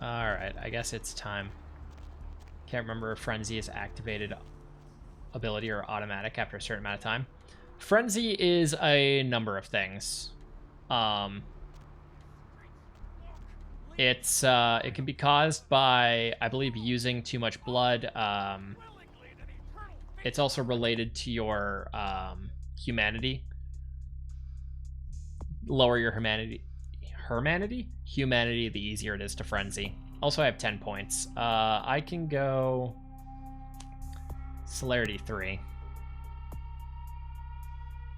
[SPEAKER 1] Alright, I guess it's time. Can't remember if Frenzy is activated ability or automatic after a certain amount of time. Frenzy is a number of things. It can be caused by, I believe, using too much blood. It's also related to your humanity. Lower your humanity, the easier it is to frenzy. Also, I have 10 points. I can go Celerity 3.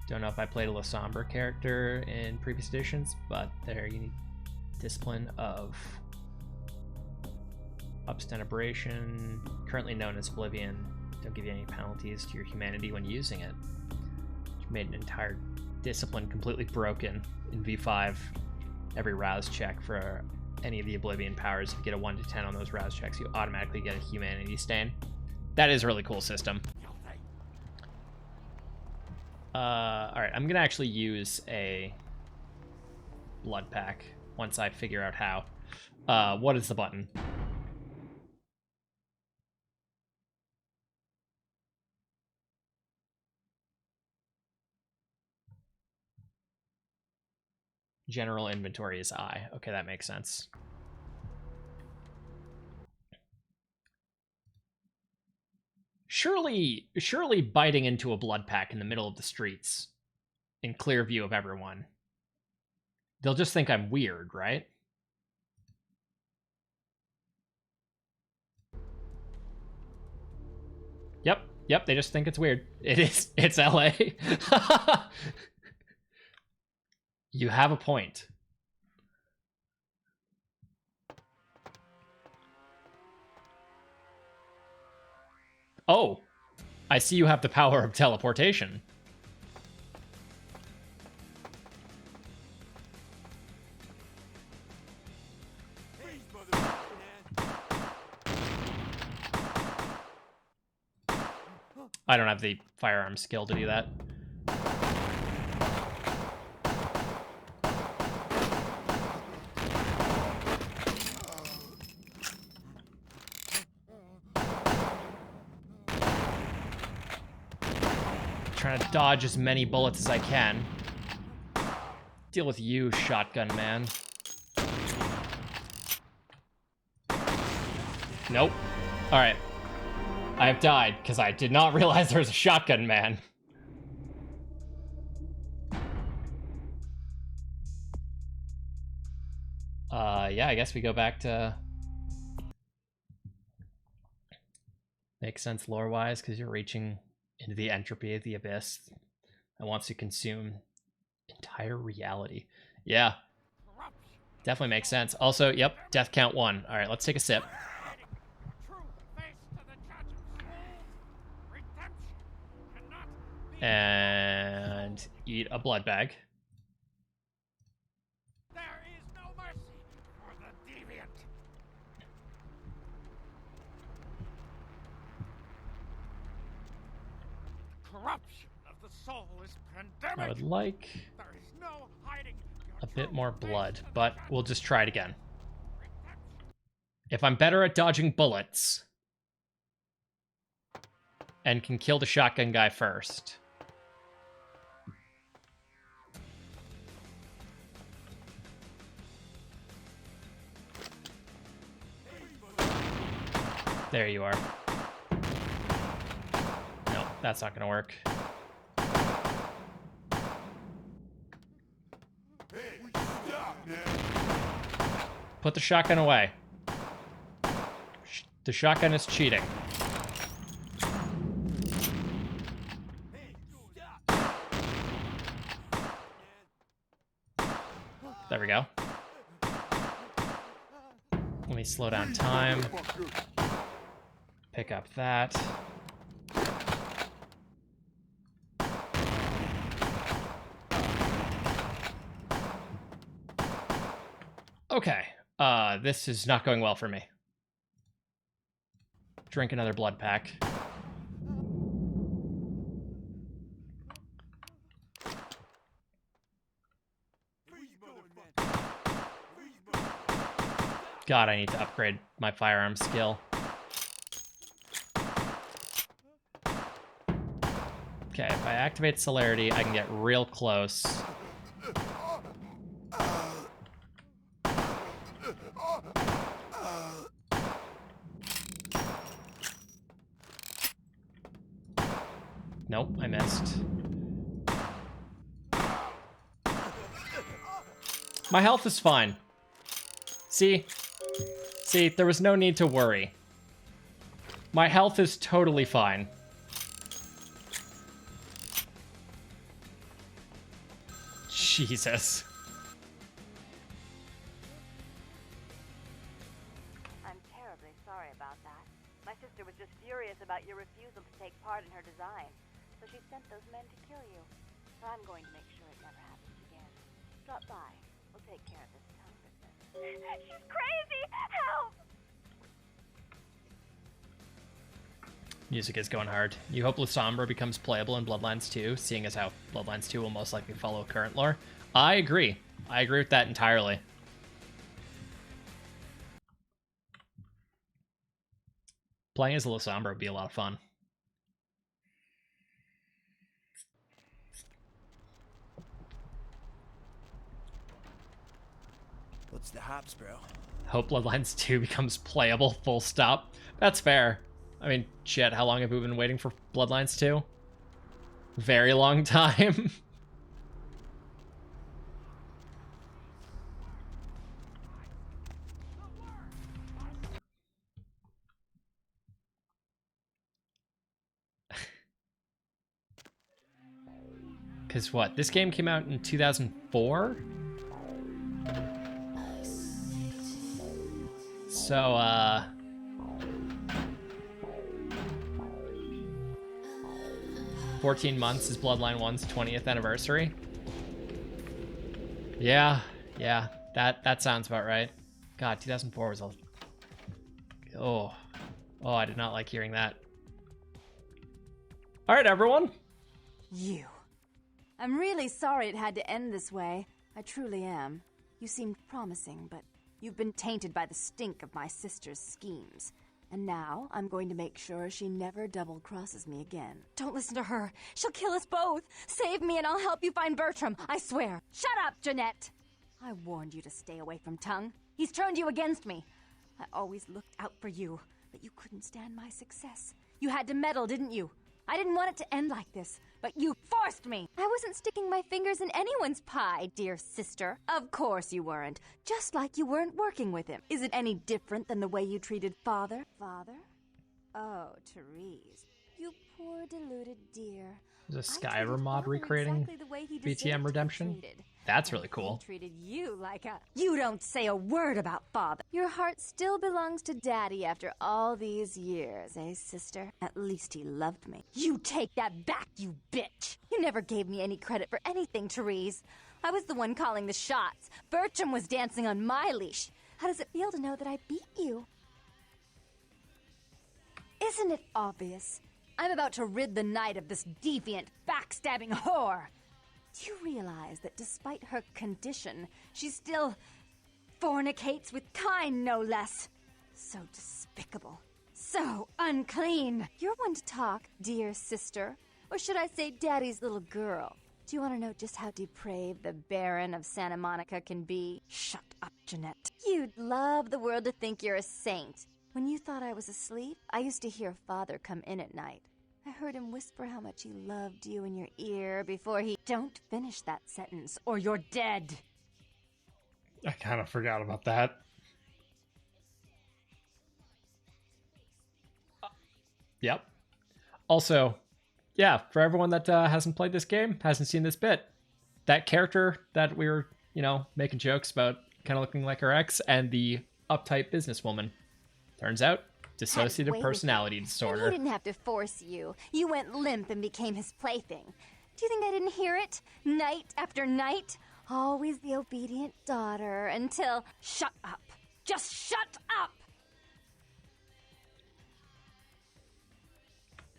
[SPEAKER 1] Don't know if I played a La Sombra character in previous editions, but there you need Discipline of Obstenebration, currently known as Oblivion. Don't give you any penalties to your humanity when using it. Which made an entire discipline completely broken in V5. Every rouse check for any of the Oblivion powers, if you get a 1 to 10 on those rouse checks, you automatically get a humanity stain. That is a really cool system. Alright, I'm gonna actually use a blood pack once I figure out how. What is the button? General inventory is I. Okay, that makes sense. Surely biting into a blood pack in the middle of the streets, in clear view of everyone, They'll just think I'm weird, right? Yep, they just think it's weird. It is. It's LA. You have a point. Oh, I see you have the power of teleportation. I don't have the firearm skill to do that. Trying to dodge as many bullets as I can. Deal with you, shotgun man. Nope. Alright. I have died, because I did not realize there was a shotgun man. Yeah, I guess we go back to... Makes sense lore-wise, because you're reaching into the entropy of the abyss that wants to consume entire reality. Yeah. Definitely makes sense. Also, yep, death count 1. Alright, let's take a sip. And eat a blood bag.
[SPEAKER 18] There is no mercy for the deviant. Corruption of the soul is pandemic.
[SPEAKER 1] I would like
[SPEAKER 18] There is no hiding
[SPEAKER 1] a bit more blood, but we'll just try it again. If I'm better at dodging bullets and can kill the shotgun guy first. There you are. No, that's not gonna work. Put the shotgun away. The shotgun is cheating. There we go. Let me slow down time. Pick up that. Okay. This is not going well for me. Drink another blood pack. God, I need to upgrade my firearm skill. Okay, if I activate celerity, I can get real close. Nope, I missed. My health is fine. See, there was no need to worry. My health is totally fine. Jesus.
[SPEAKER 19] I'm terribly sorry about that. My sister was just furious about your refusal to take part in her design, so she sent those men to kill you. I'm going to make sure it never happens again. Drop by. We'll take care of this town business. She's crazy! Help!
[SPEAKER 1] Music is going hard. You hope Lasombra becomes playable in Bloodlines 2, seeing as how Bloodlines 2 will most likely follow current lore. I agree. I agree with that entirely. Playing as Lasombra would be a lot of fun.
[SPEAKER 17] What's the hops, bro?
[SPEAKER 1] Hope Bloodlines 2 becomes playable, full stop. That's fair. I mean, shit, how long have we been waiting for Bloodlines 2? Very long time. Because what? This game came out in 2004? So, 14 months is Bloodline 1's 20th anniversary. Yeah, that sounds about right. God, 2004 was a... Oh, I did not like hearing that. All right, everyone.
[SPEAKER 15] You. I'm really sorry it had to end this way. I truly am. You seemed promising, but you've been tainted by the stink of my sister's schemes. And now, I'm going to make sure she never double-crosses me again. Don't listen to her. She'll kill us both. Save me and I'll help you find Bertram, I swear. Shut up, Jeanette! I warned you to stay away from Tongue. He's turned you against me. I always looked out for you, but you couldn't stand my success. You had to meddle, didn't you? I didn't want it to end like this, but you forced me! I wasn't sticking my fingers in anyone's pie, dear sister. Of course you weren't. Just like you weren't working with him. Is it any different than the way you treated Father? Father? Oh, Therese. You poor deluded dear.
[SPEAKER 1] There's a Skyrim mod recreating BTM Redemption. That's really cool.
[SPEAKER 15] He treated you like a... You don't say a word about Father. Your heart still belongs to Daddy after all these years, eh, sister? At least he loved me. You take that back, you bitch! You never gave me any credit for anything, Therese. I was the one calling the shots. Bertram was dancing on my leash. How does it feel to know that I beat you? Isn't it obvious? I'm about to rid the night of this deviant, backstabbing whore. Do you realize that despite her condition, she still fornicates with kind, no less? So despicable. So unclean. You're one to talk, dear sister. Or should I say Daddy's little girl? Do you want to know just how depraved the Baron of Santa Monica can be? Shut up, Jeanette. You'd love the world to think you're a saint. When you thought I was asleep, I used to hear Father come in at night. I heard him whisper how much he loved you in your ear before he... Don't finish that sentence, or you're dead!
[SPEAKER 1] I kind of forgot about that. Yep. Also, yeah, for everyone that hasn't played this game, hasn't seen this bit, that character that we were, making jokes about kind of looking like her ex and the uptight businesswoman, turns out, dissociative personality disorder.
[SPEAKER 15] And he didn't have to force you. You went limp and became his plaything. Do you think I didn't hear it? Night after night? Always the obedient daughter until... Shut up. Just shut up!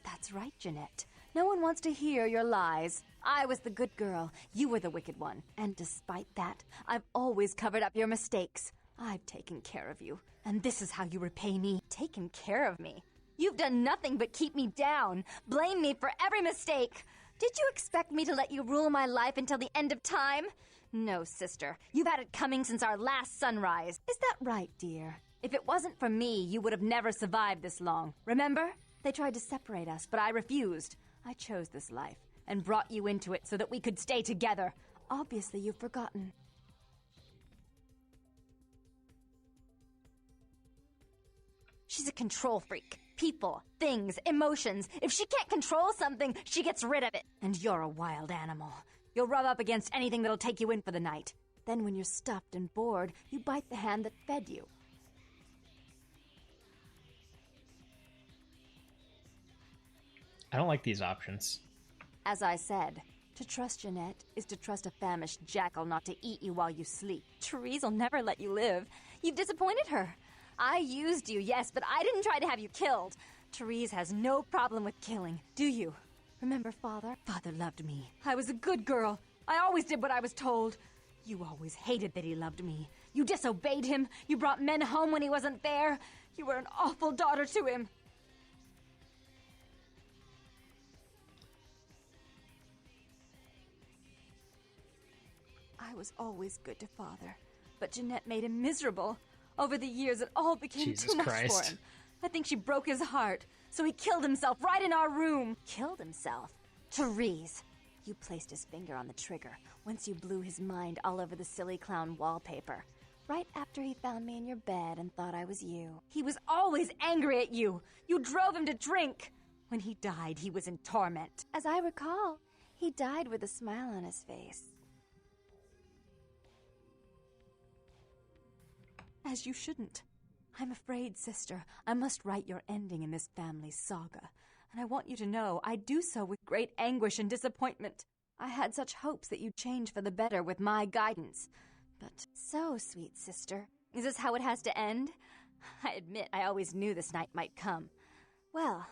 [SPEAKER 15] That's right, Jeanette. No one wants to hear your lies. I was the good girl. You were the wicked one. And despite that, I've always covered up your mistakes. I've taken care of you. And this is how you repay me. Taken care of me. You've done nothing but keep me down. Blame me for every mistake. Did you expect me to let you rule my life until the end of time? No, sister. You've had it coming since our last sunrise. Is that right, dear? If it wasn't for me, you would have never survived this long. Remember? They tried to separate us, but I refused. I chose this life and brought you into it so that we could stay together. Obviously, you've forgotten. She's a control freak. People, things, emotions. If she can't control something, she gets rid of it. And you're a wild animal. You'll rub up against anything that'll take you in for the night. Then when you're stuffed and bored, you bite the hand that fed you.
[SPEAKER 1] I don't like these options.
[SPEAKER 15] As I said, to trust Jeanette is to trust a famished jackal not to eat you while you sleep. Therese will never let you live. You've disappointed her. I used you, yes, but I didn't try to have you killed. Therese has no problem with killing, do you? Remember Father? Father loved me. I was a good girl. I always did what I was told. You always hated that he loved me. You disobeyed him. You brought men home when he wasn't there. You were an awful daughter to him. I was always good to Father, but Jeanette made him miserable. Over the years, it all became too much for him. I think she broke his heart, so he killed himself right in our room. Killed himself? Therese, you placed his finger on the trigger once you blew his mind all over the silly clown wallpaper. Right after he found me in your bed and thought I was you. He was always angry at you. You drove him to drink. When he died, he was in torment. As I recall, He died with a smile on his face.
[SPEAKER 20] As you shouldn't. I'm afraid, sister, I must write your ending in this family's saga. And I want you to know I do so with great anguish and disappointment. I had such hopes that you'd change for the better with my guidance. But
[SPEAKER 15] so, sweet sister, is this how it has to end? I admit I always knew this night might come. Well,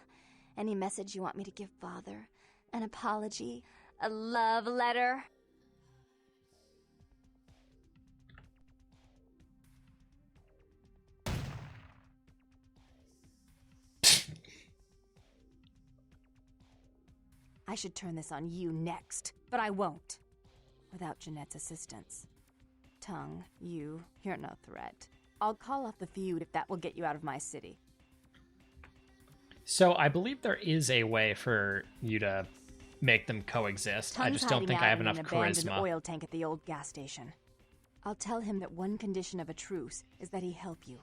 [SPEAKER 15] any message you want me to give Father? An apology? A love letter?
[SPEAKER 20] I should turn this on you next, but I won't. Without Jeanette's assistance. Tongue, you're no threat. I'll call off the feud if that will get you out of my city.
[SPEAKER 1] So I believe there is a way for you to make them coexist. I just don't think I have enough
[SPEAKER 20] an abandoned
[SPEAKER 1] charisma.
[SPEAKER 20] Oil tank at the old gas station. I'll tell him that one condition of a truce is that he help you.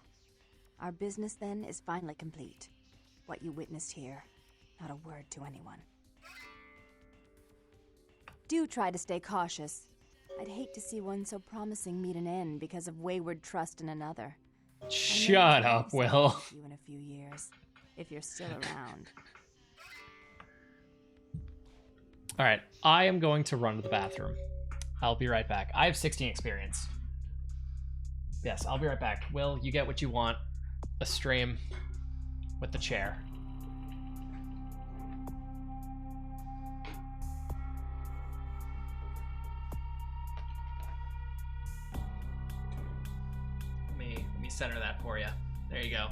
[SPEAKER 20] Our business then is finally complete. What you witnessed here, not a word to anyone. Do try to stay cautious. I'd hate to see one so promising meet an end because of wayward trust in another.
[SPEAKER 1] Shut up, Will.
[SPEAKER 20] You in a few years, if you're still around.
[SPEAKER 1] All right, I am going to run to the bathroom. I'll be right back. I have 16 experience. Yes, I'll be right back. Will, you get what you want. A stream with the chair. Let me center that for you. There you go.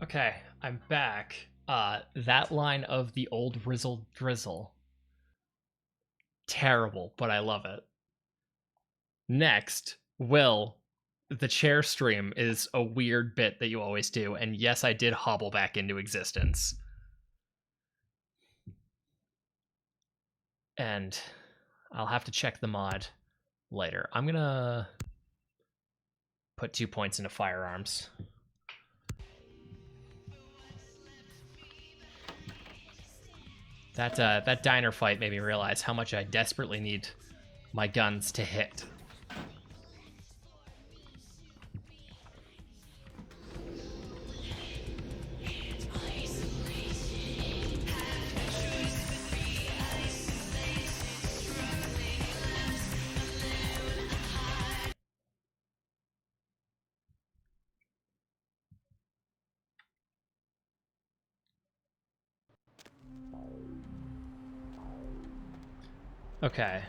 [SPEAKER 1] Okay, I'm back. That line of the old Rizzle Drizzle. Terrible, but I love it. Next, Will the chair stream is a weird bit that you always do, and yes, I did hobble back into existence. And I'll have to check the mod later. I'm gonna put 2 points into firearms. That diner fight made me realize how much I desperately need my guns to hit. Okay,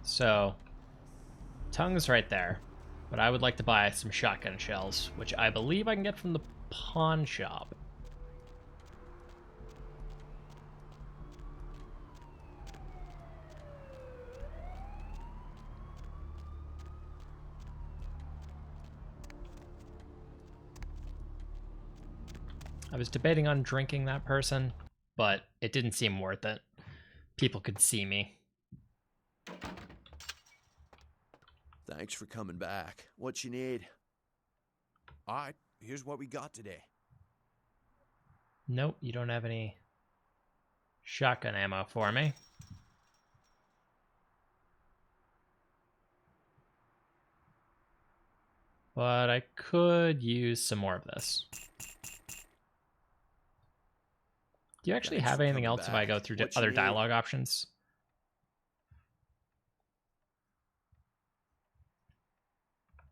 [SPEAKER 1] so tongue's right there, but I would like to buy some shotgun shells, which I believe I can get from the pawn shop. I was debating on drinking that person, but it didn't seem worth it. People could see me.
[SPEAKER 17] Thanks for coming back. What you need? All right, here's what we got today.
[SPEAKER 1] Nope, you don't have any shotgun ammo for me. But I could use some more of this. Do you actually have anything else if I go through other dialogue options?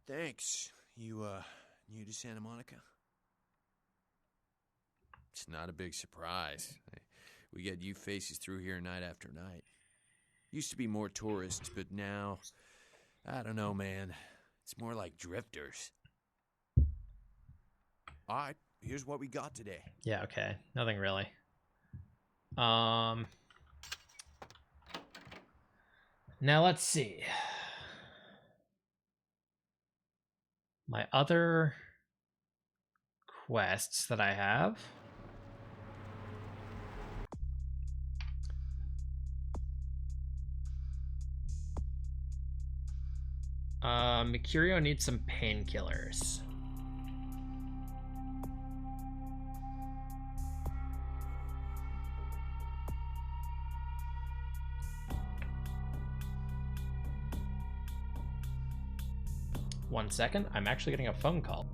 [SPEAKER 17] Thanks. You, new to Santa Monica? It's not a big surprise. We get you faces through here night after night. Used to be more tourists, but now, I don't know, man. It's more like drifters. All right, here's what we got today.
[SPEAKER 1] Yeah, okay. Nothing really. Now let's see. My other quests that I have. Mercurio needs some painkillers. One second, I'm actually getting a phone call.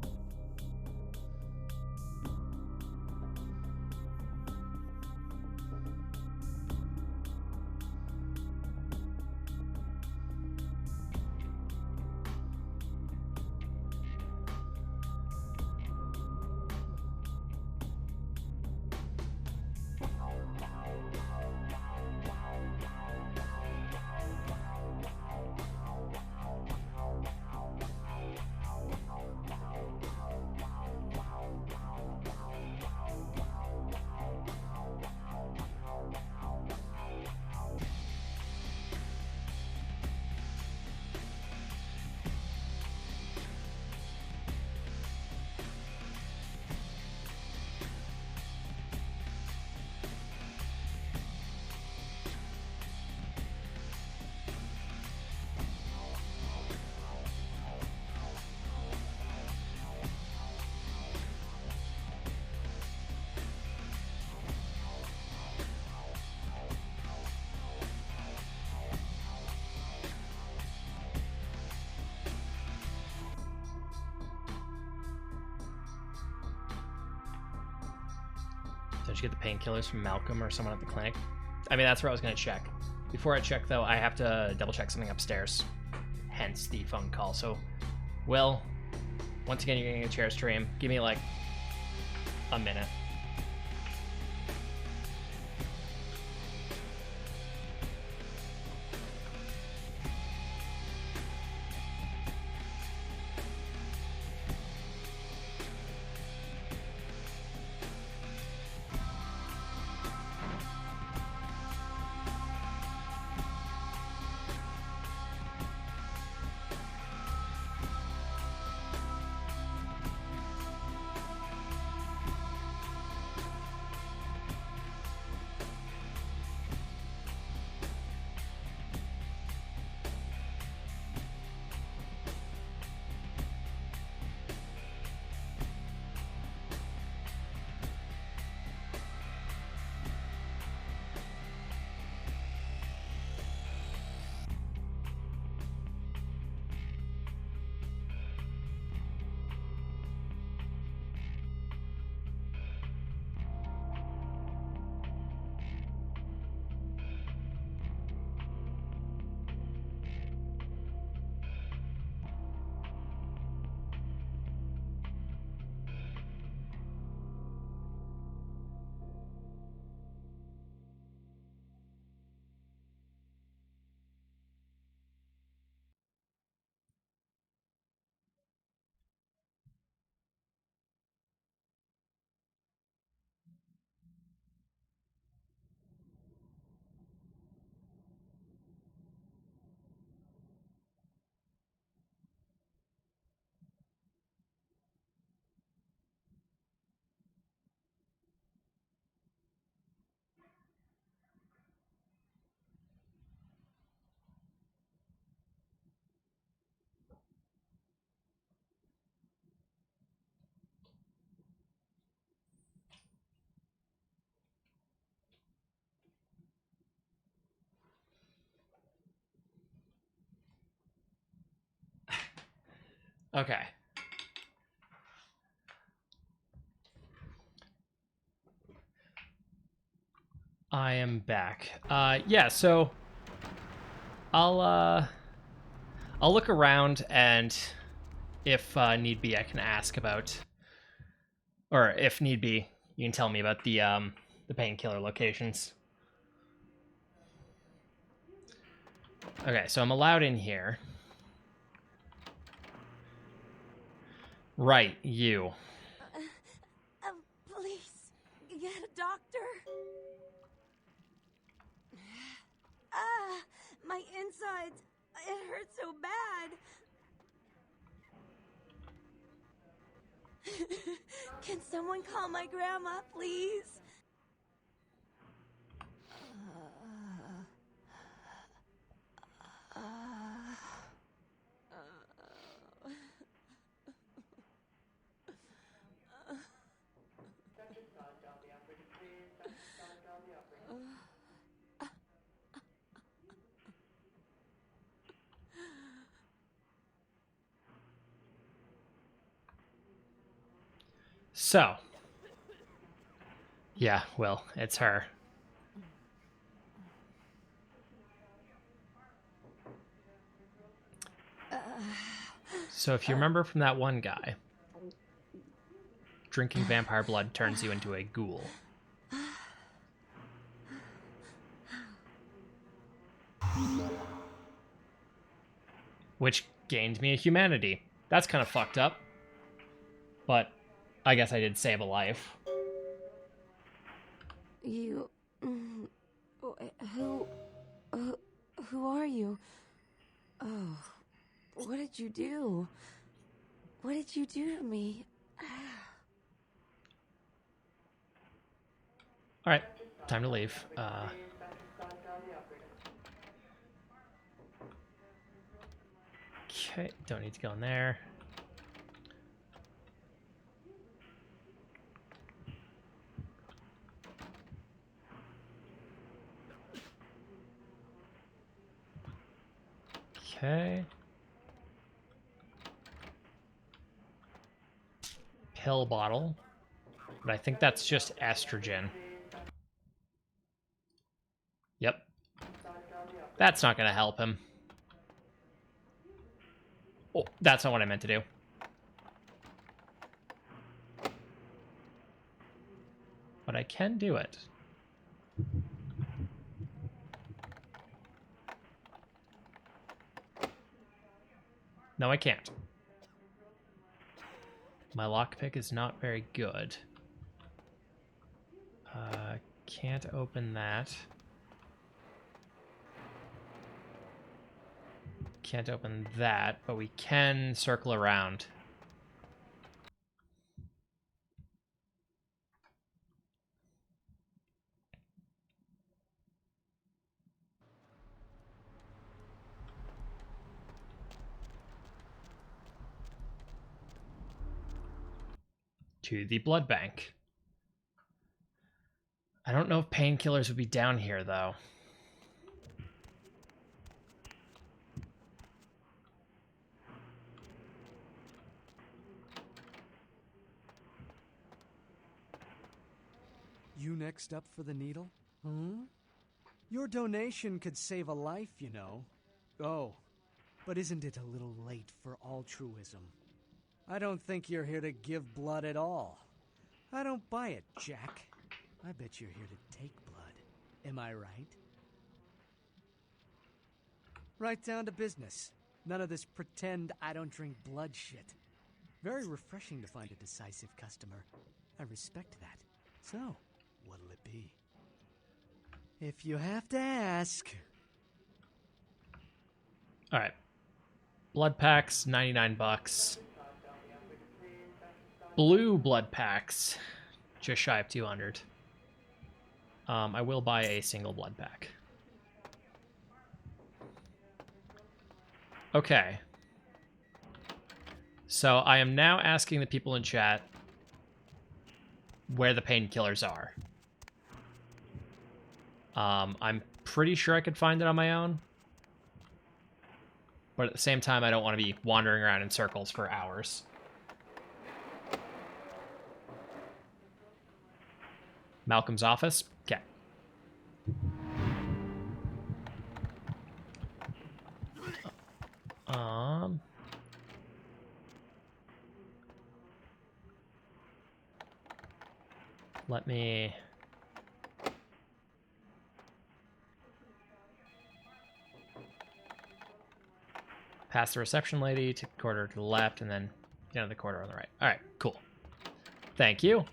[SPEAKER 1] Don't you get the painkillers from Malcolm or someone at the clinic? I mean, that's where I was going to check. Before I check, though, I have to double check something upstairs. Hence the phone call. So, Will, once again, you're getting a chair stream. Give me, like, a minute. Okay. I am back. Yeah, so I'll look around, and if need be, I can ask about, or if need be, you can tell me about the painkiller locations. Okay, so I'm allowed in here. Right, you.
[SPEAKER 9] Please, get a doctor. My insides. It hurts so bad. Can someone call my grandma, please?
[SPEAKER 1] So. Yeah, well, it's her. So if you remember from that one guy, drinking vampire blood turns you into a ghoul. Which gained me a humanity. That's kind of fucked up. But I guess I did save a life.
[SPEAKER 9] You... Who are you? Oh, what did you do? What did you do to me?
[SPEAKER 1] Alright, time to leave. Okay, don't need to go in there. Okay. Pill bottle. But I think that's just estrogen. Yep. That's not going to help him. Oh, that's not what I meant to do. But I can do it. No, I can't. My lockpick is not very good. Can't open that. Can't open that, but we can circle around. To the blood bank. I don't know if painkillers would be down here, though.
[SPEAKER 21] You next up for the needle? Hmm? Your donation could save a life, you know. Oh, but isn't it a little late for altruism? I don't think you're here to give blood at all. I don't buy it, Jack. I bet you're here to take blood. Am I right? Right down to business. None of this pretend I don't drink blood shit. Very refreshing to find a decisive customer. I respect that. So, what'll it be? If you have to ask.
[SPEAKER 1] All right. Blood packs, 99 bucks. Blue blood packs, just shy of 200. I will buy a single blood pack. Okay. So I am now asking the people in chat where the painkillers are. I'm pretty sure I could find it on my own. But at the same time, I don't want to be wandering around in circles for hours. Malcolm's office? Okay. Let me... Past the reception lady, take the corridor to the left, and then get into the corridor on the right. All right, cool. Thank you.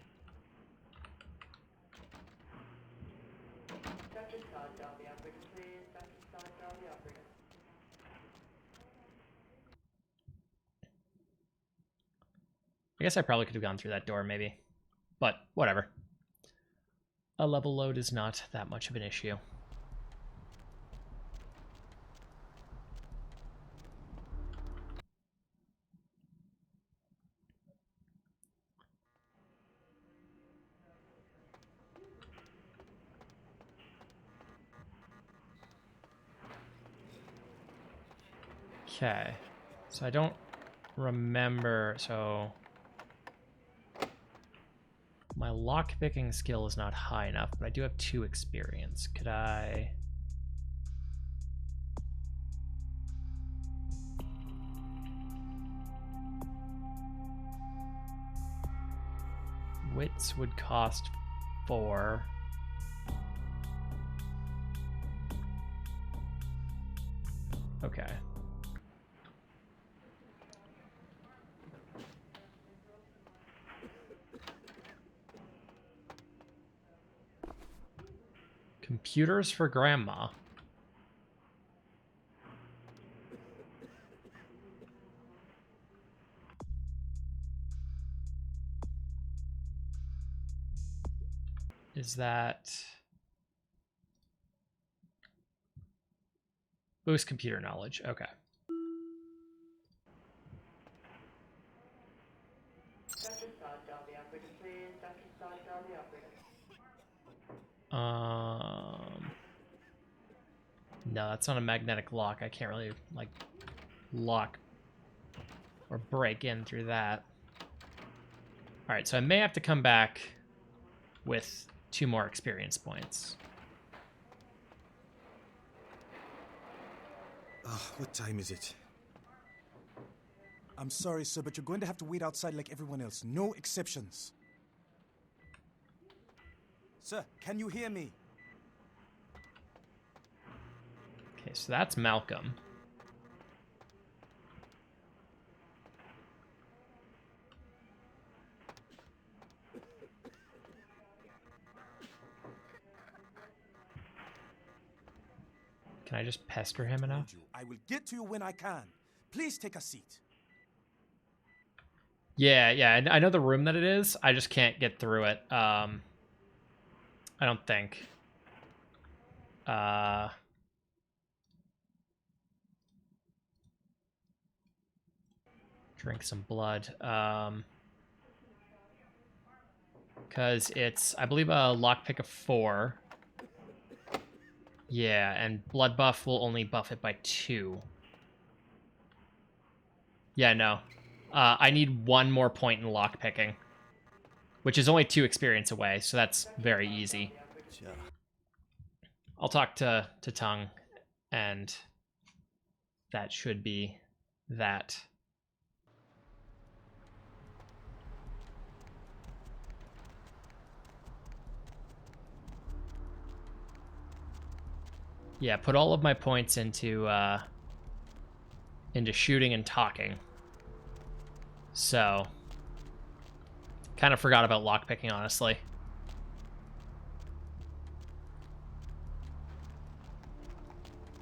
[SPEAKER 1] I guess I probably could have gone through that door, maybe. But whatever. A level load is not that much of an issue. Okay, so I don't remember, so my lockpicking skill is not high enough, but I do have 2 experience. Could I... Wits would cost 4. Okay. Computers for grandma. Is that... Boost computer knowledge. Okay. No, that's not a magnetic lock. I can't really, like, lock or break in through that. All right, so I may have to come back with 2 more experience points.
[SPEAKER 2] What time is it? I'm sorry, sir, but you're going to have to wait outside like everyone else. No exceptions. Sir, can you hear me?
[SPEAKER 1] Okay, so that's Malcolm. Can I just pester him enough?
[SPEAKER 2] I will get to you when I can. Please take a seat.
[SPEAKER 1] Yeah, I know the room that it is. I just can't get through it. I don't think. Drink some blood. Because it's, I believe, a lockpick of 4. Yeah, and blood buff will only buff it by 2. Yeah, no. I need 1 more point in lockpicking, which is only 2 experience away, so that's very easy. I'll talk to Tongue, and that should be that. Yeah, put all of my points into shooting and talking. So, kind of forgot about lockpicking, honestly.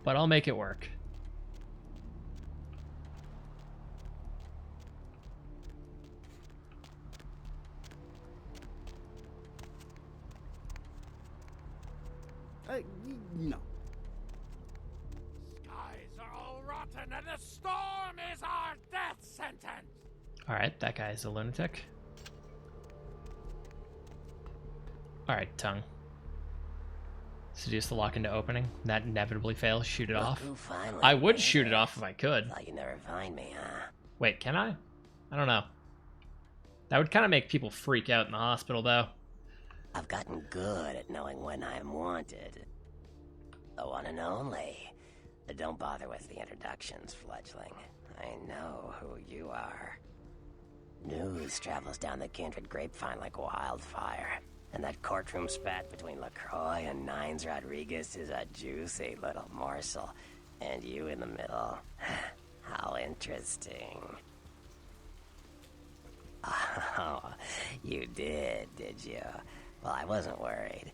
[SPEAKER 1] But I'll make it work.
[SPEAKER 10] No.
[SPEAKER 18] Skies are all rotten and the storm is our death sentence!
[SPEAKER 1] Alright, that guy's a lunatic. Alright, Tongue. Seduce the lock into opening. That inevitably fails. Shoot it
[SPEAKER 6] Look
[SPEAKER 1] off.
[SPEAKER 6] who finally
[SPEAKER 1] I would
[SPEAKER 6] made
[SPEAKER 1] shoot it off if I could.
[SPEAKER 6] Thought you'd never find me, huh?
[SPEAKER 1] Wait, can I? I don't know. That would kind of make people freak out in the hospital, though.
[SPEAKER 6] I've gotten good at knowing when I am wanted. The one and only. But don't bother with the introductions, fledgling. I know who you are. News travels down the kindred grapevine like wildfire. And that courtroom spat between LaCroix and Nines Rodriguez is a juicy little morsel. And you in the middle. How interesting. Oh, you did you? Well, I wasn't worried.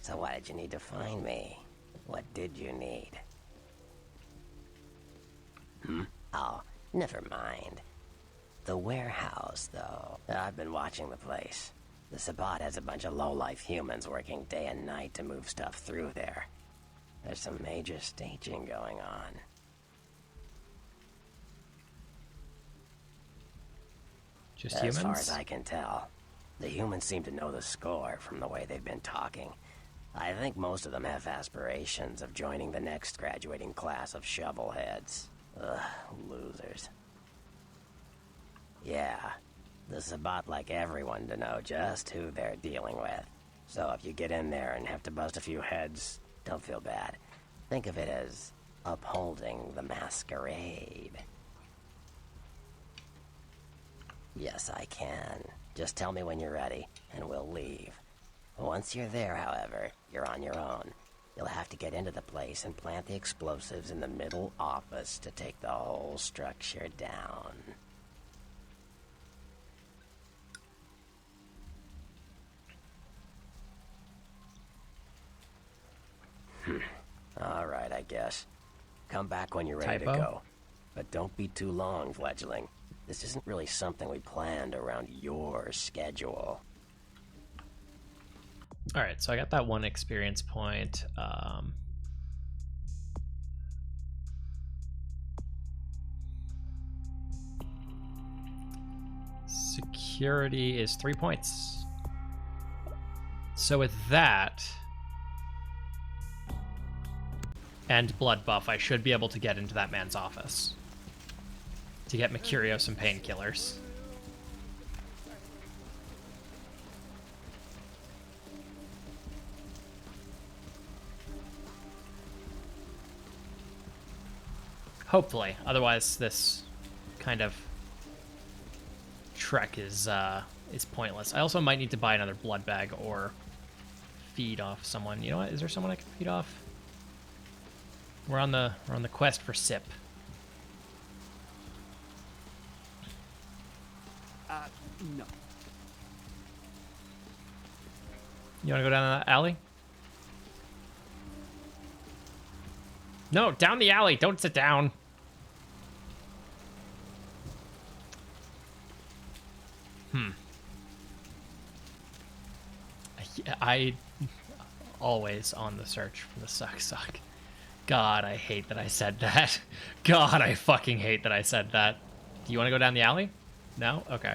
[SPEAKER 6] So why did you need to find me? What did you need? Oh, never mind. The warehouse, though. I've been watching the place. The Sabbat has a bunch of low-life humans working day and night to move stuff through there. There's some major staging going on.
[SPEAKER 1] Just
[SPEAKER 6] as
[SPEAKER 1] humans?
[SPEAKER 6] As far as I can tell. The humans seem to know the score from the way they've been talking. I think most of them have aspirations of joining the next graduating class of shovelheads. Ugh, losers. Yeah, the Sabbat like everyone to know just who they're dealing with. So if you get in there and have to bust a few heads, don't feel bad. Think of it as upholding the Masquerade. Yes, I can. Just tell me when you're ready, and we'll leave. Once you're there, however, you're on your own. You'll have to get into the place and plant the explosives in the middle office to take the whole structure down. All right, I guess. Come back when you're ready
[SPEAKER 1] Typo?
[SPEAKER 6] to go. But don't be too long, fledgling. This isn't really something we planned around your schedule.
[SPEAKER 1] Alright, so I got that one experience point. Security is 3 points. So with that and blood buff, I should be able to get into that man's office to get Mercurio some painkillers. Hopefully. Otherwise, this kind of trek is pointless. I also might need to buy another blood bag or feed off someone. You know what? Is there someone I can feed off? We're on the quest for Sip.
[SPEAKER 21] No.
[SPEAKER 1] You want to go down the alley? No, down the alley. Don't sit down. I always on the search for the suck. God, I hate that I said that. God, I fucking hate that I said that. Do you want to go down the alley? No? Okay.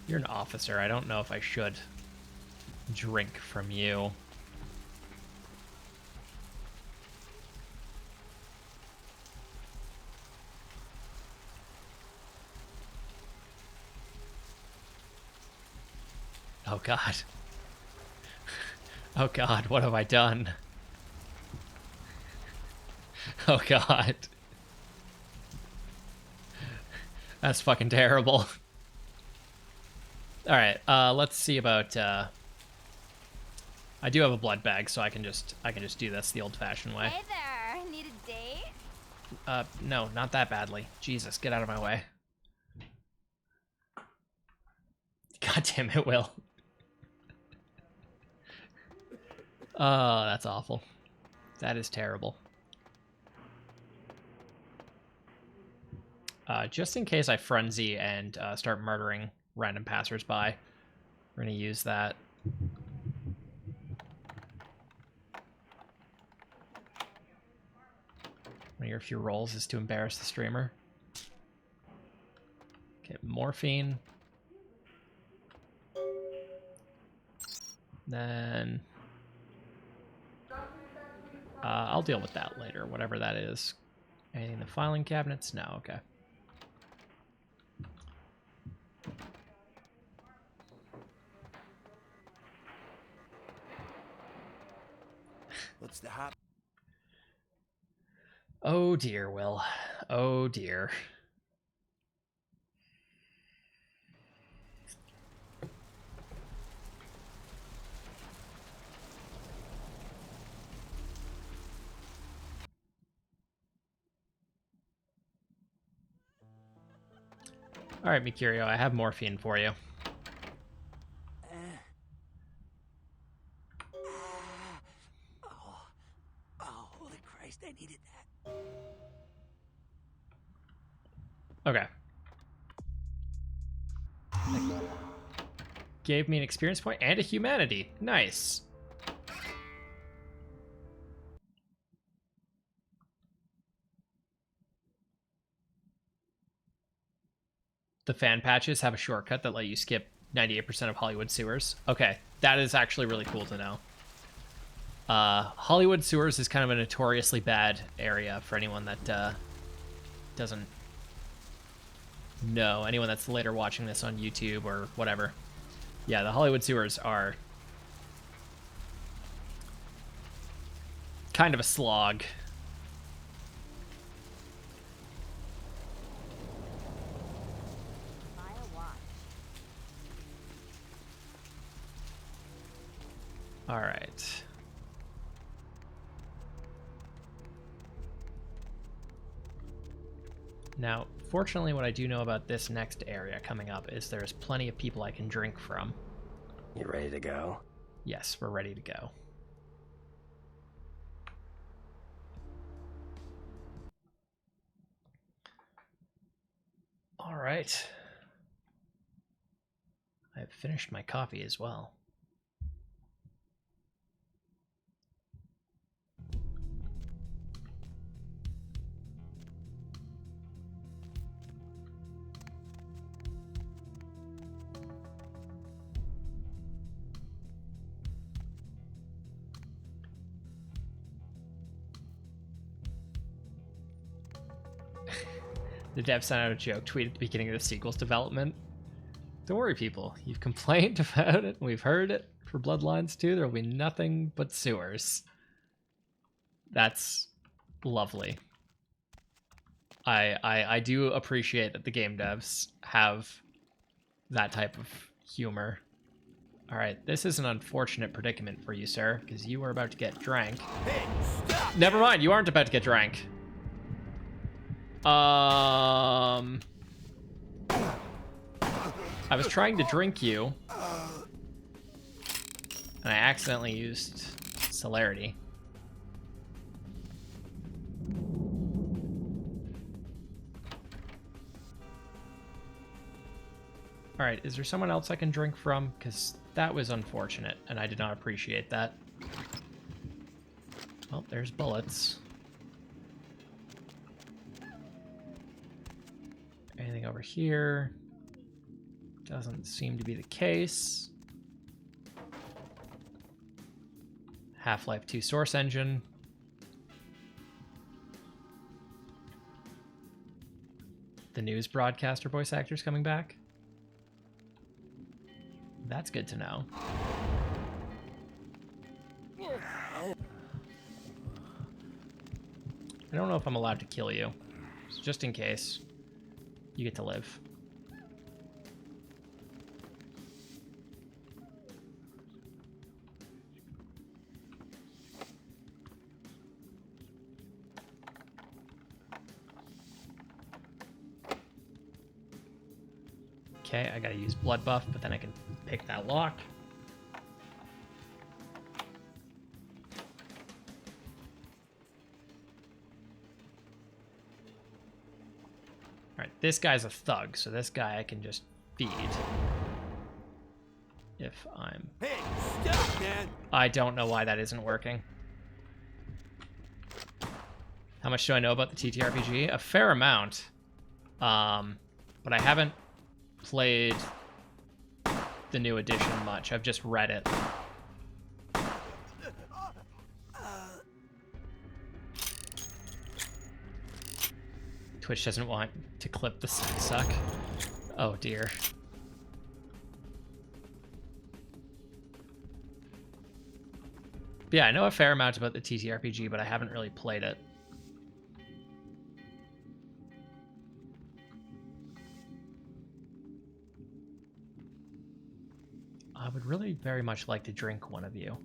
[SPEAKER 1] You're an officer. I don't know if I should drink from you. Oh God. Oh God, what have I done? Oh God. That's fucking terrible. Alright, let's see about I do have a blood bag, so I can just do this the old-fashioned way.
[SPEAKER 15] Hey there, need a date?
[SPEAKER 1] No, not that badly. Jesus, get out of my way. God damn it, Will. Oh, that's awful. That is terrible. Just in case I frenzy and start murdering random passersby, we're gonna use that. One of your few rolls is to embarrass the streamer. Okay, morphine. Then I'll deal with that later, whatever that is. Anything in the filing cabinets? No, okay.
[SPEAKER 8] What's the hop?
[SPEAKER 1] Oh dear, Will. Oh dear. All right, Mikurio, I have morphine for you.
[SPEAKER 7] Oh, holy Christ, I needed that.
[SPEAKER 1] Okay. Gave me an experience point and a humanity. Nice. The fan patches have a shortcut that let you skip 98% of Hollywood sewers. Okay, that is actually really cool to know. Hollywood sewers is kind of a notoriously bad area for anyone that doesn't know. Anyone that's later watching this on YouTube or whatever. Yeah, the Hollywood sewers are kind of a slog. All right. Now, fortunately, what I do know about this next area coming up is there's plenty of people I can drink from.
[SPEAKER 6] You ready to go?
[SPEAKER 1] Yes, we're ready to go. All right. I've finished my coffee as well. The dev sent out a joke tweet at the beginning of the sequel's development. Don't worry, people. You've complained about it. We've heard it. For Bloodlines 2, there will be nothing but sewers. That's lovely. I do appreciate that the game devs have that type of humor. All right, this is an unfortunate predicament for you, sir, because you are about to get drank.
[SPEAKER 7] Hey, stop!
[SPEAKER 1] Never mind, you aren't about to get drank. I was trying to drink you, and I accidentally used celerity. Alright, is there someone else I can drink from? Because that was unfortunate, and I did not appreciate that. Well, there's bullets. Anything over here? Doesn't seem to be the case. Half-Life 2 source engine. The news broadcaster voice actor's coming back. That's good to know. I don't know if I'm allowed to kill you. So just in case, you get to live. Okay, I gotta use blood buff, but then I can pick that lock. Alright, this guy's a thug, so this guy I can just feed. If I'm...
[SPEAKER 7] Hey, stop, man!
[SPEAKER 1] I don't know why that isn't working. How much do I know about the TTRPG? A fair amount. But I haven't played the new edition much. I've just read it. Twitch doesn't want to clip the suck. Oh dear. Yeah, I know a fair amount about the TTRPG, but I haven't really played it. I would really very much like to drink one of you.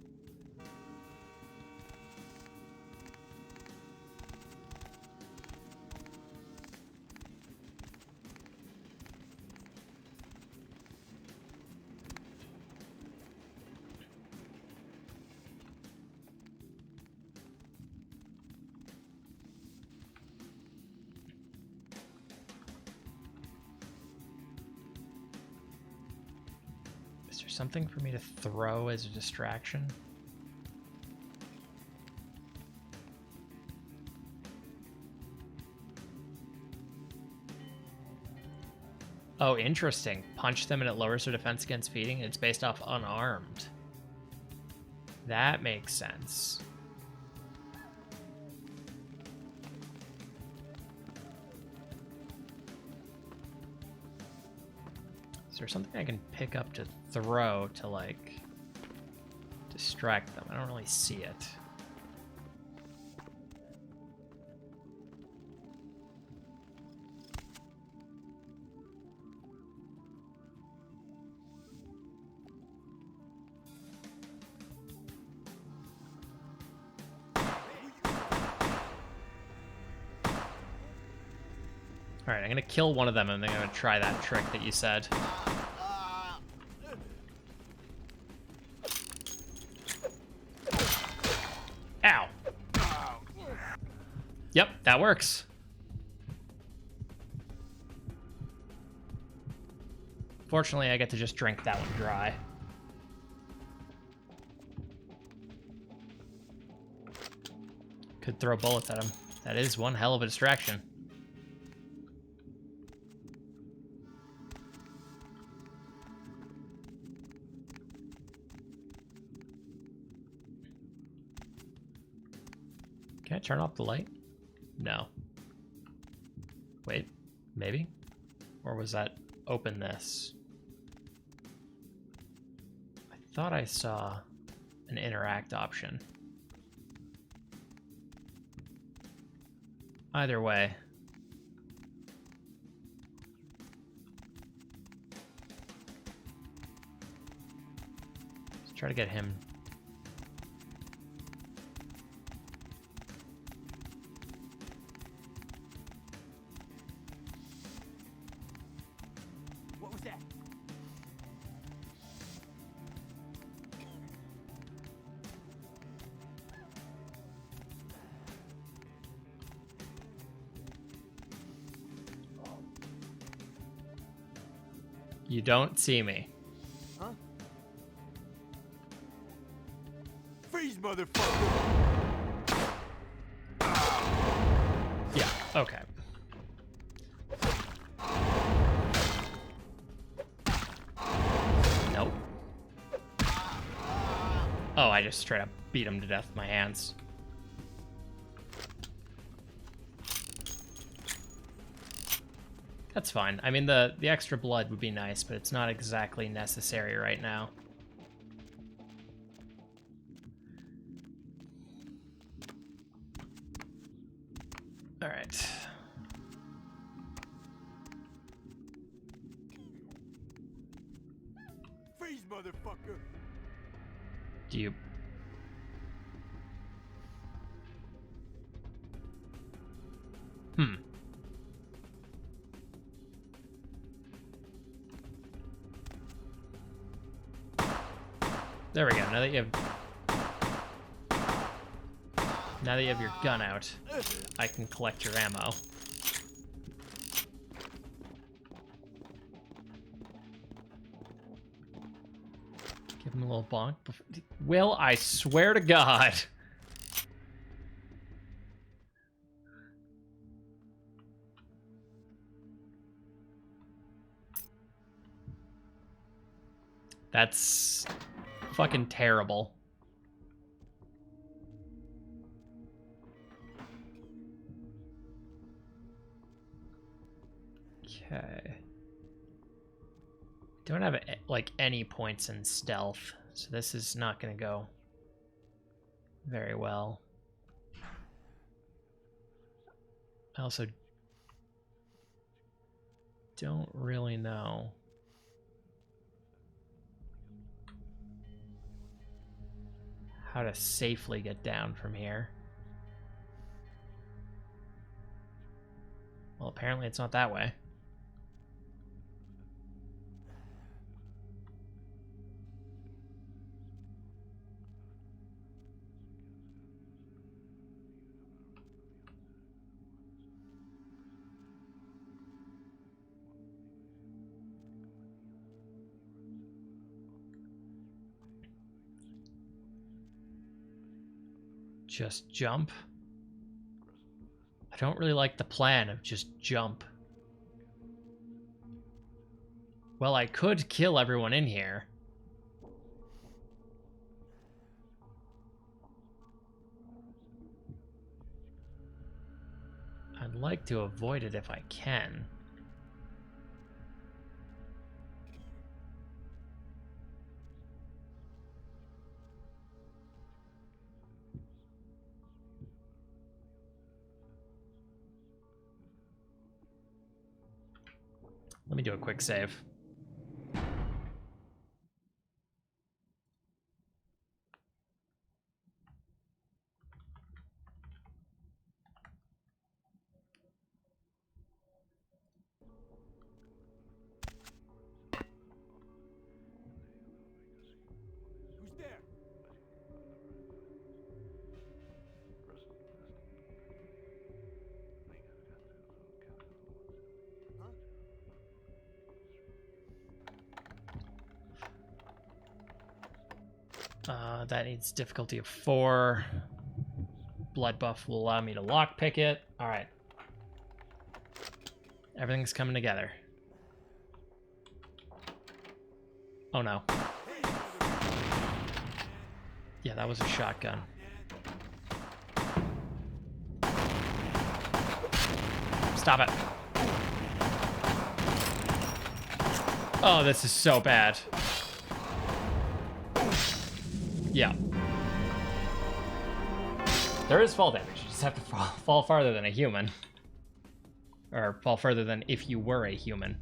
[SPEAKER 1] Something for me to throw as a distraction? Oh, interesting. Punch them and it lowers their defense against feeding. It's based off unarmed. That makes sense. Is there something I can pick up to throw to, like, distract them? I don't really see it. Alright, I'm gonna kill one of them and then I'm gonna try that trick that you said. Ow! Yep, that works. Fortunately, I get to just drink that one dry. Could throw bullets at him. That is one hell of a distraction. Can I turn off the light? No. Wait, maybe? Or was that open this? I thought I saw an interact option. Either way. Let's try to get him.
[SPEAKER 7] What was that?
[SPEAKER 1] You don't see me.
[SPEAKER 7] Huh? Freeze, motherfucker!
[SPEAKER 1] Yeah, okay. Nope. Oh, I just straight up beat him to death with my hands. That's fine. I mean, the extra blood would be nice, but it's not exactly necessary right now. All right.
[SPEAKER 7] Freeze, motherfucker!
[SPEAKER 1] Do you... There we go. Now that you have your gun out, I can collect your ammo. Give him a little bonk. Will, I swear to God. That's fucking terrible. Don't have like any points in stealth, so this is not going to go very well. I also don't really know. How to safely get down from here. Well, apparently it's not that way. Just jump. I don't really like the plan of just jump. Well, I could kill everyone in here. I'd like to avoid it if I can. Let me do a quick save.
[SPEAKER 18] Who's there?
[SPEAKER 1] That needs difficulty of 4. Blood buff will allow me to lockpick it. All right. Everything's coming together. Oh no. Yeah, that was a shotgun. Stop it. Oh, this is so bad. Yeah. There is fall damage. You just have to fall farther than a human. Or fall further than if you were a human.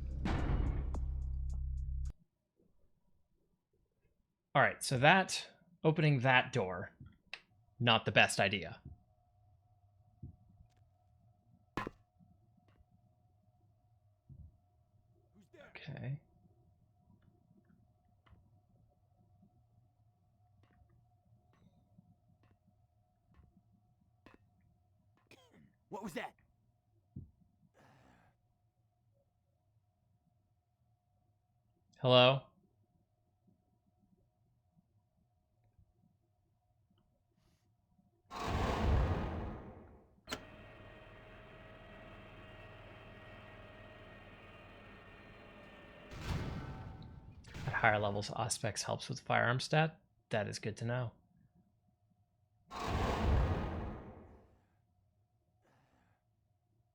[SPEAKER 1] Alright, so that, opening that door, not the best idea. Okay.
[SPEAKER 7] What was that?
[SPEAKER 1] Hello? At higher levels, Auspex helps with firearm stat. That is good to know.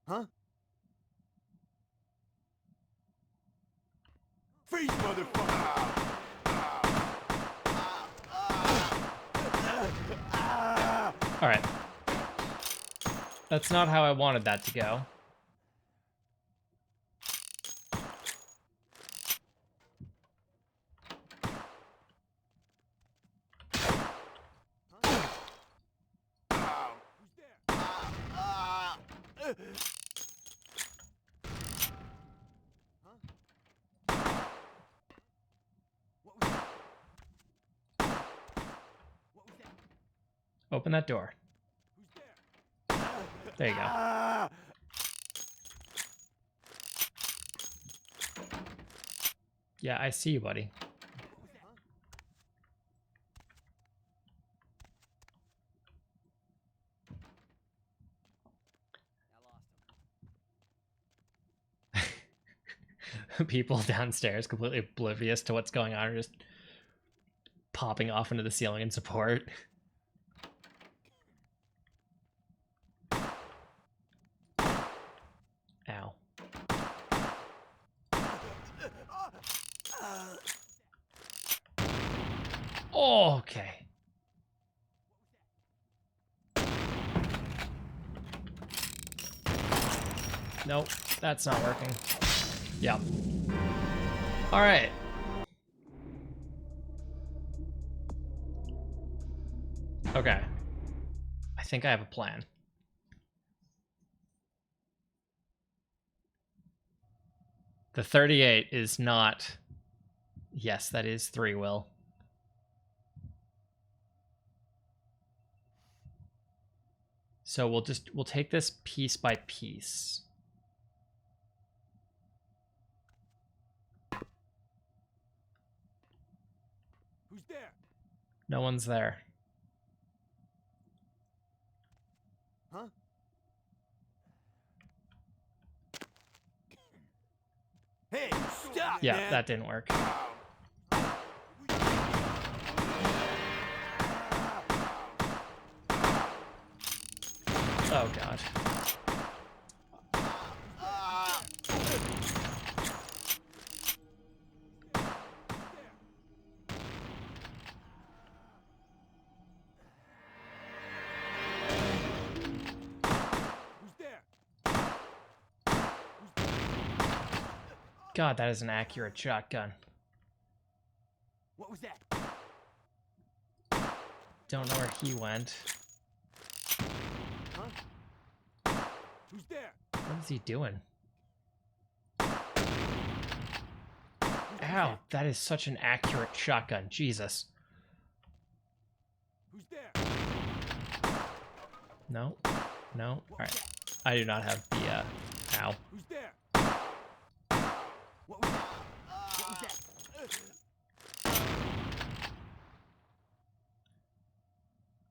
[SPEAKER 7] Huh? Freeze, motherfucker!
[SPEAKER 1] Alright. That's not how I wanted that to go. Open that door. There you go. Yeah, I see you, buddy. People downstairs completely oblivious to what's going on are just popping off into the ceiling in support. Ow. Oh, okay. Nope, that's not working. Yep. All right. Okay. I think I have a plan. The 38 is not... Yes, that is 3 will. So we'll take this piece by piece.
[SPEAKER 18] Who's there?
[SPEAKER 1] No one's there.
[SPEAKER 18] Huh? Hey, stop!
[SPEAKER 1] Yeah,
[SPEAKER 18] man.
[SPEAKER 1] that didn't work. Oh god.
[SPEAKER 18] Who's there?
[SPEAKER 1] God, that is an accurate shotgun.
[SPEAKER 18] What was that?
[SPEAKER 1] Don't know where he went.
[SPEAKER 18] Huh? Who's there?
[SPEAKER 1] What is he doing? Ow, that is such an accurate shotgun. Jesus.
[SPEAKER 18] Who's there?
[SPEAKER 1] No. No. Alright. I do not have the, ow.
[SPEAKER 18] Who's there? What was that? What was that?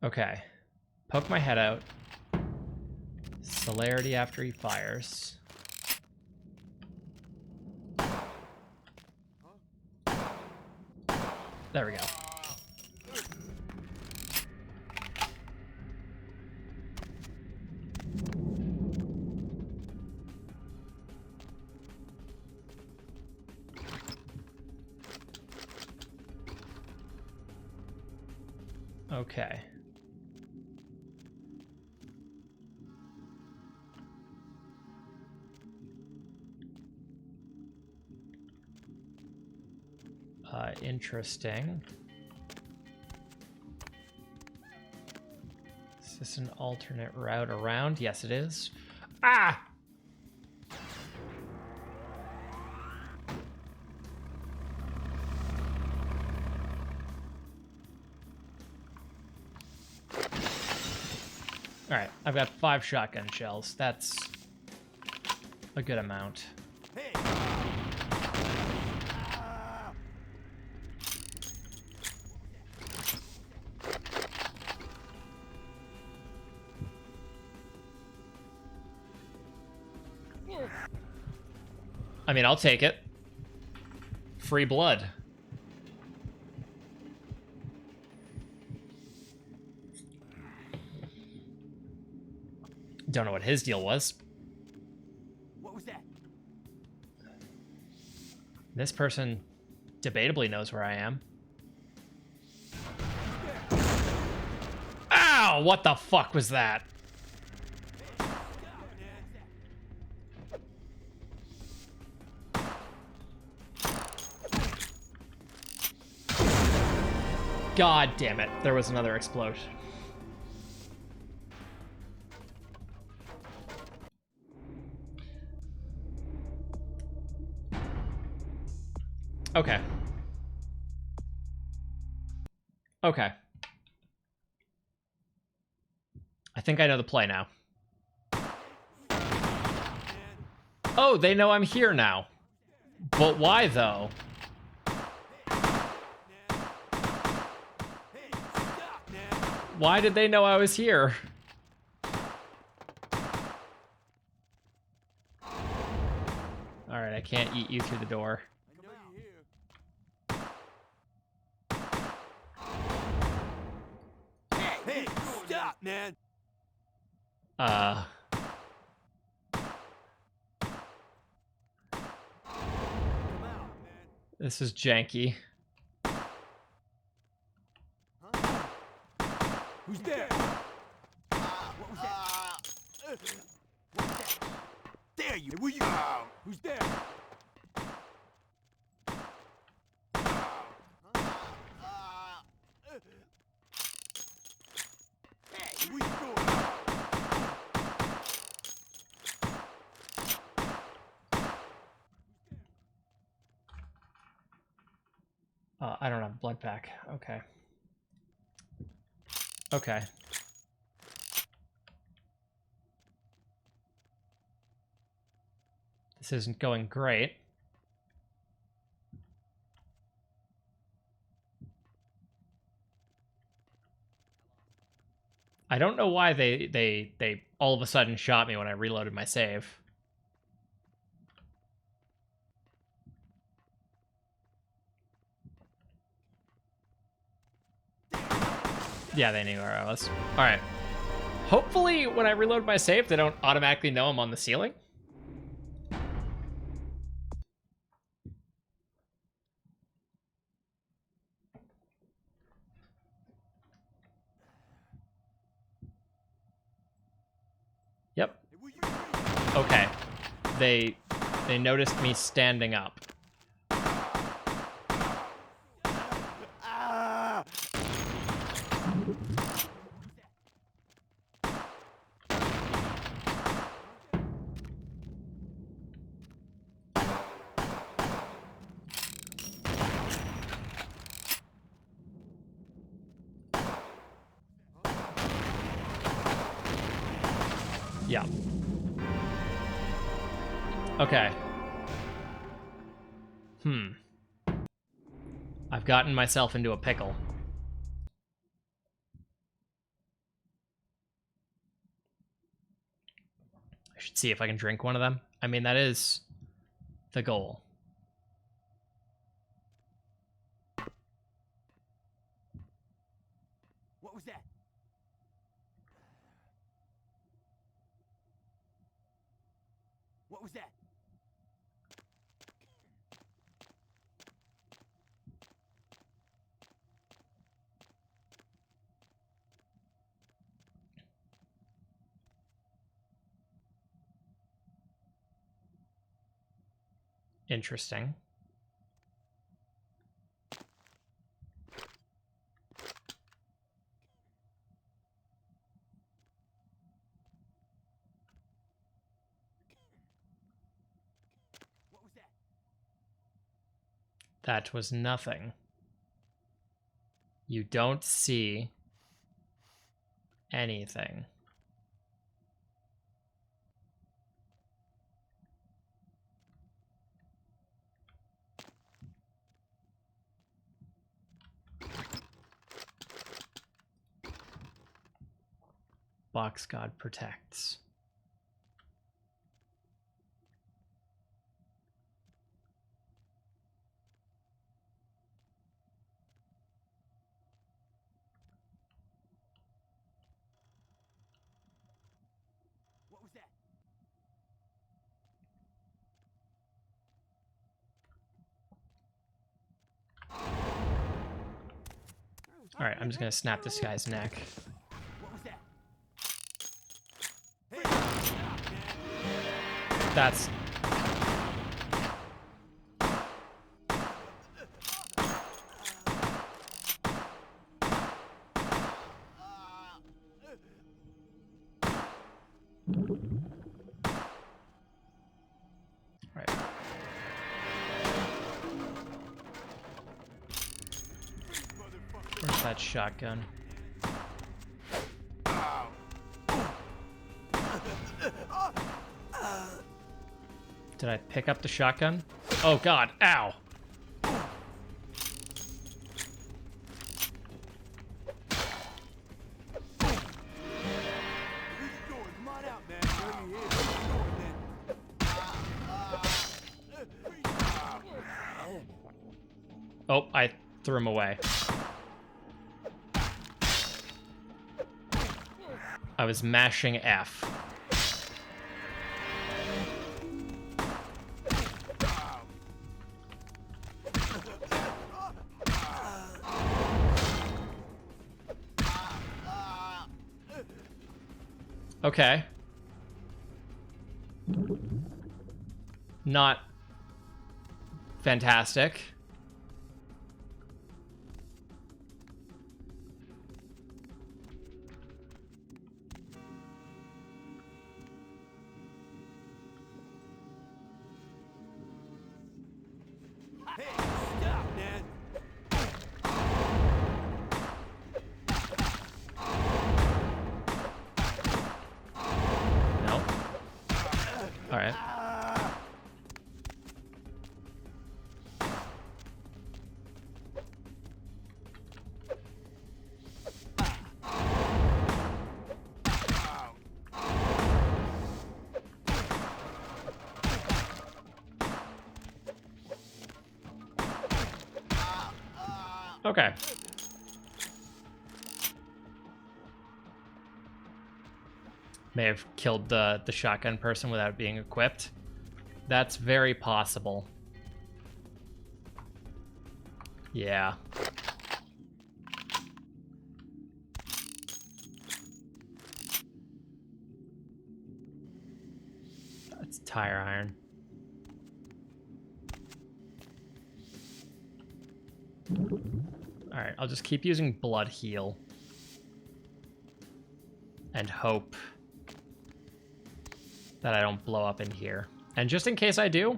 [SPEAKER 1] Okay. Poke my head out. Celerity after he fires. There we go. Okay. Interesting. Is this an alternate route around? Yes, it is. Ah! Alright, I've got 5 shotgun shells. That's a good amount.
[SPEAKER 18] Hey!
[SPEAKER 1] I mean, I'll take it. Free blood. Don't know what his deal was.
[SPEAKER 18] What was that?
[SPEAKER 1] This person debatably knows where I am. Ow! What the fuck was that? God damn it. There was another explosion. Okay. Okay. I think I know the play now. Oh, they know I'm here now. But why, though? Why did they know I was here? Alright, I can't eat you through the door.
[SPEAKER 18] Hey, stop, man!
[SPEAKER 1] This is janky.
[SPEAKER 18] Who's there? What was that? What was that? There you. Where you? Who's there? Hey, where you going?
[SPEAKER 1] I don't have blood pack. Okay. Okay. This isn't going great. I don't know why they all of a sudden shot me when I reloaded my save. Yeah, they knew where I was. All right. Hopefully, when I reload my save, they don't automatically know I'm on the ceiling. Yep. Okay. They noticed me standing up. Yeah. Okay. I've gotten myself into a pickle. I should see if I can drink one of them. I mean, that is the goal.
[SPEAKER 18] What was that? What was that?
[SPEAKER 1] Interesting.
[SPEAKER 18] What was that?
[SPEAKER 1] That was nothing. You don't see anything. Box God protects.
[SPEAKER 18] What was that?
[SPEAKER 1] All right, I'm just gonna snap this guy's neck.
[SPEAKER 18] What was that?
[SPEAKER 1] That's... Right. Where's that shotgun? Did I pick up the shotgun? Oh god, ow! Oh, I threw him away. I was mashing F. Okay. Not fantastic.
[SPEAKER 18] Hey, stop, man.
[SPEAKER 1] No. All right. Okay. May have killed the shotgun person without being equipped. That's very possible. Yeah. That's tire iron. Alright, I'll just keep using blood heal. And hope that I don't blow up in here. And just in case I do...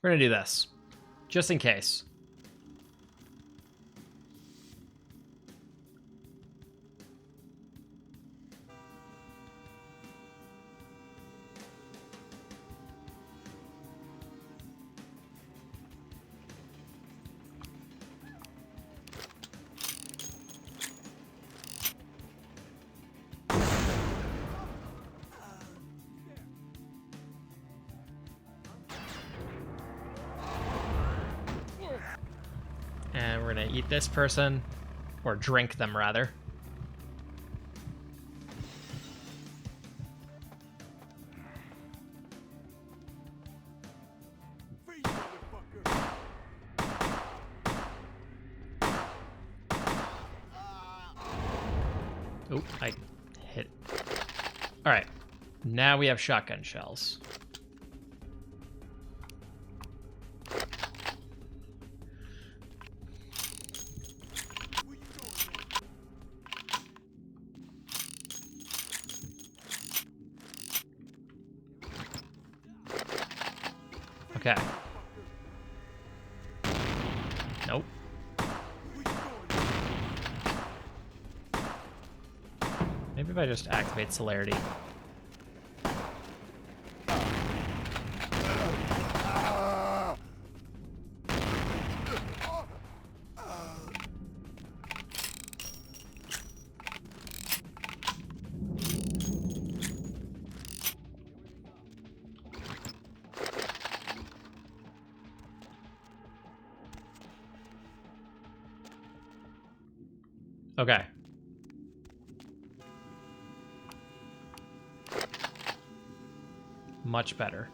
[SPEAKER 1] we're gonna do this. Just in case. And we're gonna eat this person, or drink them rather. Oop, I hit. All right, now we have shotgun shells. Okay. Nope. Maybe if I just activate celerity. Okay. Much better.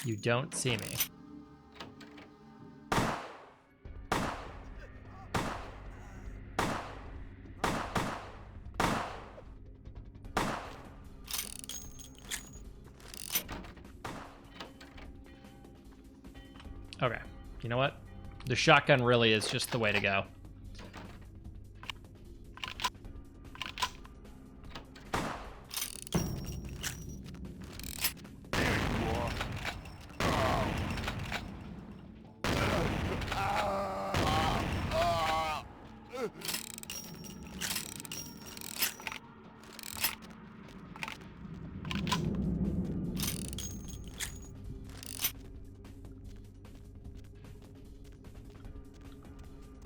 [SPEAKER 1] You don't see me. Okay, you know what? The shotgun really is just the way to go.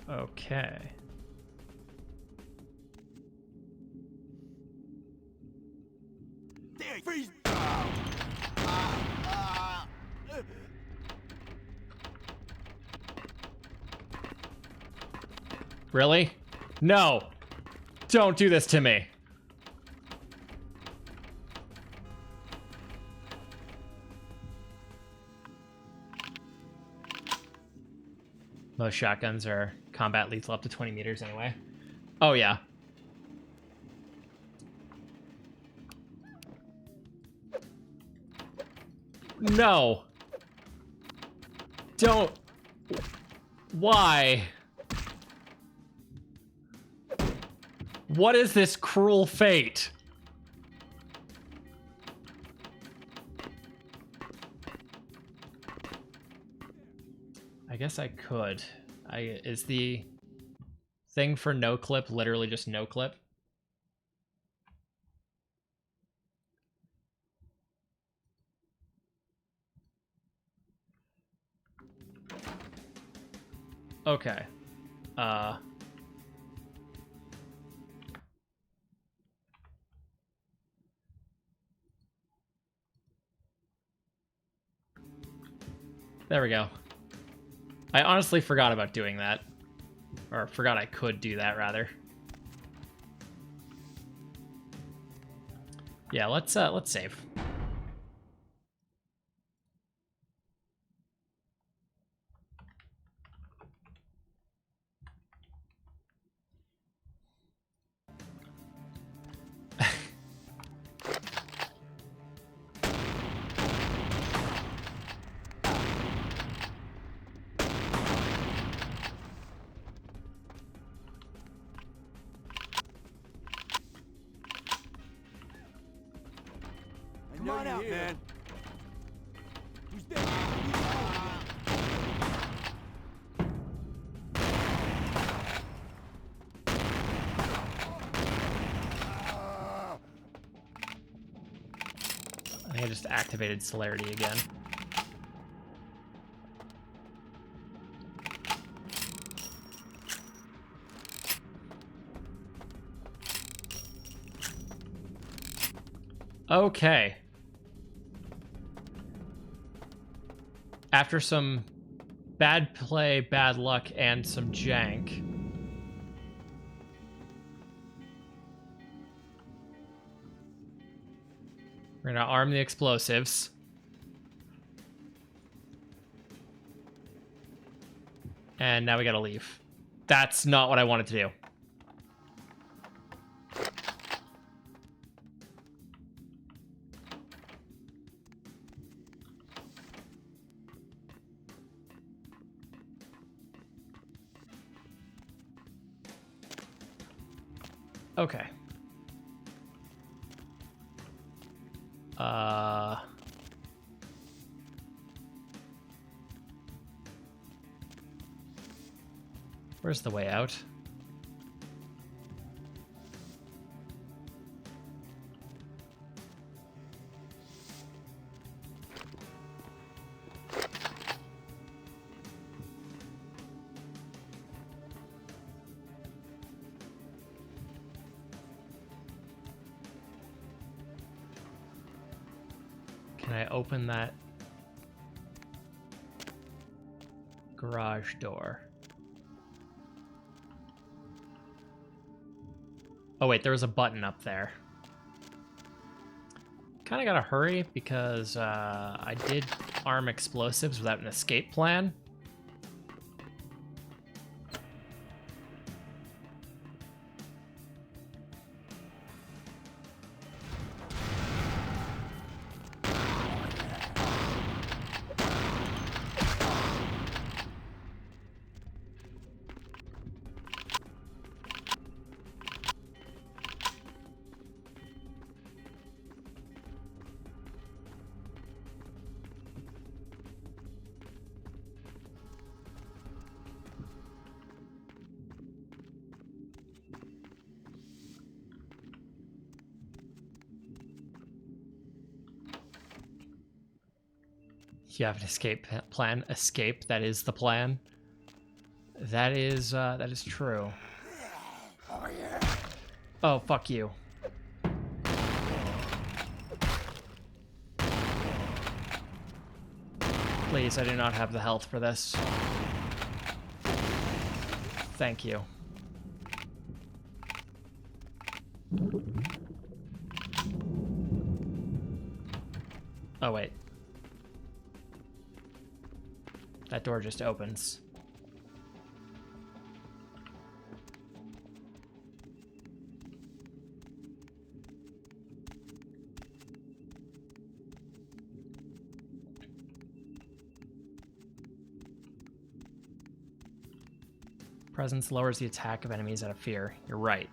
[SPEAKER 1] Okay. Really? No! Don't do this to me! Most shotguns are combat lethal up to 20 meters anyway. Oh, yeah. No! Don't... Why? What is this cruel fate? I guess I could. Is the thing for no clip literally just no clip? Okay. There we go. I honestly forgot about doing that. Or forgot I could do that, rather. Yeah, let's save.
[SPEAKER 18] Come on out, man. Who's there?
[SPEAKER 1] I think I just activated celerity again. Okay. After some bad play, bad luck, and some jank, we're gonna arm the explosives. And now we gotta leave. That's not what I wanted to do. Okay. Where's the way out? Can I open that garage door? Oh wait, there was a button up there. Kinda gotta hurry because I did arm explosives without an escape plan. You have an escape plan. Escape, that is the plan. That is true. Oh, fuck you. Please, I do not have the health for this. Thank you. Oh, wait. That door just opens. Presence lowers the attack of enemies out of fear. You're right.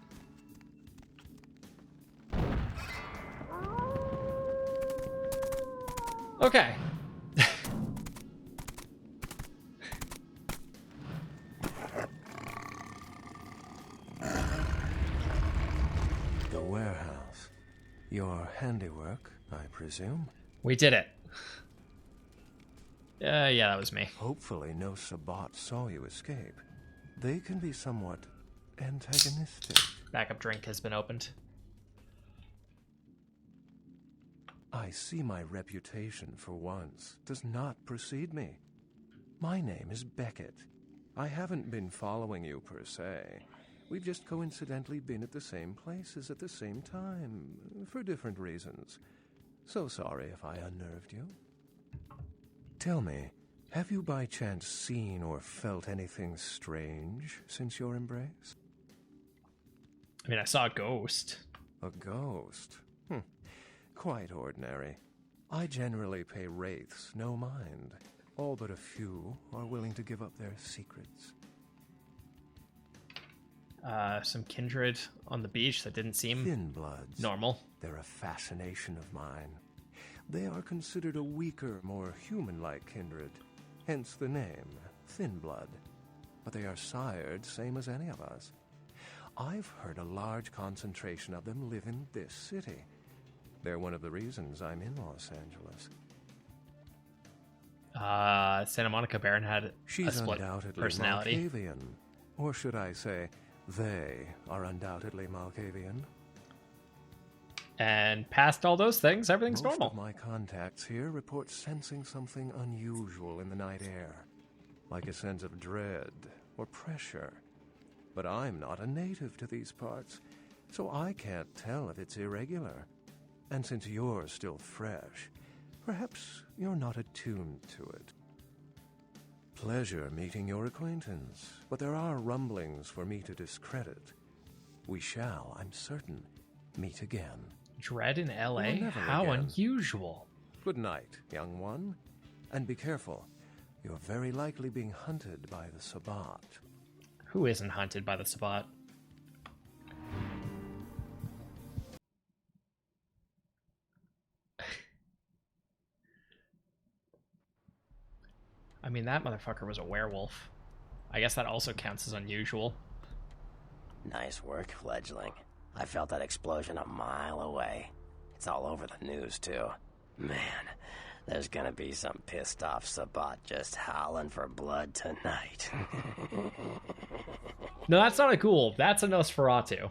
[SPEAKER 1] Okay.
[SPEAKER 5] The warehouse. Your handiwork, I presume?
[SPEAKER 1] We did it. Yeah, that was me.
[SPEAKER 5] Hopefully no Sabbat saw you escape. They can be somewhat antagonistic.
[SPEAKER 1] Backup drink has been opened.
[SPEAKER 5] I see my reputation, for once, does not precede me. My name is Beckett. I haven't been following you per se. We've just coincidentally been at the same places at the same time, for different reasons. So sorry if I unnerved you. Tell me, have you by chance seen or felt anything strange since your embrace?
[SPEAKER 1] I mean, I saw a ghost.
[SPEAKER 5] A ghost? Quite ordinary. I generally pay wraiths no mind. All but a few are willing to give up their secrets.
[SPEAKER 1] Some kindred on the beach that didn't seem
[SPEAKER 5] Thin bloods.
[SPEAKER 1] normal.
[SPEAKER 5] They're a fascination of mine. They are considered a weaker, more human-like kindred. Hence the name, Thin Blood. But they are sired same as any of us. I've heard a large concentration of them live in this city. They're one of the reasons I'm in Los Angeles.
[SPEAKER 1] Santa Monica Baron had
[SPEAKER 5] She's
[SPEAKER 1] a split
[SPEAKER 5] undoubtedly
[SPEAKER 1] personality.
[SPEAKER 5] Malkavian. Or should I say, they are undoubtedly Malkavian.
[SPEAKER 1] And past all those things, everything's
[SPEAKER 5] Most
[SPEAKER 1] normal.
[SPEAKER 5] of my contacts here report sensing something unusual in the night air, like a sense of dread or pressure. But I'm not a native to these parts, so I can't tell if it's irregular. And since you're still fresh, perhaps you're not attuned to it. Pleasure meeting your acquaintance, but there are rumblings for me to discredit. We shall, I'm certain, meet again.
[SPEAKER 1] Dread in LA?
[SPEAKER 5] Or never
[SPEAKER 1] How
[SPEAKER 5] again.
[SPEAKER 1] unusual.
[SPEAKER 5] Good night, young one. And be careful. You're very likely being hunted by the Sabbat.
[SPEAKER 1] Who isn't hunted by the Sabbat? I mean, that motherfucker was a werewolf. I guess that also counts as unusual.
[SPEAKER 6] Nice work, fledgling. I felt that explosion a mile away. It's all over the news, too. Man, there's gonna be some pissed off Sabbat just howling for blood tonight.
[SPEAKER 1] No, that's not a ghoul. That's a Nosferatu.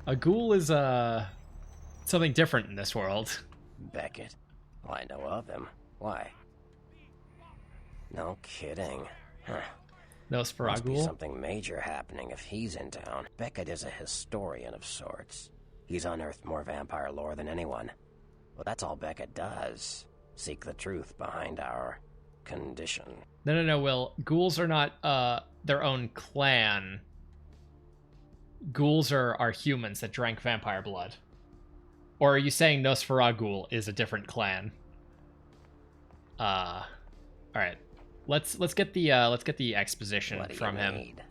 [SPEAKER 1] A ghoul is, something different in this world.
[SPEAKER 6] Beckett? Well, I know of him. Why? No kidding. Huh. Must be
[SPEAKER 1] Nosferatu?
[SPEAKER 6] something major happening if he's in town. Beckett is a historian of sorts. He's unearthed more vampire lore than anyone. Well, that's all Beckett does. Seek the truth behind our condition.
[SPEAKER 1] No, Will. Ghouls are not, their own clan. Ghouls are humans that drank vampire blood. Or are you saying Nosferatu is a different clan? All right. Let's get the exposition
[SPEAKER 6] What do
[SPEAKER 1] from
[SPEAKER 6] you
[SPEAKER 1] him.
[SPEAKER 6] need?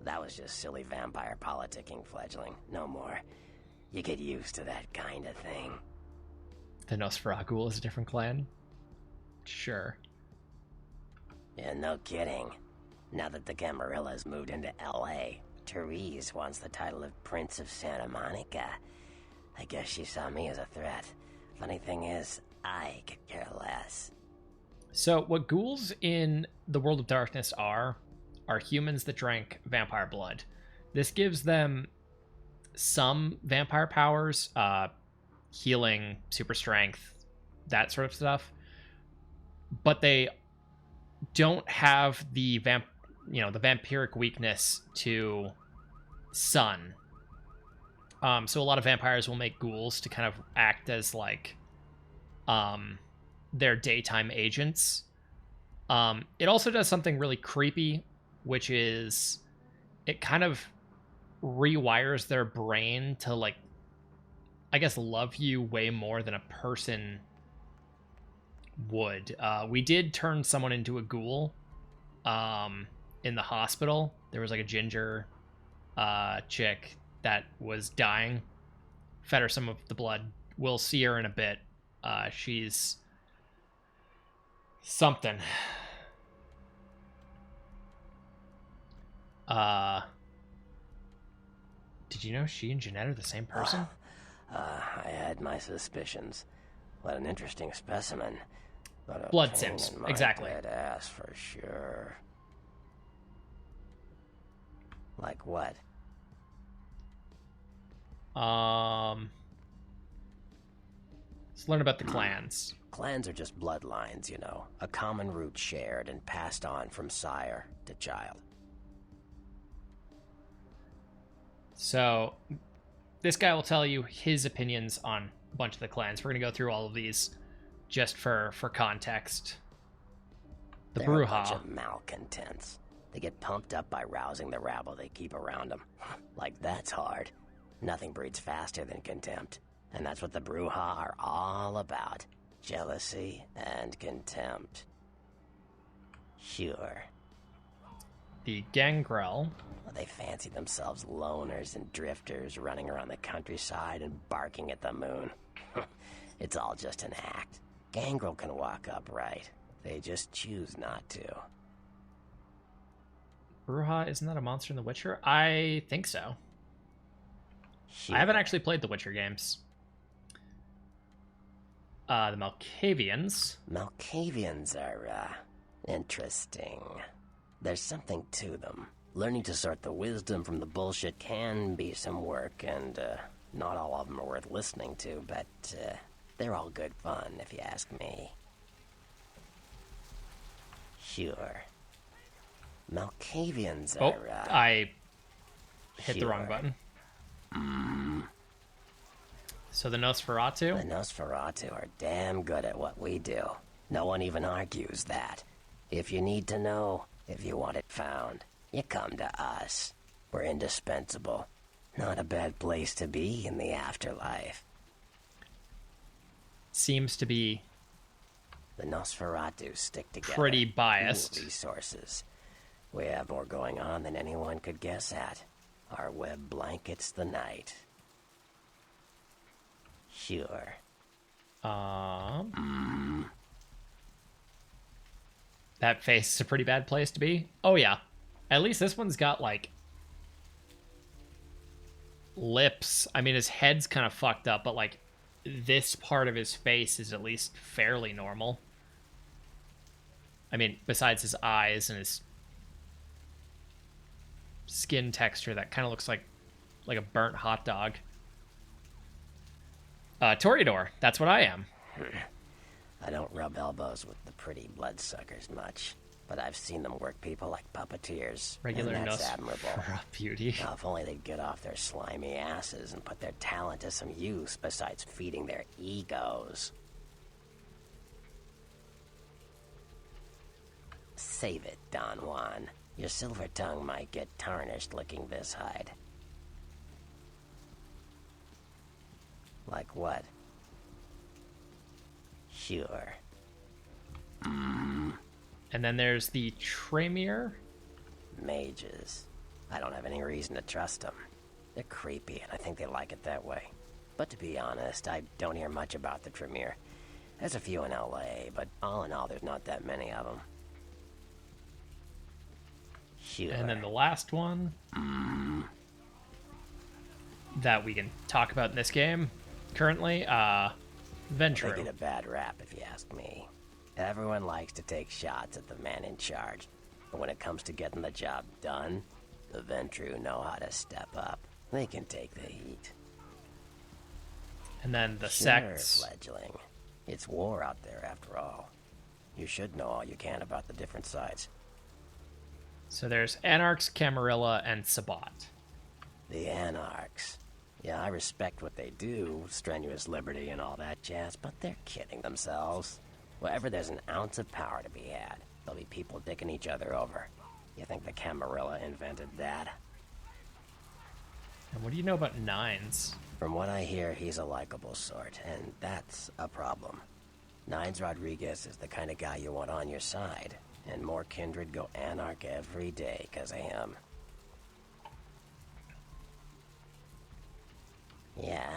[SPEAKER 6] That was just silly vampire politicking, fledgling. No more. You get used to that kind of thing.
[SPEAKER 1] The Nosferatu is a different clan? Sure.
[SPEAKER 6] Yeah, no kidding. Now that the Camarillas moved into L.A., Therese wants the title of Prince of Santa Monica. I guess she saw me as a threat. Funny thing is, I could care less.
[SPEAKER 1] So what ghouls in the World of Darkness are humans that drank vampire blood. This gives them some vampire powers, healing, super strength, that sort of stuff. But they don't have the the vampiric weakness to sun. So a lot of vampires will make ghouls to kind of act as like their daytime agents. It also does something really creepy, which is it kind of rewires their brain to, like, I guess, love you way more than a person would. We did turn someone into a ghoul in the hospital. There was like a ginger chick that was dying. Fed her some of the blood. We'll see her in a bit. She's something. Did you know she and Jeanette are the same person?
[SPEAKER 6] I had my suspicions. What an interesting specimen. But a
[SPEAKER 1] Blood
[SPEAKER 6] pain
[SPEAKER 1] Sims,
[SPEAKER 6] in my
[SPEAKER 1] exactly.
[SPEAKER 6] dead ass for sure. Like what?
[SPEAKER 1] Let's learn about the clans.
[SPEAKER 6] Clans are just bloodlines, you know. A common root shared and passed on from sire to child.
[SPEAKER 1] So, this guy will tell you his opinions on a bunch of the clans. We're going to go through all of these just for context. The
[SPEAKER 6] They're a
[SPEAKER 1] Bruja.
[SPEAKER 6] bunch of malcontents. They get pumped up by rousing the rabble they keep around them. Like, that's hard. Nothing breeds faster than contempt. And that's what the Bruja are all about. Jealousy and contempt. Sure.
[SPEAKER 1] The Gangrel.
[SPEAKER 6] They fancy themselves loners and drifters running around the countryside and barking at the moon. It's all just an act. Gangrel can walk upright. They just choose not to.
[SPEAKER 1] Bruja, isn't that a monster in The Witcher? I think so.
[SPEAKER 6] Sure.
[SPEAKER 1] I haven't actually played the Witcher games. The Malkavians.
[SPEAKER 6] Malkavians are, interesting. There's something to them. Learning to sort the wisdom from the bullshit can be some work, and, not all of them are worth listening to, but, they're all good fun, if you ask me. Sure. Malkavians are,
[SPEAKER 1] I hit the
[SPEAKER 6] sure.
[SPEAKER 1] wrong button. So the Nosferatu?
[SPEAKER 6] The Nosferatu are damn good at what we do. No one even argues that. If you need to know, if you want it found, you come to us. We're indispensable. Not a bad place to be in the afterlife.
[SPEAKER 1] Seems to be
[SPEAKER 6] the Nosferatu stick together.
[SPEAKER 1] Pretty biased.
[SPEAKER 6] Resources. We have more going on than anyone could guess at. Our web blankets the night. Sure.
[SPEAKER 1] That face is a pretty bad place to be. Oh yeah. At least this one's got, like, lips. I mean, his head's kind of fucked up, but, like, this part of his face is at least fairly normal. I mean, besides his eyes and his skin texture that kind of looks like a burnt hot dog. Toreador, that's what I am.
[SPEAKER 6] I don't rub elbows with the pretty bloodsuckers much, but I've seen them work people like puppeteers.
[SPEAKER 1] Regular
[SPEAKER 6] and that's
[SPEAKER 1] nose
[SPEAKER 6] admirable.
[SPEAKER 1] for a beauty.
[SPEAKER 6] Now, if only they'd get off their slimy asses and put their talent to some use besides feeding their egos. Save it, Don Juan. Your silver tongue might get tarnished licking this hide. Like what? Sure.
[SPEAKER 1] And then there's the Tremere.
[SPEAKER 6] Mages. I don't have any reason to trust them. They're creepy, and I think they like it that way. But to be honest, I don't hear much about the Tremere. There's a few in LA, but all in all, there's not that many of them. Sure.
[SPEAKER 1] And then the last one that we can talk about in this game currently, Ventru.
[SPEAKER 6] They get a bad rap, if you ask me. Everyone likes to take shots at the man in charge, but when it comes to getting the job done, the Ventru know how to step up. They can take the heat.
[SPEAKER 1] And then the
[SPEAKER 6] Sure,
[SPEAKER 1] sects.
[SPEAKER 6] fledgling. It's war out there, after all. You should know all you can about the different sides.
[SPEAKER 1] So there's Anarchs, Camarilla, and Sabbat.
[SPEAKER 6] The Anarchs. Yeah, I respect what they do, strenuous liberty and all that jazz, but they're kidding themselves. Wherever there's an ounce of power to be had, there'll be people dicking each other over. You think the Camarilla invented that?
[SPEAKER 1] And what do you know about Nines?
[SPEAKER 6] From what I hear, he's a likable sort, and that's a problem. Nines Rodriguez is the kind of guy you want on your side, and more kindred go anarch every day because of him. Yeah.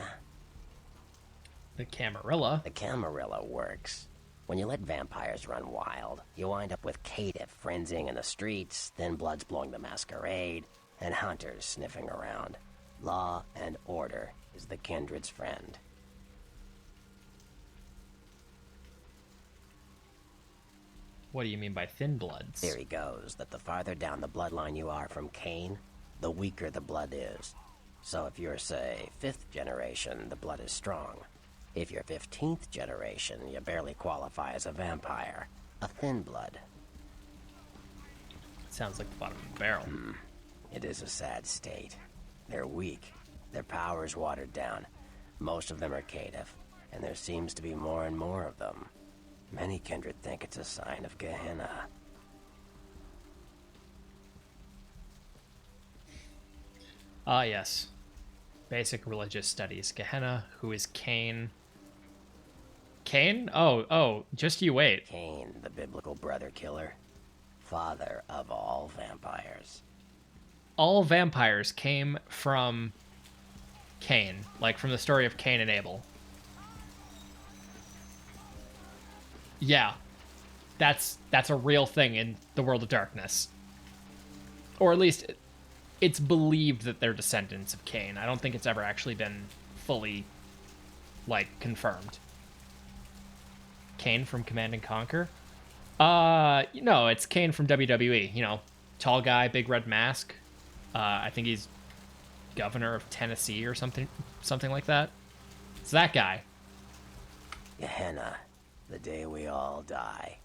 [SPEAKER 1] The Camarilla?
[SPEAKER 6] The Camarilla works. When you let vampires run wild, you wind up with caitiff frenzying in the streets, thin bloods blowing the masquerade, and hunters sniffing around. Law and order is the kindred's friend.
[SPEAKER 1] What do you mean by thin bloods?
[SPEAKER 6] Theory goes that the farther down the bloodline you are from Cain, the weaker the blood is. So if you're, say, 5th generation, the blood is strong. If you're 15th generation, you barely qualify as a vampire. A thin blood.
[SPEAKER 1] Sounds like the bottom of the barrel.
[SPEAKER 6] It is a sad state. They're weak. Their power's watered down. Most of them are caitiff, and there seems to be more and more of them. Many kindred think it's a sign of Gehenna.
[SPEAKER 1] Ah, yes. Basic religious studies. Gehenna, who is Cain. Cain? Oh, just you wait.
[SPEAKER 6] Cain, the biblical brother killer. Father of all vampires.
[SPEAKER 1] All vampires came from Cain, like from the story of Cain and Abel. Yeah, that's a real thing in the world of darkness. Or at least it's believed that they're descendants of Cain. I don't think it's ever actually been fully, like, confirmed. Cain from Command and Conquer? No, it's Cain from WWE. You know, tall guy, big red mask. I think he's governor of Tennessee or something like that. It's that guy.
[SPEAKER 6] Gehenna, the day we all die.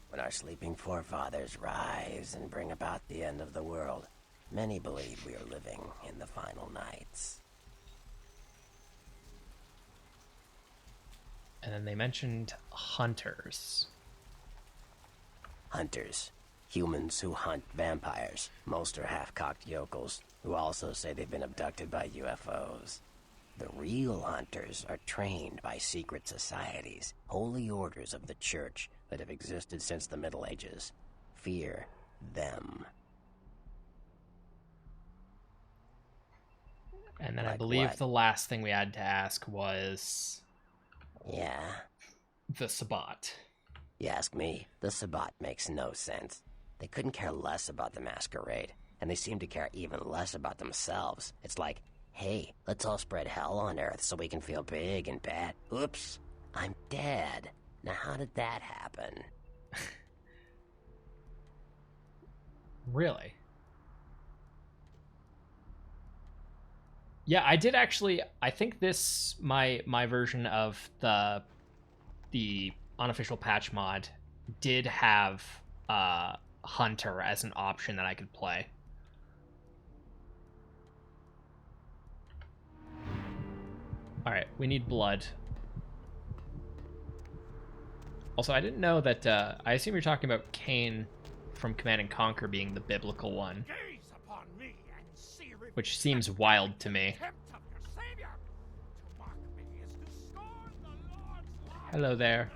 [SPEAKER 6] When our sleeping forefathers rise and bring about the end of the world, many believe we are living in the final nights.
[SPEAKER 1] And then they mentioned hunters.
[SPEAKER 6] Hunters. Humans who hunt vampires. Most are half-cocked yokels, who also say they've been abducted by UFOs. The real hunters are trained by secret societies, holy orders of the church that have existed since the Middle Ages. Fear them.
[SPEAKER 1] And then I believe the last thing we had to ask was...
[SPEAKER 6] Yeah?
[SPEAKER 1] The Sabbat.
[SPEAKER 6] You ask me, the Sabbat makes no sense. They couldn't care less about the Masquerade, and they seem to care even less about themselves. It's like, hey, let's all spread hell on Earth so we can feel big and bad. Oops, I'm dead. Now how did that happen?
[SPEAKER 1] Really? Yeah, I did actually. I think this my version of the unofficial patch mod did have Hunter as an option that I could play. All right, we need blood. Also, I didn't know that. I assume you're talking about Cain from Command and Conquer being the biblical one, which seems wild to me. Hello there.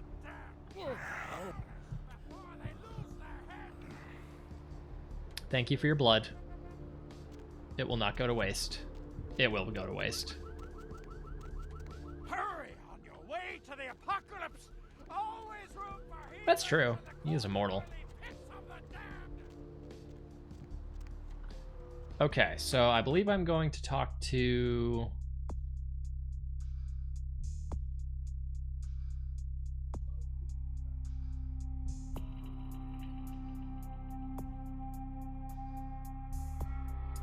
[SPEAKER 1] Thank you for your blood. It will not go to waste. It will go to waste.
[SPEAKER 18] Hurry on your way to the apocalypse. Always room for heroes.
[SPEAKER 1] That's true. He is immortal. Okay, so I believe I'm going to talk to...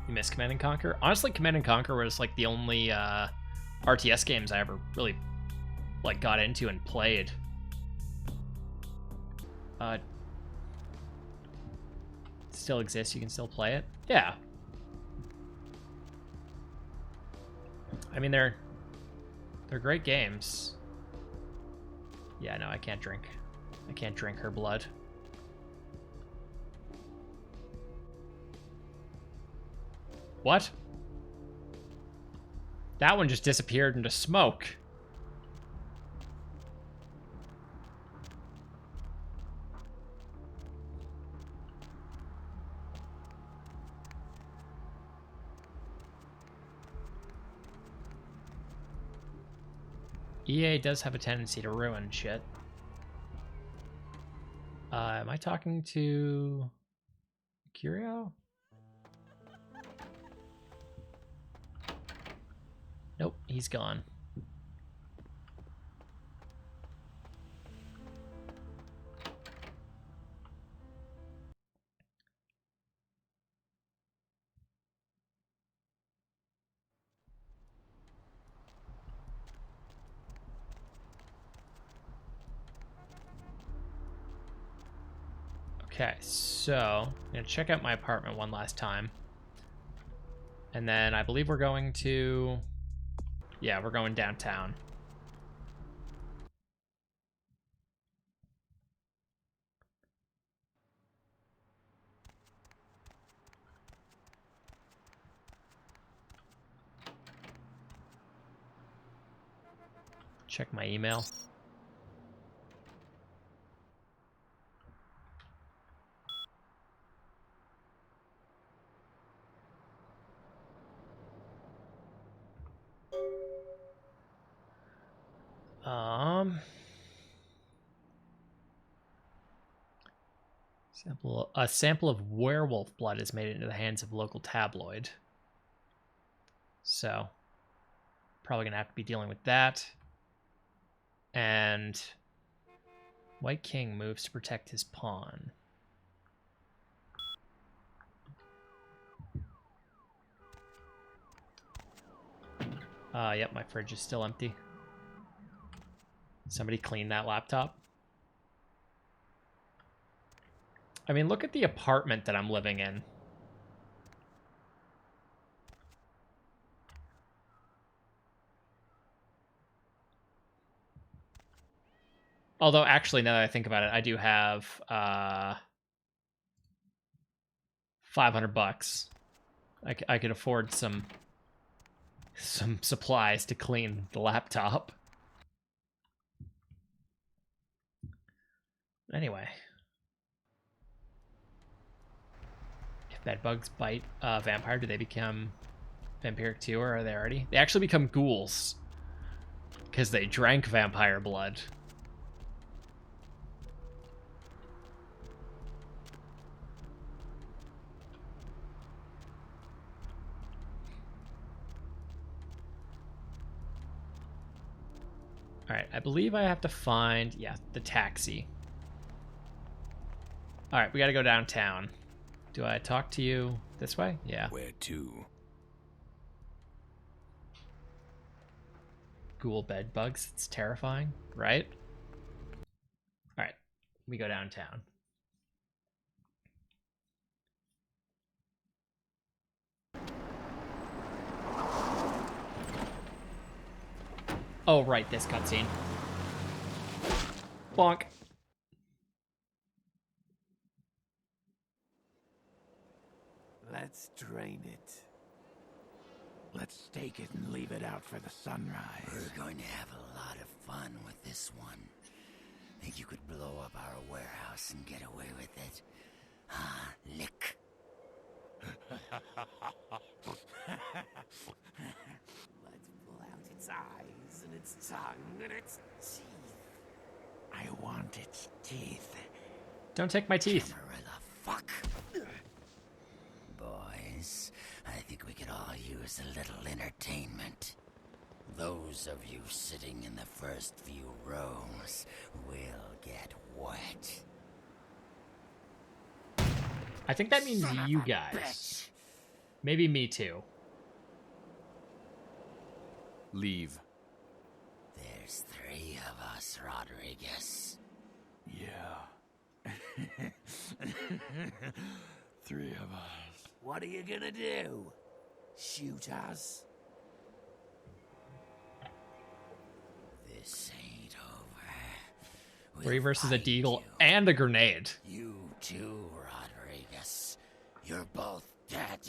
[SPEAKER 1] You miss Command and Conquer? Honestly, Command and Conquer was like the only RTS games I ever really like got into and played. still exists. You can still play it. Yeah. I mean, they're great games. Yeah, no, I can't drink. I can't drink her blood. What? That one just disappeared into smoke. EA does have a tendency to ruin shit. Am I talking to Curio? Nope, he's gone. Okay, so I'm gonna check out my apartment one last time. And then I believe we're going to... Yeah, we're going downtown. Check my email. A sample of werewolf blood is made into the hands of local tabloid. So, probably gonna have to be dealing with that. And White King moves to protect his pawn. Yep, my fridge is still empty. Somebody clean that laptop. I mean, look at the apartment that I'm living in. Although, actually, now that I think about it, I do have $500. I could afford some supplies to clean the laptop. Anyway. If bedbugs bite a vampire, do they become vampiric too, or are they already? They actually become ghouls. Because they drank vampire blood. Alright, I believe I have to find, yeah, the taxi. Alright, we gotta go downtown. Do I talk to you this way? Yeah.
[SPEAKER 18] Where to?
[SPEAKER 1] Ghoul bed bugs. It's terrifying, right? Alright, we go downtown. Oh, right, this cutscene. Bonk.
[SPEAKER 18] Let's drain it. Let's take it and leave it out for the sunrise.
[SPEAKER 6] We're going to have a lot of fun with this one. Think you could blow up our warehouse and get away with it? Ah, lick.
[SPEAKER 18] Let's pull out its eyes and its tongue and its teeth. I want its teeth.
[SPEAKER 1] Don't take my teeth.
[SPEAKER 6] Fuck. Boys, I think we could all use a little entertainment. Those of you sitting in the first few rows will get wet.
[SPEAKER 1] I think that means you guys. Maybe me too.
[SPEAKER 17] Leave.
[SPEAKER 6] There's 3 of us, Rodriguez.
[SPEAKER 18] Yeah. Three of us.
[SPEAKER 7] What are you gonna do? Shoot us? This ain't over.
[SPEAKER 1] 3 versus a deagle and a grenade.
[SPEAKER 7] You too, Rodriguez. You're both dead.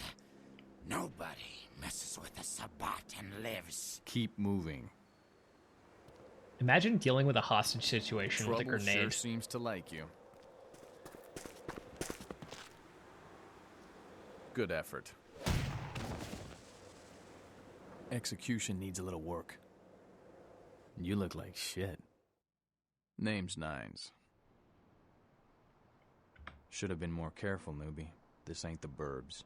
[SPEAKER 7] Nobody messes with a Sabbat and lives.
[SPEAKER 11] Keep moving.
[SPEAKER 1] Imagine dealing with a hostage situation with a
[SPEAKER 11] Trouble
[SPEAKER 1] grenade.
[SPEAKER 11] sure seems to like you. Good effort. Execution needs a little work. You look like shit. Name's Nines. Should have been more careful, newbie. This ain't the burbs.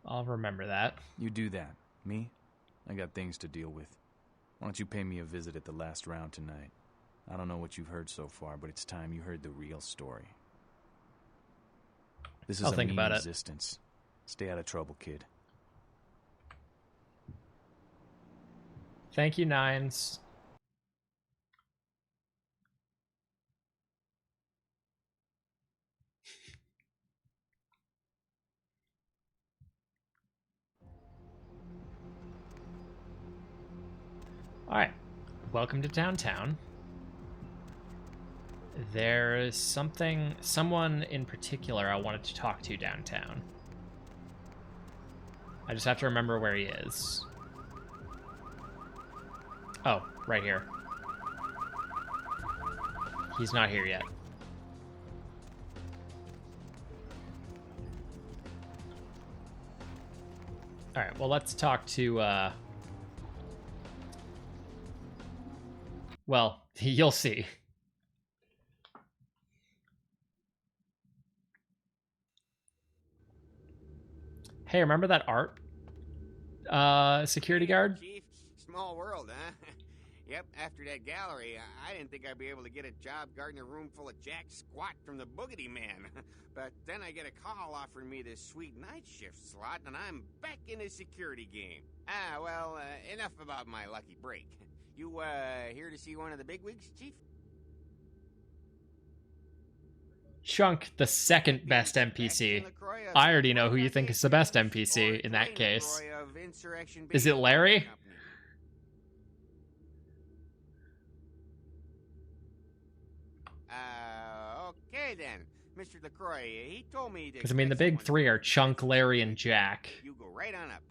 [SPEAKER 1] I'll remember that.
[SPEAKER 11] You do that. Me? I got things to deal with. Why don't you pay me a visit at the last round tonight? I don't know what you've heard so far, but it's time you heard the real story. This is
[SPEAKER 1] I'll
[SPEAKER 11] a
[SPEAKER 1] think
[SPEAKER 11] mean
[SPEAKER 1] about it.
[SPEAKER 11] resistance. Stay out of trouble, kid.
[SPEAKER 1] Thank you, Nines. Alright, welcome to downtown. There's someone in particular I wanted to talk to downtown. I just have to remember where he is. Oh, right here. He's not here yet. Alright, well, let's talk to, well, you'll see. Hey, remember that art? Security guard?
[SPEAKER 16] Chief, small world, huh? Yep, after that gallery, I didn't think I'd be able to get a job guarding a room full of jack squat from the Boogity Man. But then I get a call offering me this sweet night shift slot, and I'm back in the security game. Well, enough about my lucky break. You, here to see one of the bigwigs, Chief?
[SPEAKER 1] Chunk, the second best NPC. I already know who you think is the best NPC in that case. Is it Larry?
[SPEAKER 16] Okay then. Mr. LaCroix, he told me to...
[SPEAKER 1] Because, I mean, the big three are Chunk, Larry, and Jack.
[SPEAKER 16] You go right on up.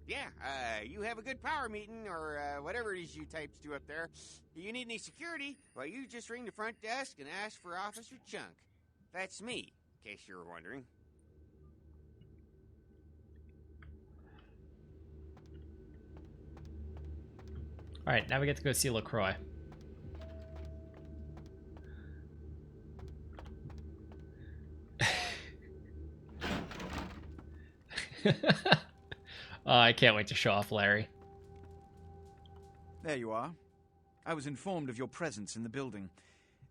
[SPEAKER 16] Yeah, you have a good power meeting, or whatever it is you types do up there. You need any security? Well, you just ring the front desk and ask for Officer Chunk. That's me, in case you were wondering.
[SPEAKER 1] Alright, now we get to go see LaCroix. I can't wait to show off Larry.
[SPEAKER 2] There you are. I was informed of your presence in the building.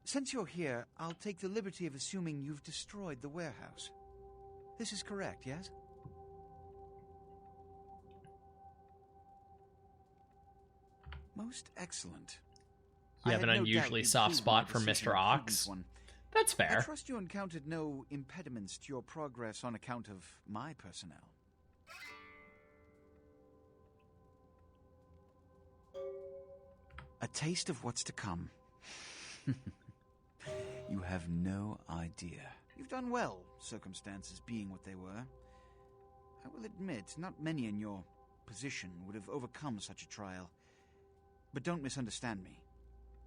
[SPEAKER 2] Since you're here, I'll take the liberty of assuming you've destroyed the warehouse. This is correct, yes? Most excellent.
[SPEAKER 1] You have an unusually soft spot for Mr. Ox. That's fair.
[SPEAKER 2] I trust you encountered no impediments to your progress on account of my personnel. A taste of what's to come. You have no idea. You've done well, circumstances being what they were. I will admit, not many in your position would have overcome such a trial. But don't misunderstand me.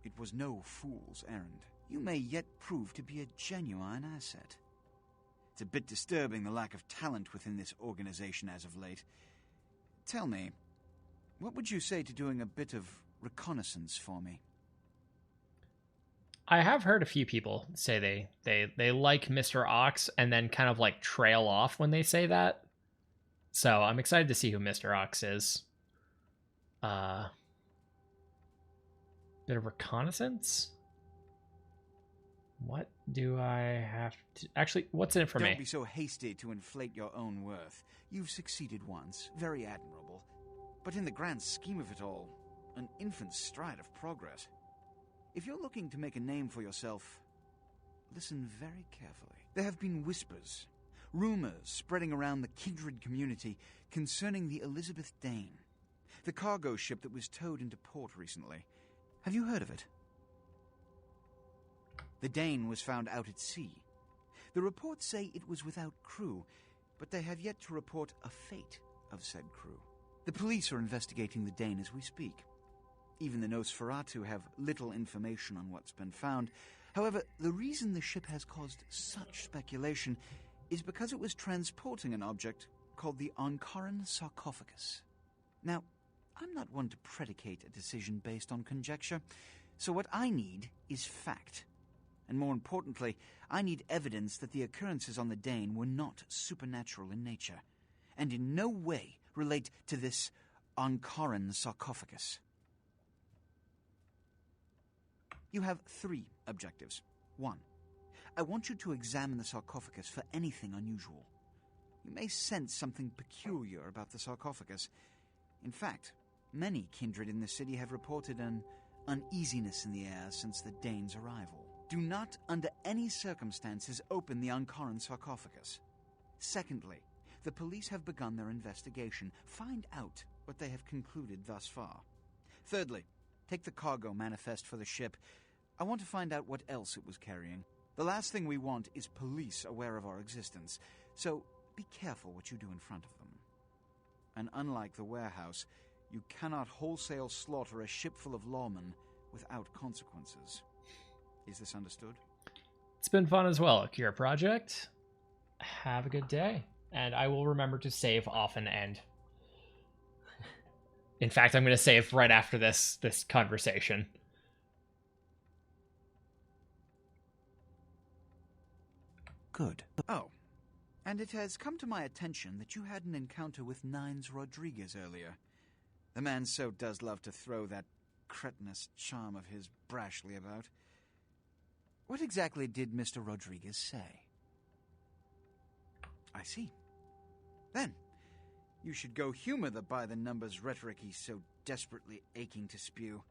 [SPEAKER 2] It was no fool's errand. You may yet prove to be a genuine asset. It's a bit disturbing, the lack of talent within this organization as of late. Tell me, what would you say to doing a bit of reconnaissance for me?
[SPEAKER 1] I have heard a few people say they like Mr. Ox and then kind of like trail off when they say that. So I'm excited to see who Mr. Ox is. Bit of reconnaissance? What do I have to... Actually, what's in it for me?
[SPEAKER 2] Don't be so hasty to inflate your own worth. You've succeeded once, very admirable. But in the grand scheme of it all, an infant stride of progress. If you're looking to make a name for yourself, listen very carefully. There have been whispers, rumors spreading around the kindred community concerning the Elizabeth Dane, the cargo ship that was towed into port recently. Have you heard of it? The Dane was found out at sea. The reports say it was without crew, but they have yet to report a fate of said crew. The police are investigating the Dane as we speak. Even the Nosferatu have little information on what's been found. However, the reason the ship has caused such speculation is because it was transporting an object called the Ankaran sarcophagus. Now, I'm not one to predicate a decision based on conjecture, so what I need is fact. And more importantly, I need evidence that the occurrences on the Dane were not supernatural in nature, and in no way relate to this Ankaran sarcophagus. You have 3 objectives. 1. I want you to examine the sarcophagus for anything unusual. You may sense something peculiar about the sarcophagus. In fact, many kindred in the city have reported an uneasiness in the air since the Dane's arrival. Do not, under any circumstances, open the Ankaran sarcophagus. Secondly, the police have begun their investigation. Find out what they have concluded thus far. Thirdly, take the cargo manifest for the ship. I want to find out what else it was carrying. The last thing we want is police aware of our existence, so be careful what you do in front of them. And unlike the warehouse, you cannot wholesale slaughter a ship full of lawmen without consequences. Is this understood?
[SPEAKER 1] It's been fun as well, Akira Project. Have a good day. And I will remember to save often and... In fact, I'm going to save right after this conversation.
[SPEAKER 2] Good. Oh, and it has come to my attention that you had an encounter with Nines Rodriguez earlier. The man so does love to throw that cretinous charm of his brashly about. What exactly did Mr. Rodriguez say? I see. Then, you should go humor the by-the-numbers rhetoric he's so desperately aching to spew.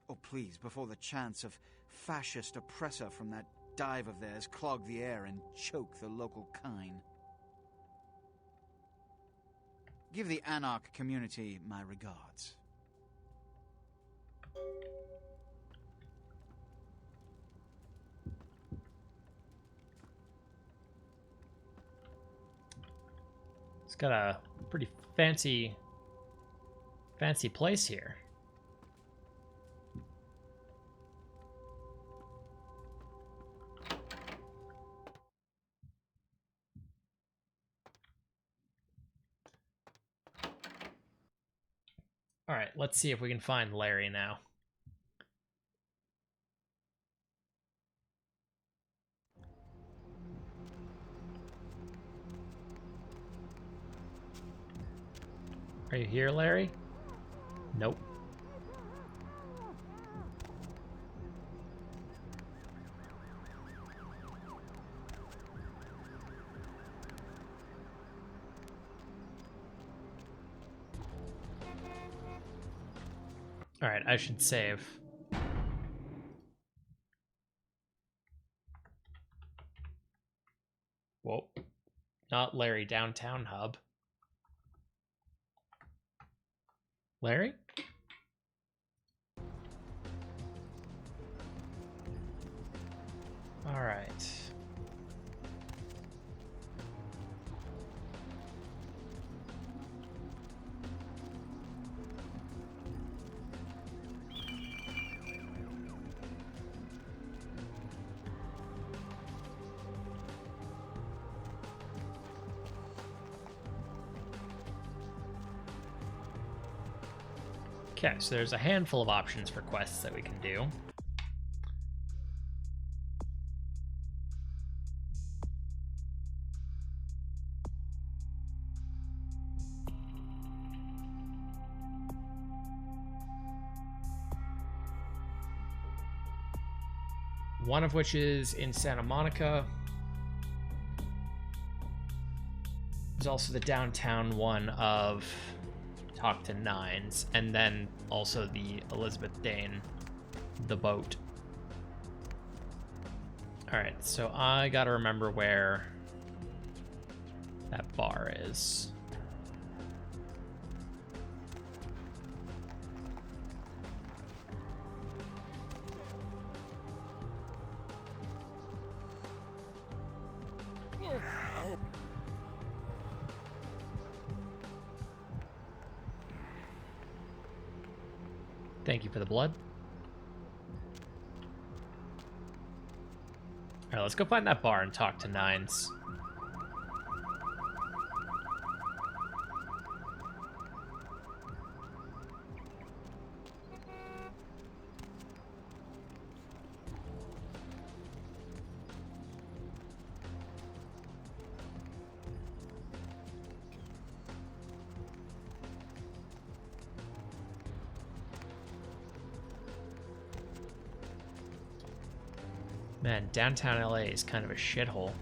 [SPEAKER 2] Oh, please, before the chance of fascist oppressor from that dive of theirs clog the air and choke the local kine. Give the Anarch community my regards.
[SPEAKER 1] It's got a pretty fancy place here. All right, let's see if we can find Larry now. Are you here, Larry? Nope. All right, I should save. Whoa. Not Larry Downtown Hub. Larry? All right. Okay, so there's a handful of options for quests that we can do. One of which is in Santa Monica. There's also the downtown one of Talk to Nines, and then also the Elizabeth Dane, the boat Alright, so I gotta remember where that bar is. Thank you for the blood. Alright, let's go find that bar and talk to Nines. Man, downtown LA is kind of a shithole.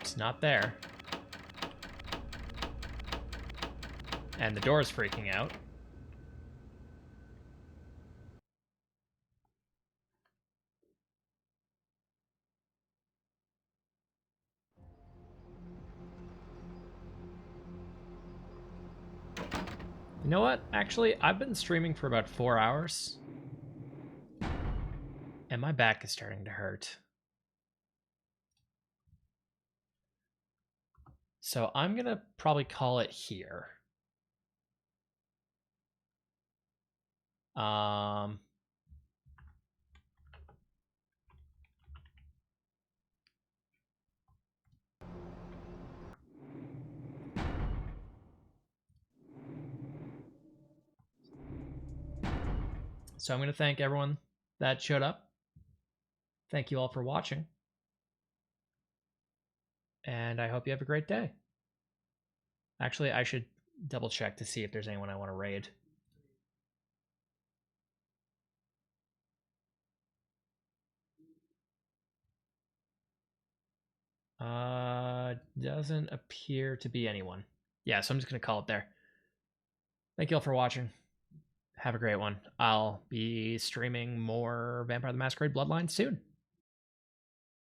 [SPEAKER 1] It's not there. And the door's freaking out. You know what? Actually, I've been streaming for about 4 hours. And my back is starting to hurt. So I'm gonna probably call it here. So I'm going to thank everyone that showed up. Thank you all for watching. And I hope you have a great day. Actually, I should double check to see if there's anyone I want to raid. Doesn't appear to be anyone. Yeah, so I'm just going to call it there. Thank you all for watching. Have a great one. I'll be streaming more Vampire the Masquerade Bloodlines soon.